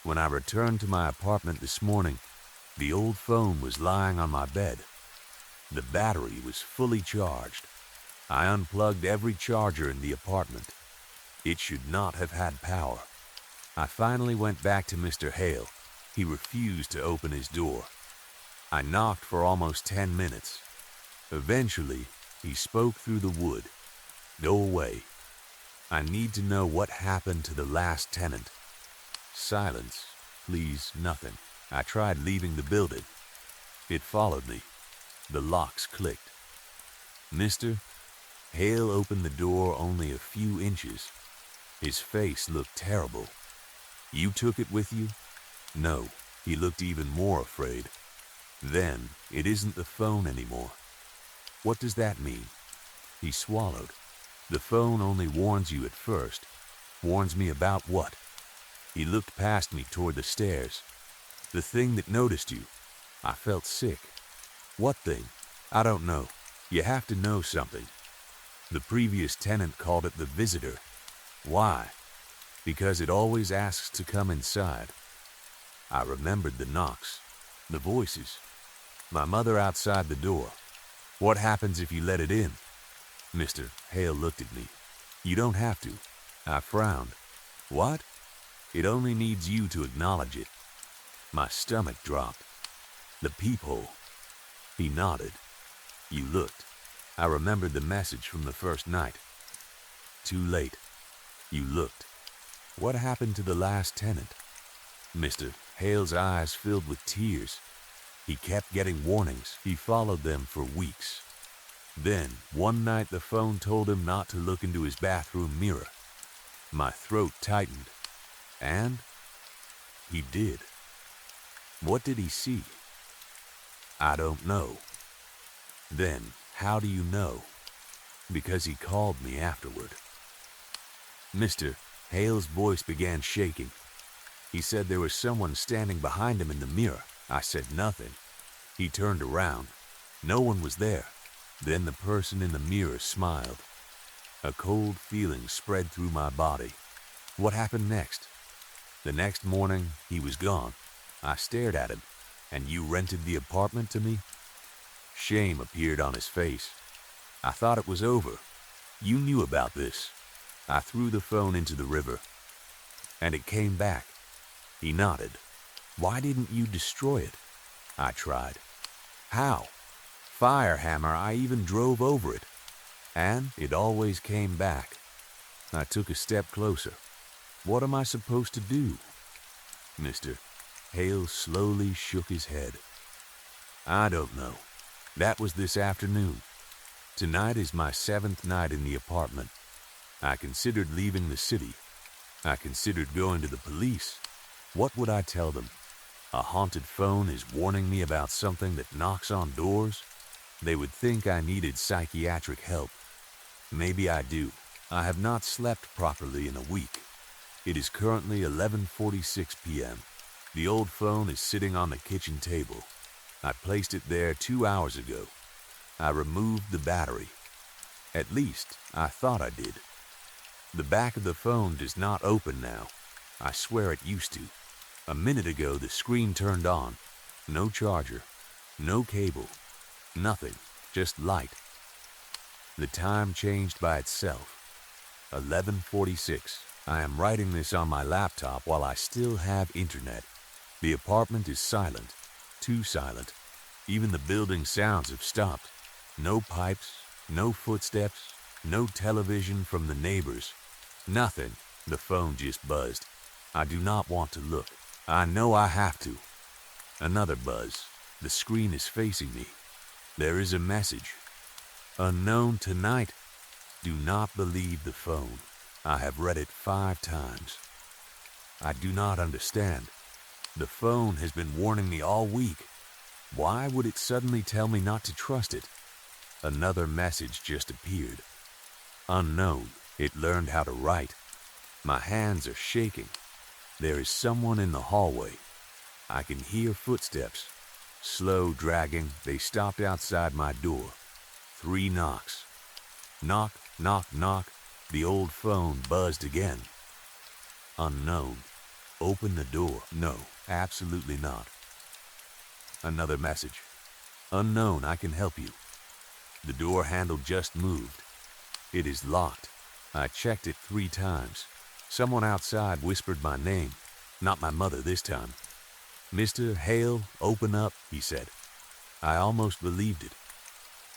When I returned to my apartment this morning, the old phone was lying on my bed. The battery was fully charged. I unplugged every charger in the apartment. It should not have had power. I finally went back to Mr. Hale. He refused to open his door. I knocked for almost 10 minutes. Eventually, he spoke through the wood. Go away. I need to know what happened to the last tenant. Silence, please, nothing. I tried leaving the building. It followed me. The locks clicked. Mr. Hale opened the door only a few inches. His face looked terrible. You took it with you? No, he looked even more afraid. Then, it isn't the phone anymore. What does that mean? He swallowed. The phone only warns you at first. Warns me about what? He looked past me toward the stairs. The thing that noticed you. I felt sick. What thing? I don't know. You have to know something. The previous tenant called it the visitor. Why? Because it always asks to come inside. I remembered the knocks, the voices. My mother outside the door. What happens if you let it in? Mr. Hale looked at me. You don't have to. I frowned. What? It only needs you to acknowledge it. My stomach dropped. The peephole. He nodded. You looked. I remembered the message from the first night. Too late. You looked. What happened to the last tenant? Mr. Hale's eyes filled with tears. He kept getting warnings. He followed them for weeks. Then, one night the phone told him not to look into his bathroom mirror. My throat tightened. And he did. What did he see? I don't know. Then, how do you know? Because he called me afterward. Mr. Hale's voice began shaking. He said there was someone standing behind him in the mirror. I said nothing. He turned around. No one was there. Then the person in the mirror smiled. A cold feeling spread through my body. What happened next? The next morning, he was gone. I stared at him. And you rented the apartment to me? Shame appeared on his face. I thought it was over. You knew about this. I threw the phone into the river. And it came back. He nodded. Why didn't you destroy it? I tried. How? Firehammer, I even drove over it. And it always came back. I took a step closer. What am I supposed to do? Mr. Hale slowly shook his head. I don't know. That was this afternoon. Tonight is my 7th night in the apartment. I considered leaving the city. I considered going to the police. What would I tell them? A haunted phone is warning me about something that knocks on doors? They would think I needed psychiatric help. Maybe I do. I have not slept properly in a week. It is currently 11:46 p.m. The old phone is sitting on the kitchen table. I placed it there 2 hours ago. I removed the battery. At least, I thought I did. The back of the phone does not open now. I swear it used to. A minute ago, the screen turned on. No charger, no cable, nothing, just light. The time changed by itself. 11:46. I am writing this on my laptop while I still have internet. The apartment is silent, too silent. Even the building sounds have stopped. No pipes, no footsteps, no television from the neighbors. Nothing. The phone just buzzed. I do not want to look. I know I have to. Another buzz. The screen is facing me. There is a message. Unknown tonight. Do not believe the phone. I have read it 5 times. I do not understand. The phone has been warning me all week. Why would it suddenly tell me not to trust it? Another message just appeared. Unknown. It learned how to write. My hands are shaking. There is someone in the hallway. I can hear footsteps. Slow dragging, they stopped outside my door. 3 knocks. Knock, knock, knock. The old phone buzzed again. Unknown. Open the door. No, absolutely not. Another message. Unknown, I can help you. The door handle just moved. It is locked. I checked it 3 times. Someone outside whispered my name. Not my mother this time. Mr. Hale, open up, he said. I almost believed it.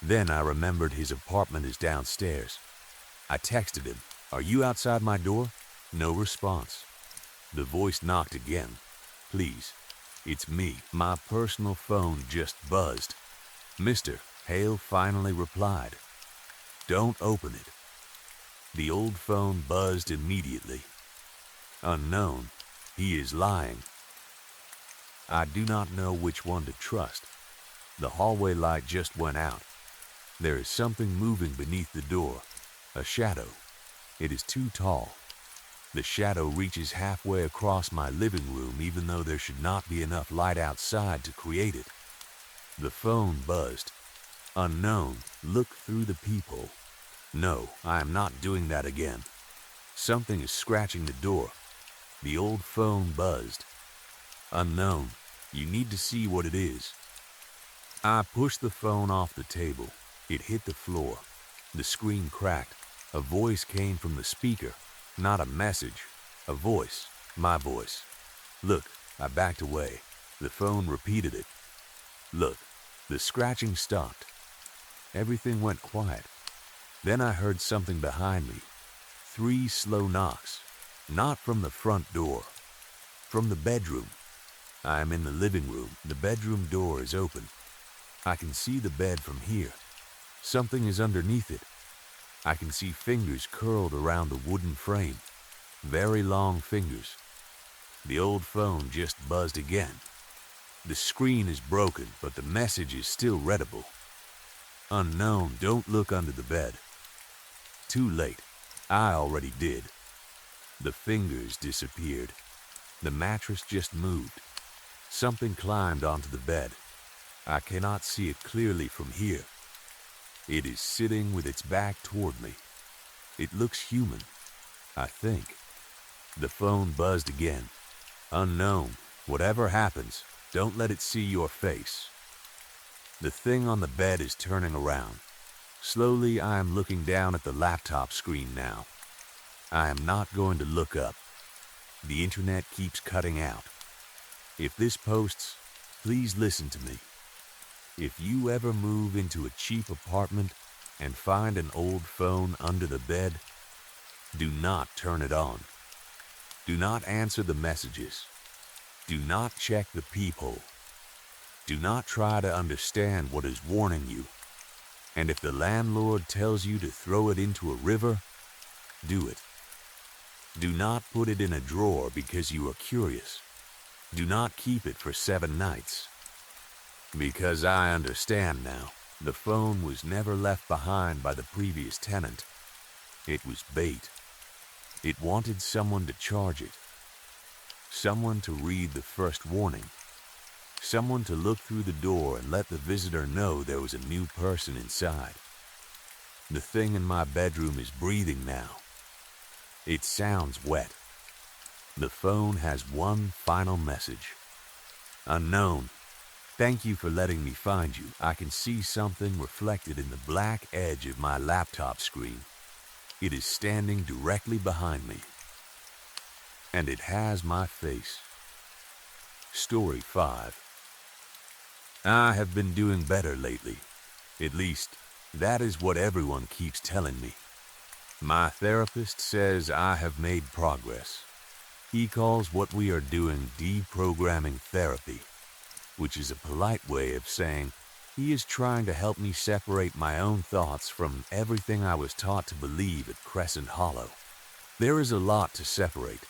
Then I remembered his apartment is downstairs. I texted him, are you outside my door? No response. The voice knocked again. Please, it's me. My personal phone just buzzed. Mr. Hale finally replied. Don't open it. The old phone buzzed immediately. Unknown, he is lying. I do not know which one to trust. The hallway light just went out. There is something moving beneath the door. A shadow. It is too tall. The shadow reaches halfway across my living room even though there should not be enough light outside to create it. The phone buzzed. Unknown, look through the peephole. No, I am not doing that again. Something is scratching the door. The old phone buzzed. Unknown, you need to see what it is. I pushed the phone off the table. It hit the floor. The screen cracked. A voice came from the speaker. Not a message. A voice. My voice. Look, I backed away. The phone repeated it. Look, the scratching stopped. Everything went quiet. Then I heard something behind me. 3 slow knocks. Not from the front door. From the bedroom. I am in the living room. The bedroom door is open. I can see the bed from here. Something is underneath it. I can see fingers curled around the wooden frame. Very long fingers. The old phone just buzzed again. The screen is broken, but the message is still readable. Unknown, don't look under the bed. Too late. I already did. The fingers disappeared. The mattress just moved. Something climbed onto the bed. I cannot see it clearly from here. It is sitting with its back toward me. It looks human, I think. The phone buzzed again. Unknown, whatever happens, don't let it see your face. The thing on the bed is turning around. Slowly, I am looking down at the laptop screen now. I am not going to look up. The internet keeps cutting out. If this posts, please listen to me. If you ever move into a cheap apartment and find an old phone under the bed, do not turn it on. Do not answer the messages. Do not check the peephole. Do not try to understand what is warning you. And if the landlord tells you to throw it into a river, do it. Do not put it in a drawer because you are curious. Do not keep it for 7 nights. Because I understand now, the phone was never left behind by the previous tenant. It was bait. It wanted someone to charge it. Someone to read the first warning. Someone to look through the door and let the visitor know there was a new person inside. The thing in my bedroom is breathing now. It sounds wet. The phone has one final message. Unknown. Thank you for letting me find you. I can see something reflected in the black edge of my laptop screen. It is standing directly behind me. And it has my face. Story 5. I have been doing better lately. At least, that is what everyone keeps telling me. My therapist says I have made progress. He calls what we are doing deprogramming therapy, which is a polite way of saying he is trying to help me separate my own thoughts from everything I was taught to believe at Crescent Hollow. There is a lot to separate.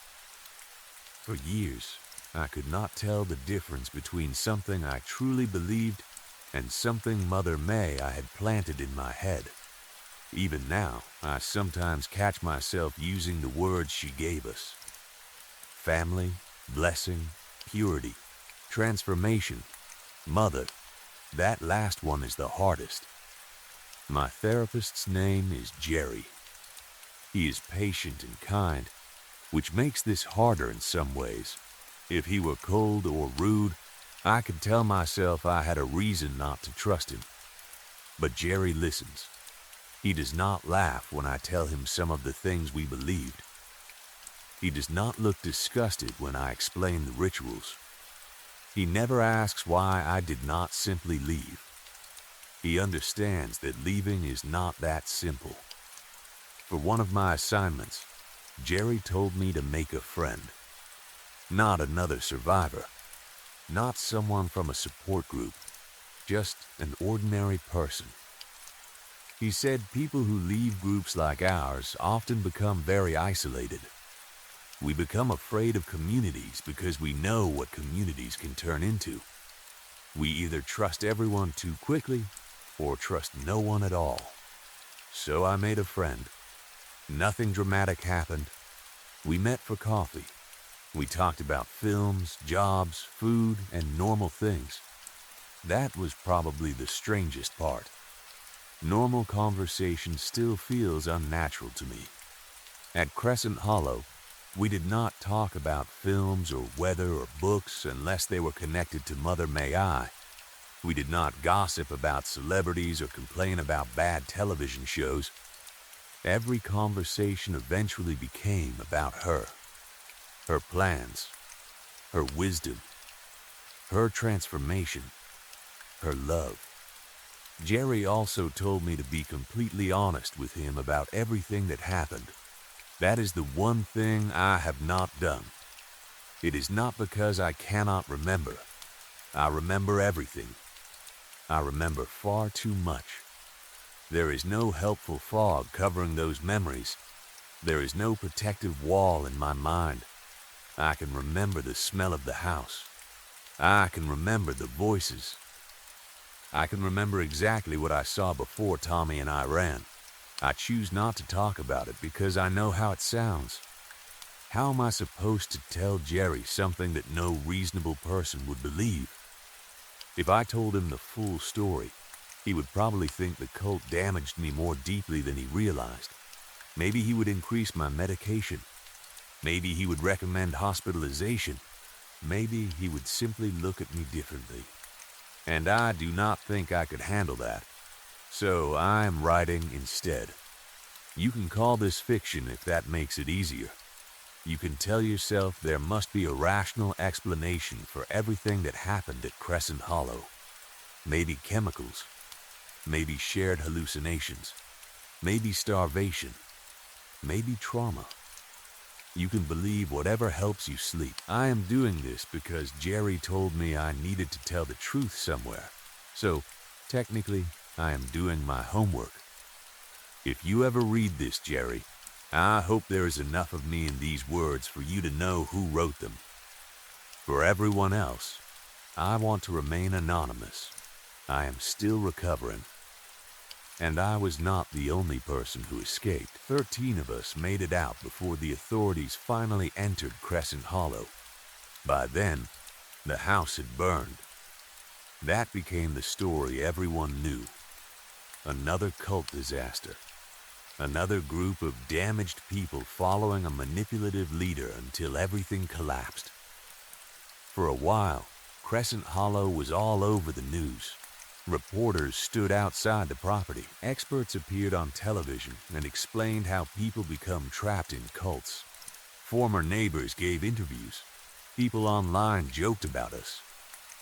For years, I could not tell the difference between something I truly believed and something Mother May I had planted in my head. Even now, I sometimes catch myself using the words she gave us. Family, blessing, purity, transformation, mother. That last one is the hardest. My therapist's name is Jerry. He is patient and kind, which makes this harder in some ways. If he were cold or rude, I could tell myself I had a reason not to trust him. But Jerry listens. He does not laugh when I tell him some of the things we believed. He does not look disgusted when I explain the rituals. He never asks why I did not simply leave. He understands that leaving is not that simple. For one of my assignments, Jerry told me to make a friend. Not another survivor. Not someone from a support group. Just an ordinary person. He said people who leave groups like ours often become very isolated. We become afraid of communities because we know what communities can turn into. We either trust everyone too quickly or trust no one at all. So I made a friend. Nothing dramatic happened. We met for coffee. We talked about films, jobs, food, and normal things. That was probably the strangest part. Normal conversation still feels unnatural to me. At Crescent Hollow, we did not talk about films or weather or books unless they were connected to Mother May I. We did not gossip about celebrities or complain about bad television shows. Every conversation eventually became about her. Her plans, her wisdom, her transformation, her love. Jerry also told me to be completely honest with him about everything that happened. That is the one thing I have not done. It is not because I cannot remember. I remember everything. I remember far too much. There is no helpful fog covering those memories. There is no protective wall in my mind. I can remember the smell of the house. I can remember the voices. I can remember exactly what I saw before Tommy and I ran. I choose not to talk about it because I know how it sounds. How am I supposed to tell Jerry something that no reasonable person would believe? If I told him the full story, he would probably think the cult damaged me more deeply than he realized. Maybe he would increase my medication. Maybe he would recommend hospitalization. Maybe he would simply look at me differently. And I do not think I could handle that. So I am writing instead. You can call this fiction if that makes it easier. You can tell yourself there must be a rational explanation for everything that happened at Crescent Hollow. Maybe chemicals. Maybe shared hallucinations. Maybe starvation. Maybe trauma. You can believe whatever helps you sleep. I am doing this because Jerry told me I needed to tell the truth somewhere. So, technically, I am doing my homework. If you ever read this, Jerry, I hope there is enough of me in these words for you to know who wrote them. For everyone else, I want to remain anonymous. I am still recovering. And I was not the only person who escaped. 13 of us made it out before the authorities finally entered Crescent Hollow. By then, the house had burned. That became the story everyone knew. Another cult disaster. Another group of damaged people following a manipulative leader until everything collapsed. For a while, Crescent Hollow was all over the news. Reporters stood outside the property. Experts appeared on television and explained how people become trapped in cults. Former neighbors gave interviews. People online joked about us.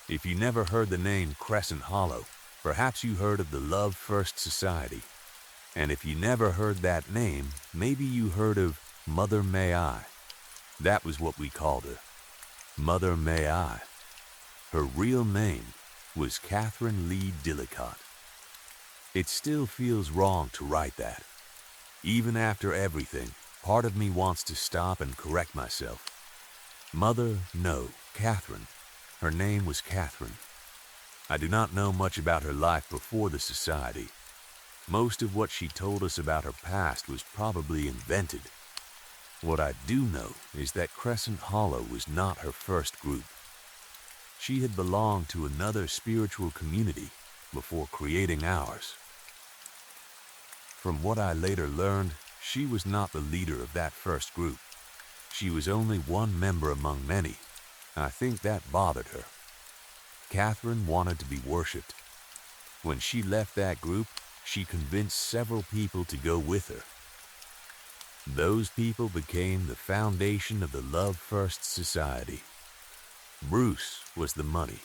If you never heard the name Crescent Hollow, perhaps you heard of the Love First Society. And if you never heard that name, maybe you heard of Mother May I. That was what we called her. Mother May I. Her real name was Catherine Lee Dillicott. It still feels wrong to write that. Even after everything, part of me wants to stop and correct myself. Mother, no, Catherine. Her name was Catherine. I do not know much about her life before the society. Most of what she told us about her past was probably invented. What I do know is that Crescent Hollow was not her first group. She had belonged to another spiritual community before creating ours. From what I later learned, she was not the leader of that first group. She was only one member among many. I think that bothered her. Catherine wanted to be worshipped. When she left that group, she convinced several people to go with her. Those people became the foundation of the Love First Society. Bruce was the money.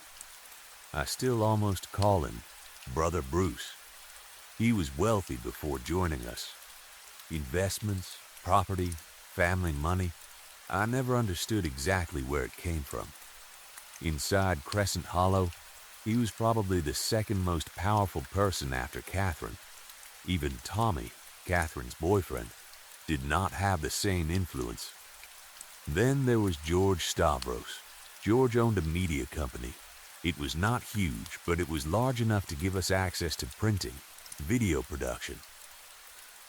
I still almost call him Brother Bruce. He was wealthy before joining us. Investments, property, family money, I never understood exactly where it came from. Inside Crescent Hollow, he was probably the second most powerful person after Catherine. Even Tommy, Catherine's boyfriend, did not have the same influence. Then there was George Stavros. George owned a media company. It was not huge, but it was large enough to give us access to printing, video production,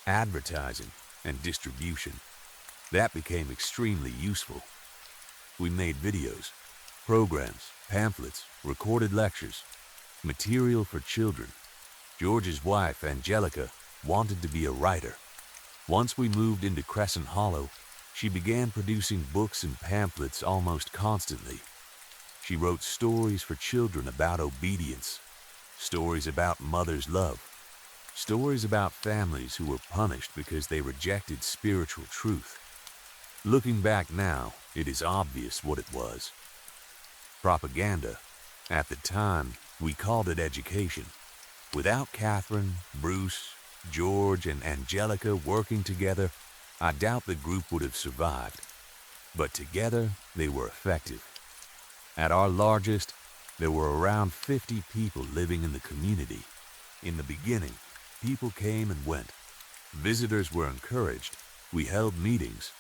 advertising, and distribution. That became extremely useful. We made videos, programs, pamphlets, recorded lectures, material for children. George's wife, Angelica, wanted to be a writer. Once we moved into Crescent Hollow, she began producing books and pamphlets almost constantly. She wrote stories for children about obedience, stories about mother's love, stories about families who were punished because they rejected spiritual truth. Looking back now, it is obvious what it was. Propaganda. At the time, we called it education. Without Catherine, Bruce, George, and Angelica working together, I doubt the group would have survived. But together, they were effective. At our largest, there were around 50 people living in the community. In the beginning, people came and went. Visitors were encouraged. We held meetings.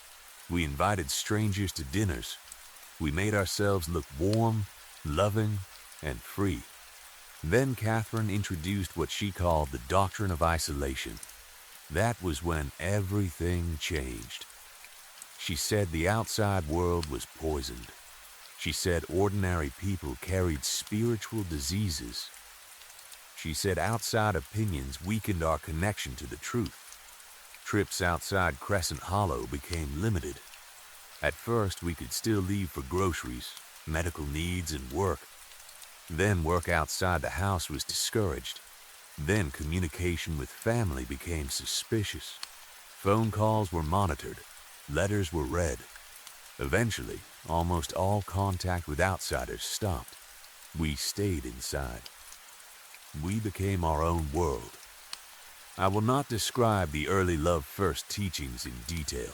We invited strangers to dinners. We made ourselves look warm, loving, and free. Then Catherine introduced what she called the doctrine of isolation. That was when everything changed. She said the outside world was poisoned. She said ordinary people carried spiritual diseases. She said outside opinions weakened our connection to the truth. Trips outside Crescent Hollow became limited. At first, we could still leave for groceries, medical needs, and work. Then work outside the house was discouraged. Then communication with family became suspicious. Phone calls were monitored. Letters were read. Eventually, almost all contact with outsiders stopped. We stayed inside. We became our own world. I will not describe the early Love First teachings in detail.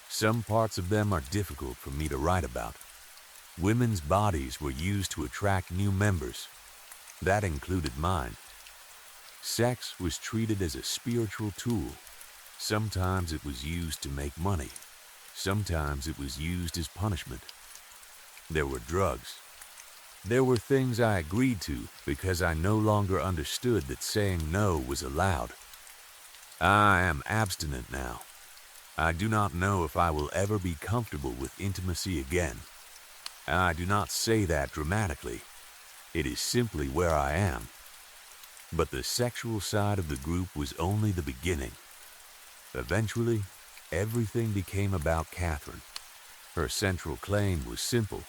Some parts of them are difficult for me to write about. Women's bodies were used to attract new members. That included mine. Sex was treated as a spiritual tool. Sometimes it was used to make money. Sometimes it was used as punishment. There were drugs. There were things I agreed to because I no longer understood that saying no was allowed. I am abstinent now. I do not know if I will ever be comfortable with intimacy again. I do not say that dramatically. It is simply where I am. But the sexual side of the group was only the beginning. Eventually, everything became about Catherine. Her central claim was simple.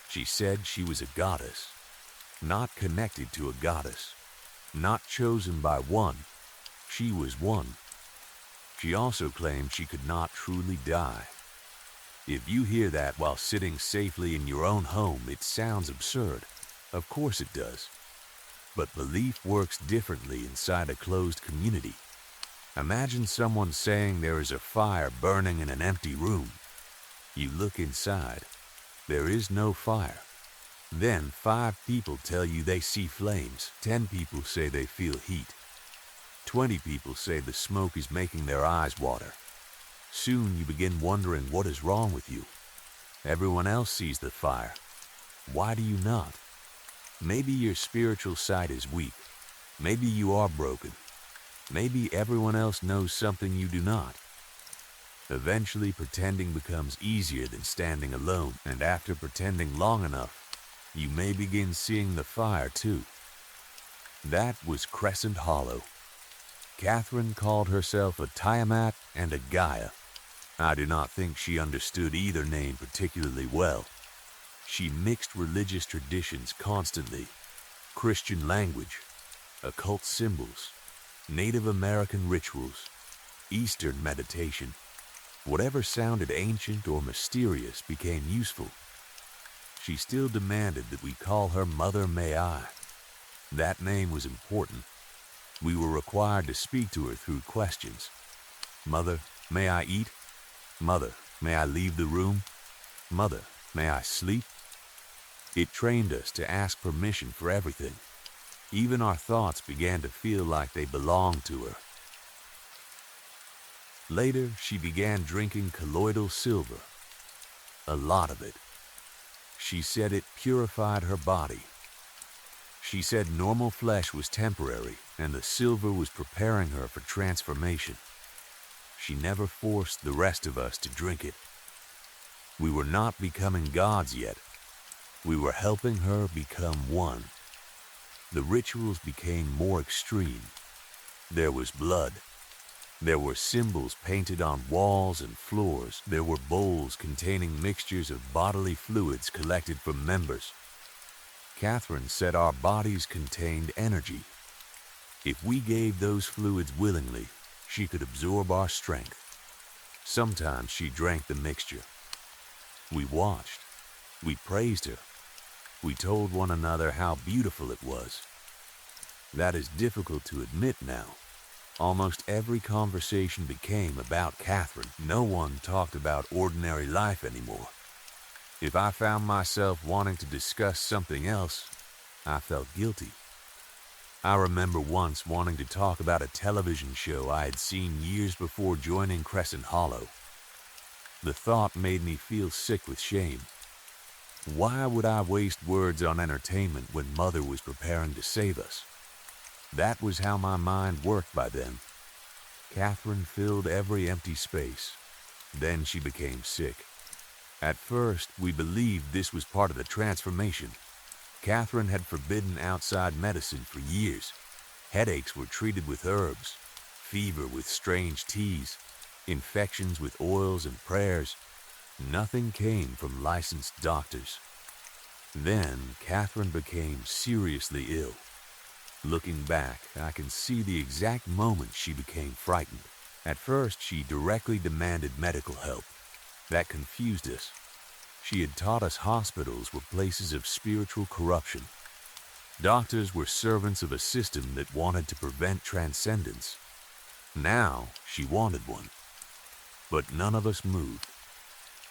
She said she was a goddess, not connected to a goddess, not chosen by one. She was one. She also claimed she could not truly die. If you hear that while sitting safely in your own home, it sounds absurd. Of course it does. But belief works differently inside a closed community. Imagine someone saying there is a fire burning in an empty room. You look inside. There is no fire. Then 5 people tell you they see flames. 10 people say they feel heat. 20 people say the smoke is making their eyes water. Soon you begin wondering what is wrong with you. Everyone else sees the fire. Why do you not? Maybe your spiritual sight is weak. Maybe you are broken. Maybe everyone else knows something you do not. Eventually, pretending becomes easier than standing alone, and after pretending long enough, you may begin seeing the fire too. That was Crescent Hollow. Catherine called herself a Tiamat and a Gaia. I do not think she understood either name particularly well. She mixed religious traditions constantly, Christian language, occult symbols, Native American rituals, Eastern meditation. Whatever sounded ancient or mysterious became useful. She still demanded that we call her Mother May I. That name was important. We were required to speak to her through questions. Mother, may I eat? Mother, may I leave the room? Mother, may I sleep? It trained us to ask permission for everything. Even our thoughts began to feel like they belonged to her. Later, she began drinking colloidal silver. A lot of it. She said it purified her body. She said normal flesh was temporary, and the silver was preparing her for transformation. She never forced the rest of us to drink it. We were not becoming gods yet. We were helping her become one. The rituals became more extreme. There was blood. There were symbols painted on walls and floors. There were bowls containing mixtures of bodily fluids collected from members. Catherine said our bodies contained energy. If we gave those fluids willingly, she could absorb our strength. Sometimes she drank the mixture. We watched. We praised her. We told one another how beautiful it was. That is difficult to admit now. Almost every conversation became about Catherine. No one talked about ordinary life anymore. If I found myself wanting to discuss something else, I felt guilty. I remember once wanting to talk about a television show I had seen years before joining Crescent Hollow. The thought made me feel sick with shame. Why would I waste words on entertainment when Mother was preparing to save us? That was how my mind worked by then. Catherine filled every empty space. Then she became sick. At first, we believed this was part of the transformation. Catherine had forbidden outside medicine for years. Headaches were treated with herbs, fever with strange teas, infections with oils and prayers. Nothing came from licensed doctors. Then, Catherine became seriously ill. Looking back, I can see the exact moment she became frightened. At first, she directly demanded medical help. That confused us. She had taught us hospitals were places of spiritual corruption. Doctors were servants of a system that wanted to prevent transcendence. Now, she wanted one. But none of us moved.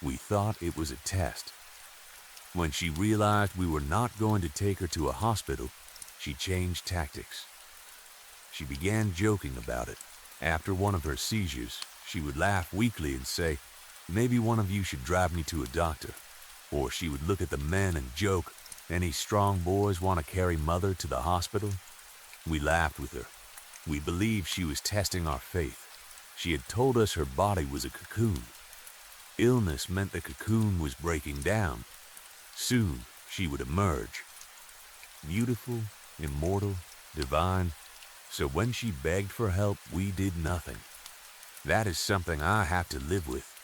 We thought it was a test. When she realized we were not going to take her to a hospital, she changed tactics. She began joking about it. After one of her seizures, she would laugh weakly and say, "Maybe one of you should drive me to a doctor." Or she would look at the men and joke, "Any strong boys want to carry Mother to the hospital?" We laughed with her. We believed she was testing our faith. She had told us her body was a cocoon. Illness meant the cocoon was breaking down. Soon, she would emerge. Beautiful, immortal, divine. So when she begged for help, we did nothing. That is something I have to live with.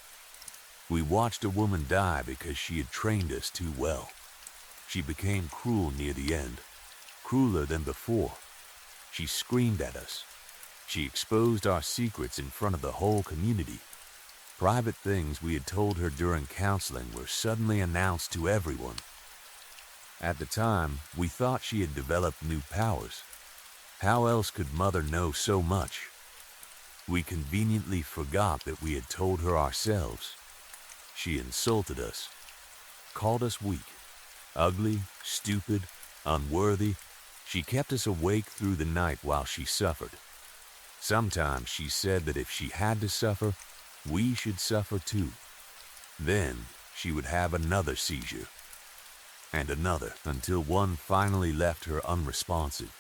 We watched a woman die because she had trained us too well. She became cruel near the end, crueler than before. She screamed at us. She exposed our secrets in front of the whole community. Private things we had told her during counseling were suddenly announced to everyone. At the time, we thought she had developed new powers. How else could Mother know so much? We conveniently forgot that we had told her ourselves. She insulted us, called us weak, ugly, stupid, unworthy. She kept us awake through the night while she suffered. Sometimes she said that if she had to suffer, we should suffer too. Then she would have another seizure, and another, until one finally left her unresponsive.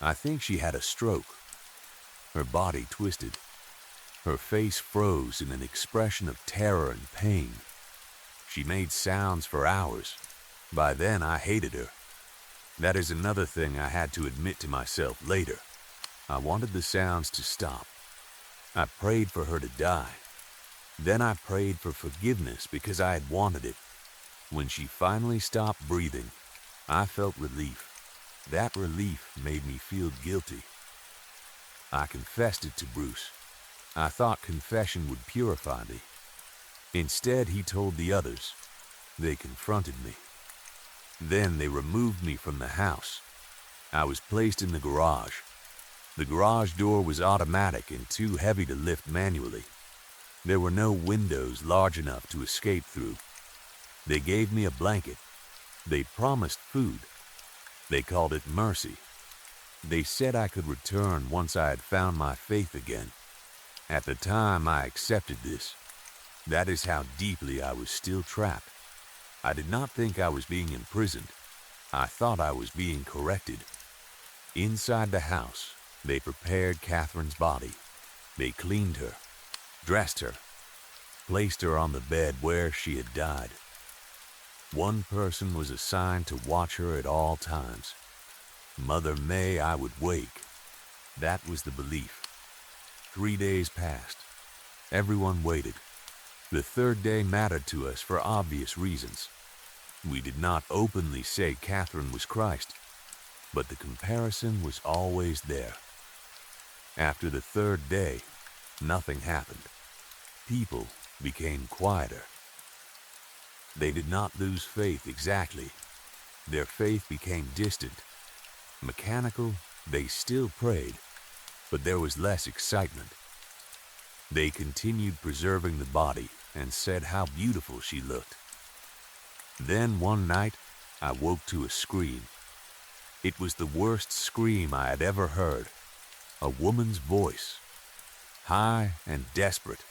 I think she had a stroke. Her body twisted. Her face froze in an expression of terror and pain. She made sounds for hours. By then, I hated her. That is another thing I had to admit to myself later. I wanted the sounds to stop. I prayed for her to die. Then I prayed for forgiveness because I had wanted it. When she finally stopped breathing, I felt relief. That relief made me feel guilty. I confessed it to Bruce. I thought confession would purify me. Instead, he told the others. They confronted me. Then they removed me from the house. I was placed in the garage. The garage door was automatic and too heavy to lift manually. There were no windows large enough to escape through. They gave me a blanket. They promised food. They called it mercy. They said I could return once I had found my faith again. At the time, I accepted this. That is how deeply I was still trapped. I did not think I was being imprisoned. I thought I was being corrected. Inside the house, they prepared Catherine's body. They cleaned her, dressed her, placed her on the bed where she had died. One person was assigned to watch her at all times. Mother May I would wake. That was the belief. 3 days passed. Everyone waited. The third day mattered to us for obvious reasons. We did not openly say Catherine was Christ, but the comparison was always there. After the third day, nothing happened. People became quieter. They did not lose faith exactly. Their faith became distant. Mechanical, they still prayed, but there was less excitement. They continued preserving the body and said how beautiful she looked. Then one night, I woke to a scream. It was the worst scream I had ever heard. A woman's voice, high and desperate.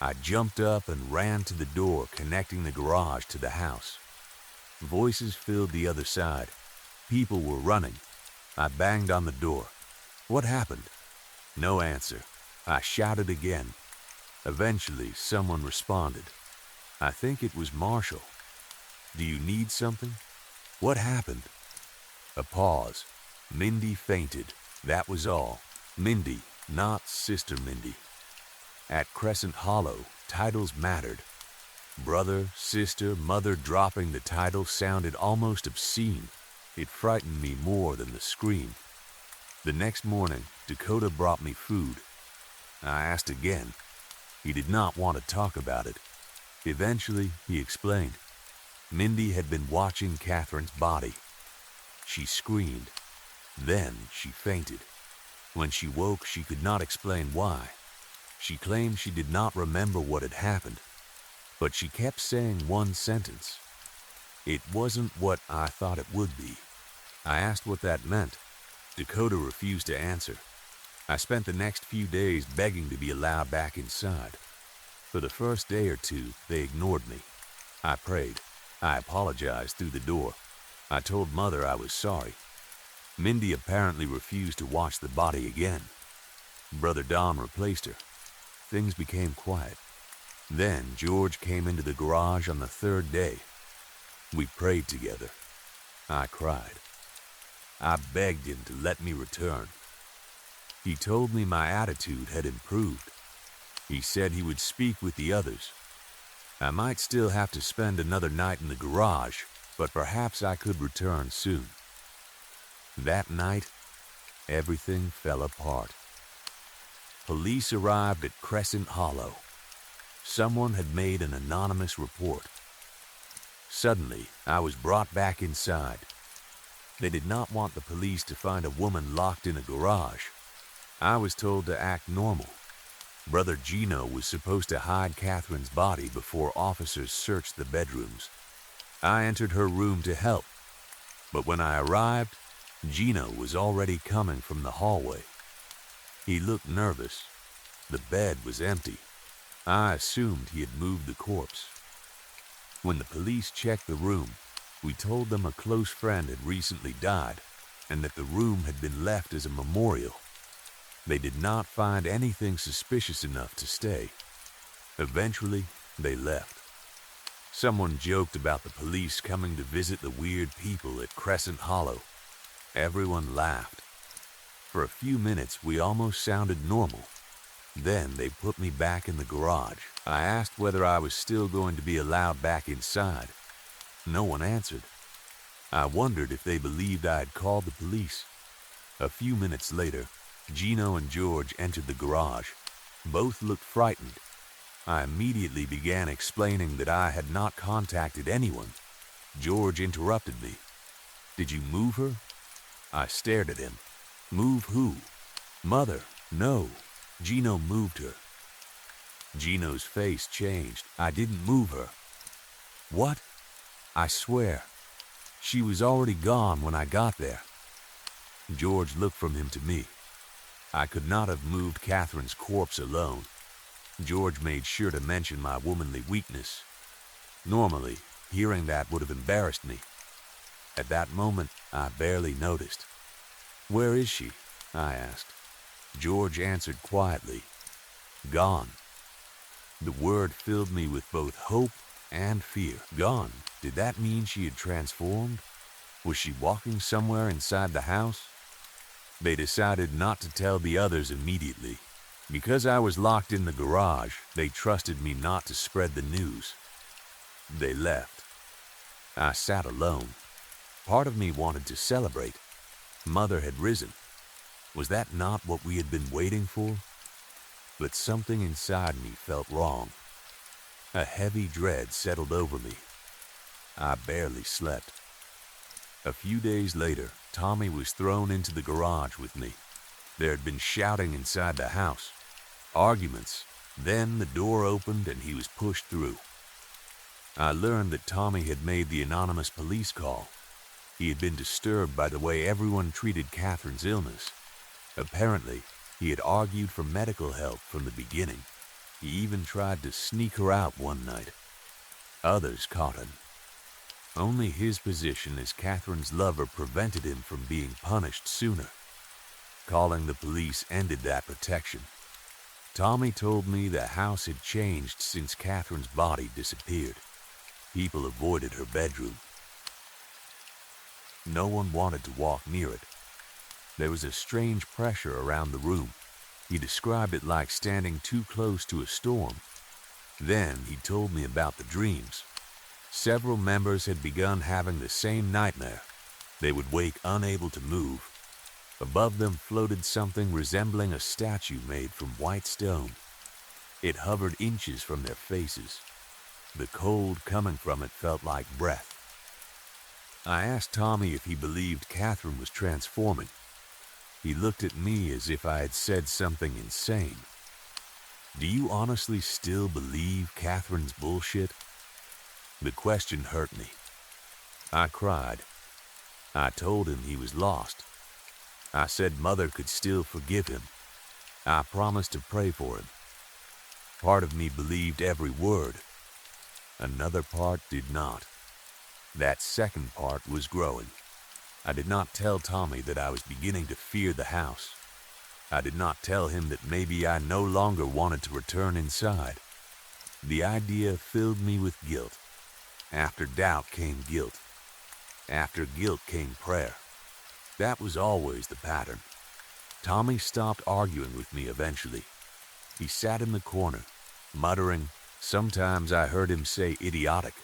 I jumped up and ran to the door connecting the garage to the house. Voices filled the other side. People were running. I banged on the door. What happened? No answer. I shouted again. Eventually, someone responded. I think it was Marshall. Do you need something? What happened? A pause. Mindy fainted. That was all. Mindy, not Sister Mindy. At Crescent Hollow, titles mattered. Brother, sister, mother dropping the title sounded almost obscene. It frightened me more than the scream. The next morning, Dakota brought me food. I asked again. He did not want to talk about it. Eventually, he explained. Mindy had been watching Catherine's body. She screamed. Then she fainted. When she woke, she could not explain why. She claimed she did not remember what had happened, but she kept saying one sentence. It wasn't what I thought it would be. I asked what that meant. Dakota refused to answer. I spent the next few days begging to be allowed back inside. For the first day or two, they ignored me. I prayed. I apologized through the door. I told Mother I was sorry. Mindy apparently refused to watch the body again. Brother Dom replaced her. Things became quiet. Then George came into the garage on the third day. We prayed together. I cried. I begged him to let me return. He told me my attitude had improved. He said he would speak with the others. I might still have to spend another night in the garage, but perhaps I could return soon. That night, everything fell apart. Police arrived at Crescent Hollow. Someone had made an anonymous report. Suddenly, I was brought back inside. They did not want the police to find a woman locked in a garage. I was told to act normal. Brother Gino was supposed to hide Catherine's body before officers searched the bedrooms. I entered her room to help, but when I arrived, Gino was already coming from the hallway. He looked nervous. The bed was empty. I assumed he had moved the corpse. When the police checked the room, we told them a close friend had recently died and that the room had been left as a memorial. They did not find anything suspicious enough to stay. Eventually, they left. Someone joked about the police coming to visit the weird people at Crescent Hollow. Everyone laughed. For a few minutes, we almost sounded normal. Then they put me back in the garage. I asked whether I was still going to be allowed back inside. No one answered. I wondered if they believed I had called the police. A few minutes later, Gino and George entered the garage. Both looked frightened. I immediately began explaining that I had not contacted anyone. George interrupted me. "Did you move her?" I stared at him. "Move who?" "Mother, no. Gino moved her." Gino's face changed. "I didn't move her." "What?" "I swear. She was already gone when I got there." George looked from him to me. I could not have moved Catherine's corpse alone. George made sure to mention my womanly weakness. Normally, hearing that would have embarrassed me. At that moment, I barely noticed. "Where is she?" I asked. George answered quietly, "Gone." The word filled me with both hope and fear. Gone? Did that mean she had transformed? Was she walking somewhere inside the house? They decided not to tell the others immediately. Because I was locked in the garage, they trusted me not to spread the news. They left. I sat alone. Part of me wanted to celebrate. Mother had risen. Was that not what we had been waiting for? But something inside me felt wrong. A heavy dread settled over me. I barely slept. A few days later, Tommy was thrown into the garage with me. There had been shouting inside the house, arguments. Then the door opened and he was pushed through. I learned that Tommy had made the anonymous police call. He had been disturbed by the way everyone treated Catherine's illness. Apparently, he had argued for medical help from the beginning. He even tried to sneak her out one night. Others caught him. Only his position as Catherine's lover prevented him from being punished sooner. Calling the police ended that protection. Tommy told me the house had changed since Catherine's body disappeared. People avoided her bedroom. No one wanted to walk near it. There was a strange pressure around the room. He described it like standing too close to a storm. Then he told me about the dreams. Several members had begun having the same nightmare. They would wake unable to move. Above them floated something resembling a statue made from white stone. It hovered inches from their faces. The cold coming from it felt like breath. I asked Tommy if he believed Catherine was transforming. He looked at me as if I had said something insane. "Do you honestly still believe Catherine's bullshit?" The question hurt me. I cried. I told him he was lost. I said Mother could still forgive him. I promised to pray for him. Part of me believed every word. Another part did not. That second part was growing. I did not tell Tommy that I was beginning to fear the house. I did not tell him that maybe I no longer wanted to return inside. The idea filled me with guilt. After doubt came guilt. After guilt came prayer. That was always the pattern. Tommy stopped arguing with me eventually. He sat in the corner, muttering. Sometimes I heard him say idiotic,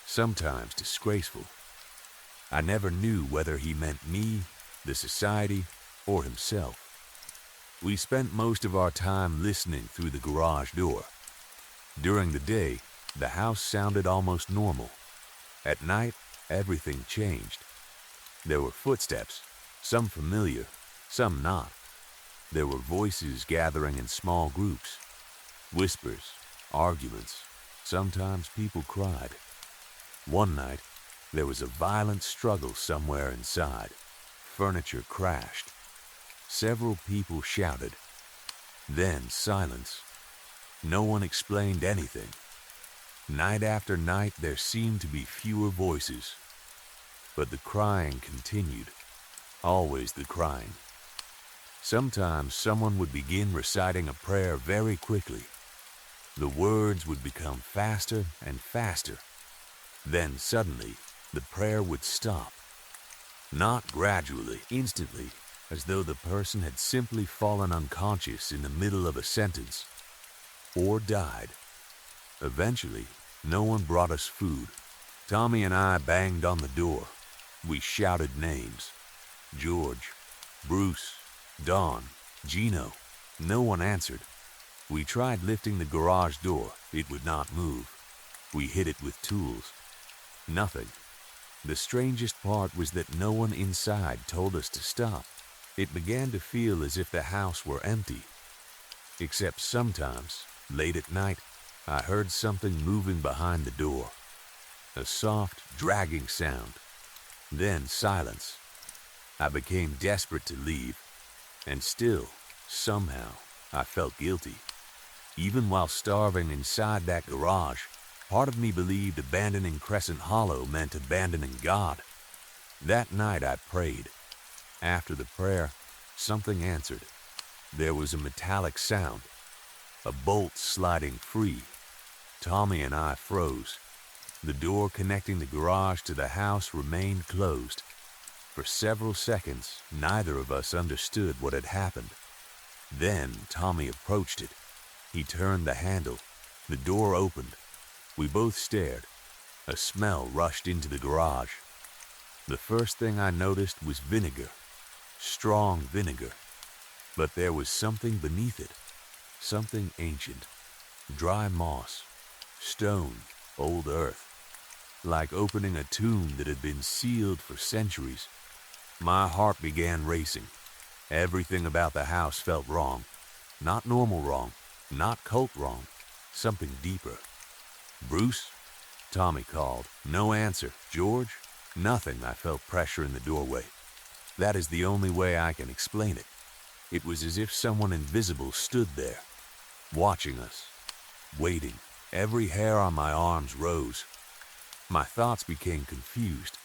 sometimes disgraceful. I never knew whether he meant me, the society, or himself. We spent most of our time listening through the garage door. During the day, the house sounded almost normal. At night, everything changed. There were footsteps, some familiar, some not. There were voices gathering in small groups, whispers, arguments. Sometimes people cried. One night, there was a violent struggle somewhere inside. Furniture crashed. Several people shouted. Then silence. No one explained anything. Night after night, there seemed to be fewer voices, but the crying continued. Always the crying. Sometimes someone would begin reciting a prayer very quickly. The words would become faster and faster. Then suddenly, the prayer would stop. Not gradually, instantly, as though the person had simply fallen unconscious in the middle of a sentence, or died. Eventually, no one brought us food. Tommy and I banged on the door. We shouted names. George, Bruce, Don, Gino. No one answered. We tried lifting the garage door. It would not move. We hit it with tools. Nothing. The strangest part was that no one inside told us to stop. It began to feel as if the house were empty. Except sometimes, late at night, I heard something moving behind the door. A soft, dragging sound. Then silence. I became desperate to leave, and still, somehow, I felt guilty. Even while starving inside that garage, part of me believed abandoning Crescent Hollow meant abandoning God. That night I prayed. After the prayer, something answered. There was a metallic sound, a bolt sliding free. Tommy and I froze. The door connecting the garage to the house remained closed. For several seconds, neither of us understood what had happened. Then Tommy approached it. He turned the handle. The door opened. We both stared. A smell rushed into the garage. The first thing I noticed was vinegar. Strong vinegar. But there was something beneath it. Something ancient. Dry moss. Stone. Old earth. Like opening a tomb that had been sealed for centuries. My heart began racing. Everything about the house felt wrong. Not normal wrong. Not cult wrong. Something deeper. Bruce? Tommy called. No answer. George? Nothing. I felt pressure in the doorway. That is the only way I can explain it. It was as if someone invisible stood there, watching us, waiting. Every hair on my arms rose. My thoughts became confused.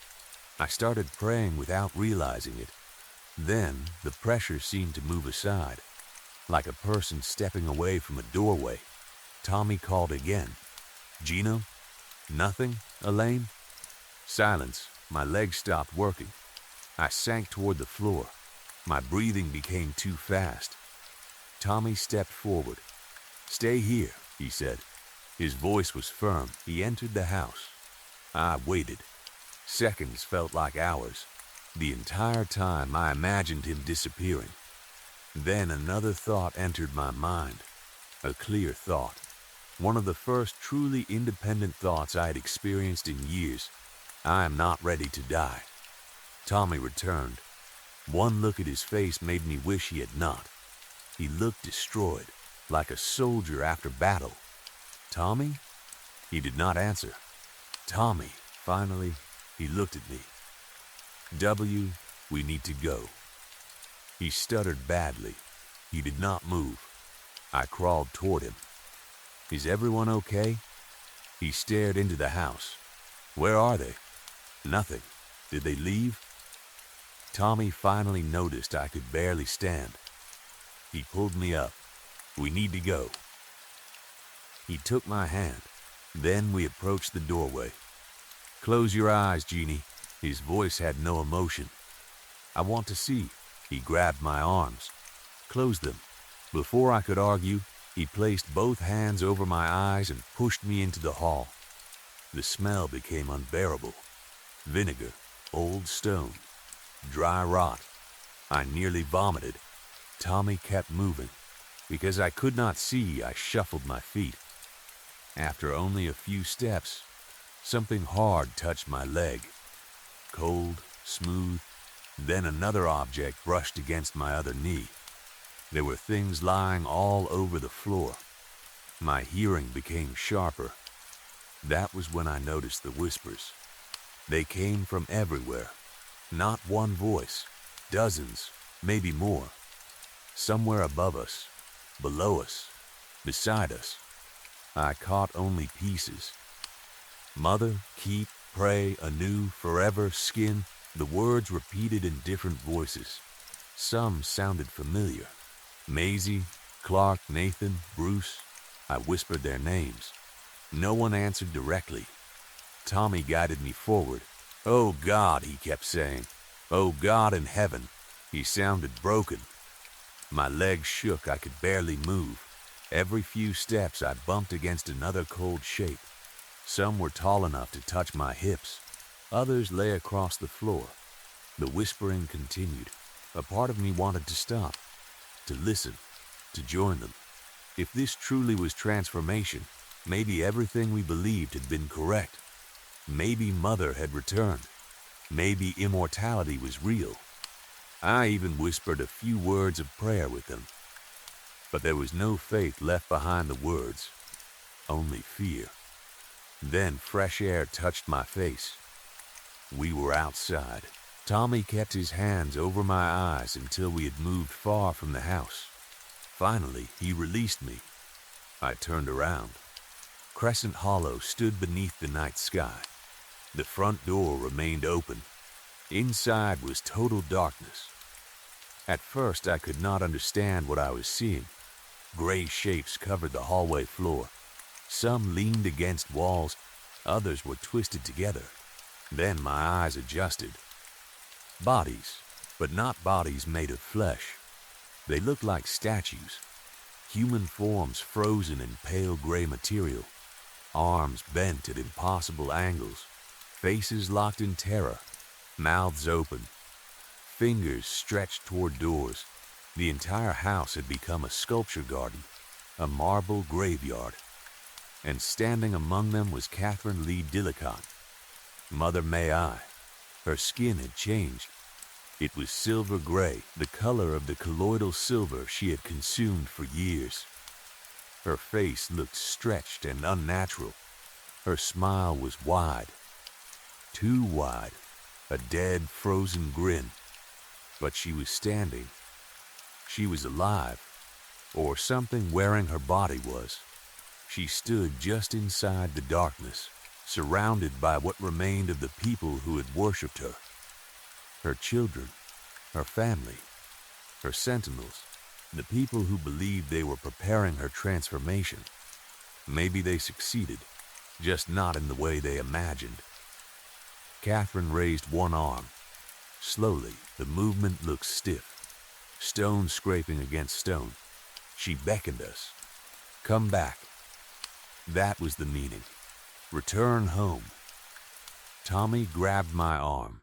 I started praying without realizing it. Then the pressure seemed to move aside, like a person stepping away from a doorway. Tommy called again. Gino? Nothing, Elaine? Silence. My legs stopped working. I sank toward the floor. My breathing became too fast. Tommy stepped forward. Stay here, he said. His voice was firm. He entered the house. I waited. Seconds felt like hours. The entire time I imagined him disappearing. Then another thought entered my mind. A clear thought. One of the first truly independent thoughts I had experienced in years. I am not ready to die. Tommy returned. One look at his face made me wish he had not. He looked destroyed, like a soldier after battle. Tommy? He did not answer. Tommy, finally, he looked at me. W, we need to go. He stuttered badly. He did not move. I crawled toward him. Is everyone okay? He stared into the house. Where are they? Nothing. Did they leave? Tommy finally noticed I could barely stand. He pulled me up. We need to go. He took my hand. Then we approached the doorway. Close your eyes, Jeannie. His voice had no emotion. I want to see. He grabbed my arms. Close them. Before I could argue, he placed both hands over my eyes and pushed me into the hall. The smell became unbearable. Vinegar, old stone, dry rot. I nearly vomited. Tommy kept moving. Because I could not see, I shuffled my feet. After only a few steps, something hard touched my leg. Cold, smooth. Then another object brushed against my other knee. There were things lying all over the floor. My hearing became sharper. That was when I noticed the whispers. They came from everywhere. Not one voice. Dozens, maybe more. Somewhere above us, below us, beside us. I caught only pieces. Mother, keep, pray, anew, forever, skin. The words repeated in different voices. Some sounded familiar. Maisie, Clark, Nathan, Bruce. I whispered their names. No one answered directly. Tommy guided me forward. "Oh God," he kept saying. "Oh God in heaven." He sounded broken. My legs shook. I could barely move. Every few steps I bumped against another cold shape. Some were tall enough to touch my hips. Others lay across the floor. The whispering continued. A part of me wanted to stop, to listen, to join them. If this truly was transformation, maybe everything we believed had been correct. Maybe Mother had returned. Maybe immortality was real. I even whispered a few words of prayer with them. But there was no faith left behind the words, only fear. Then fresh air touched my face. We were outside. Tommy kept his hands over my eyes until we had moved far from the house. Finally, he released me. I turned around. Crescent Hollow stood beneath the night sky. The front door remained open. Inside was total darkness. At first, I could not understand what I was seeing. Gray shapes covered the hallway floor. Some leaned against walls, others were twisted together. Then my eyes adjusted. Bodies, but not bodies made of flesh. They looked like statues. Human forms frozen in pale gray material. Arms bent at impossible angles. Faces locked in terror. Mouths open. Fingers stretched toward doors. The entire house had become a sculpture garden, a marble graveyard. And standing among them was Catherine Lee Dillicott, Mother May I. Her skin had changed. It was silver gray, the color of the colloidal silver she had consumed for years. Her face looked stretched and unnatural. Her smile was wide, too wide, a dead, frozen grin. But she was standing. She was alive, or something wearing her body was. She stood just inside the darkness, surrounded by what remained of the people who had worshipped her. Her children, her family, her sentinels, the people who believed they were preparing her transformation. Maybe they succeeded, just not in the way they imagined. Catherine raised one arm. Slowly, the movement looked stiff, stone scraping against stone. She beckoned us. Come back. That was the meaning. Return home. Tommy grabbed my arm.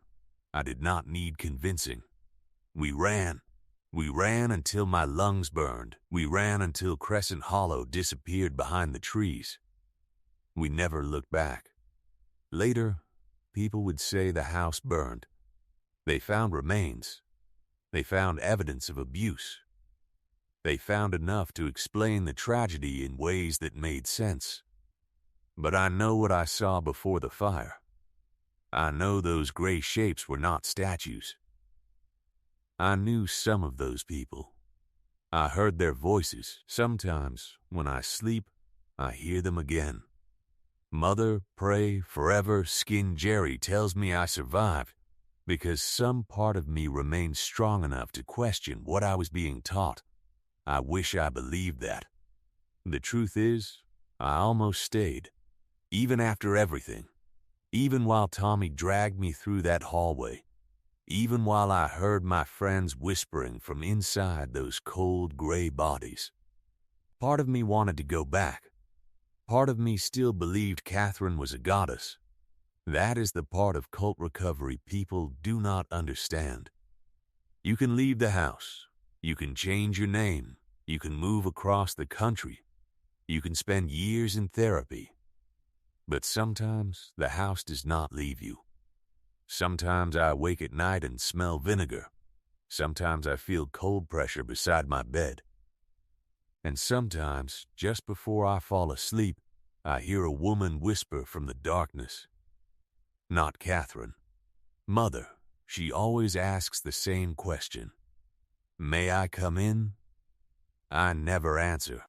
I did not need convincing. We ran. We ran until my lungs burned. We ran until Crescent Hollow disappeared behind the trees. We never looked back. Later, people would say the house burned. They found remains. They found evidence of abuse. They found enough to explain the tragedy in ways that made sense. But I know what I saw before the fire. I know those gray shapes were not statues. I knew some of those people. I heard their voices. Sometimes, when I sleep, I hear them again. Mother, pray, forever, Skin Jerry tells me I survived because some part of me remained strong enough to question what I was being taught. I wish I believed that. The truth is, I almost stayed, even after everything, even while Tommy dragged me through that hallway, even while I heard my friends whispering from inside those cold gray bodies. Part of me wanted to go back. Part of me still believed Catherine was a goddess. That is the part of cult recovery people do not understand. You can leave the house. You can change your name. You can move across the country. You can spend years in therapy. But sometimes the house does not leave you. Sometimes I wake at night and smell vinegar. Sometimes I feel cold pressure beside my bed. And sometimes, just before I fall asleep, I hear a woman whisper from the darkness. Not Catherine. Mother. She always asks the same question. May I come in? I never answer.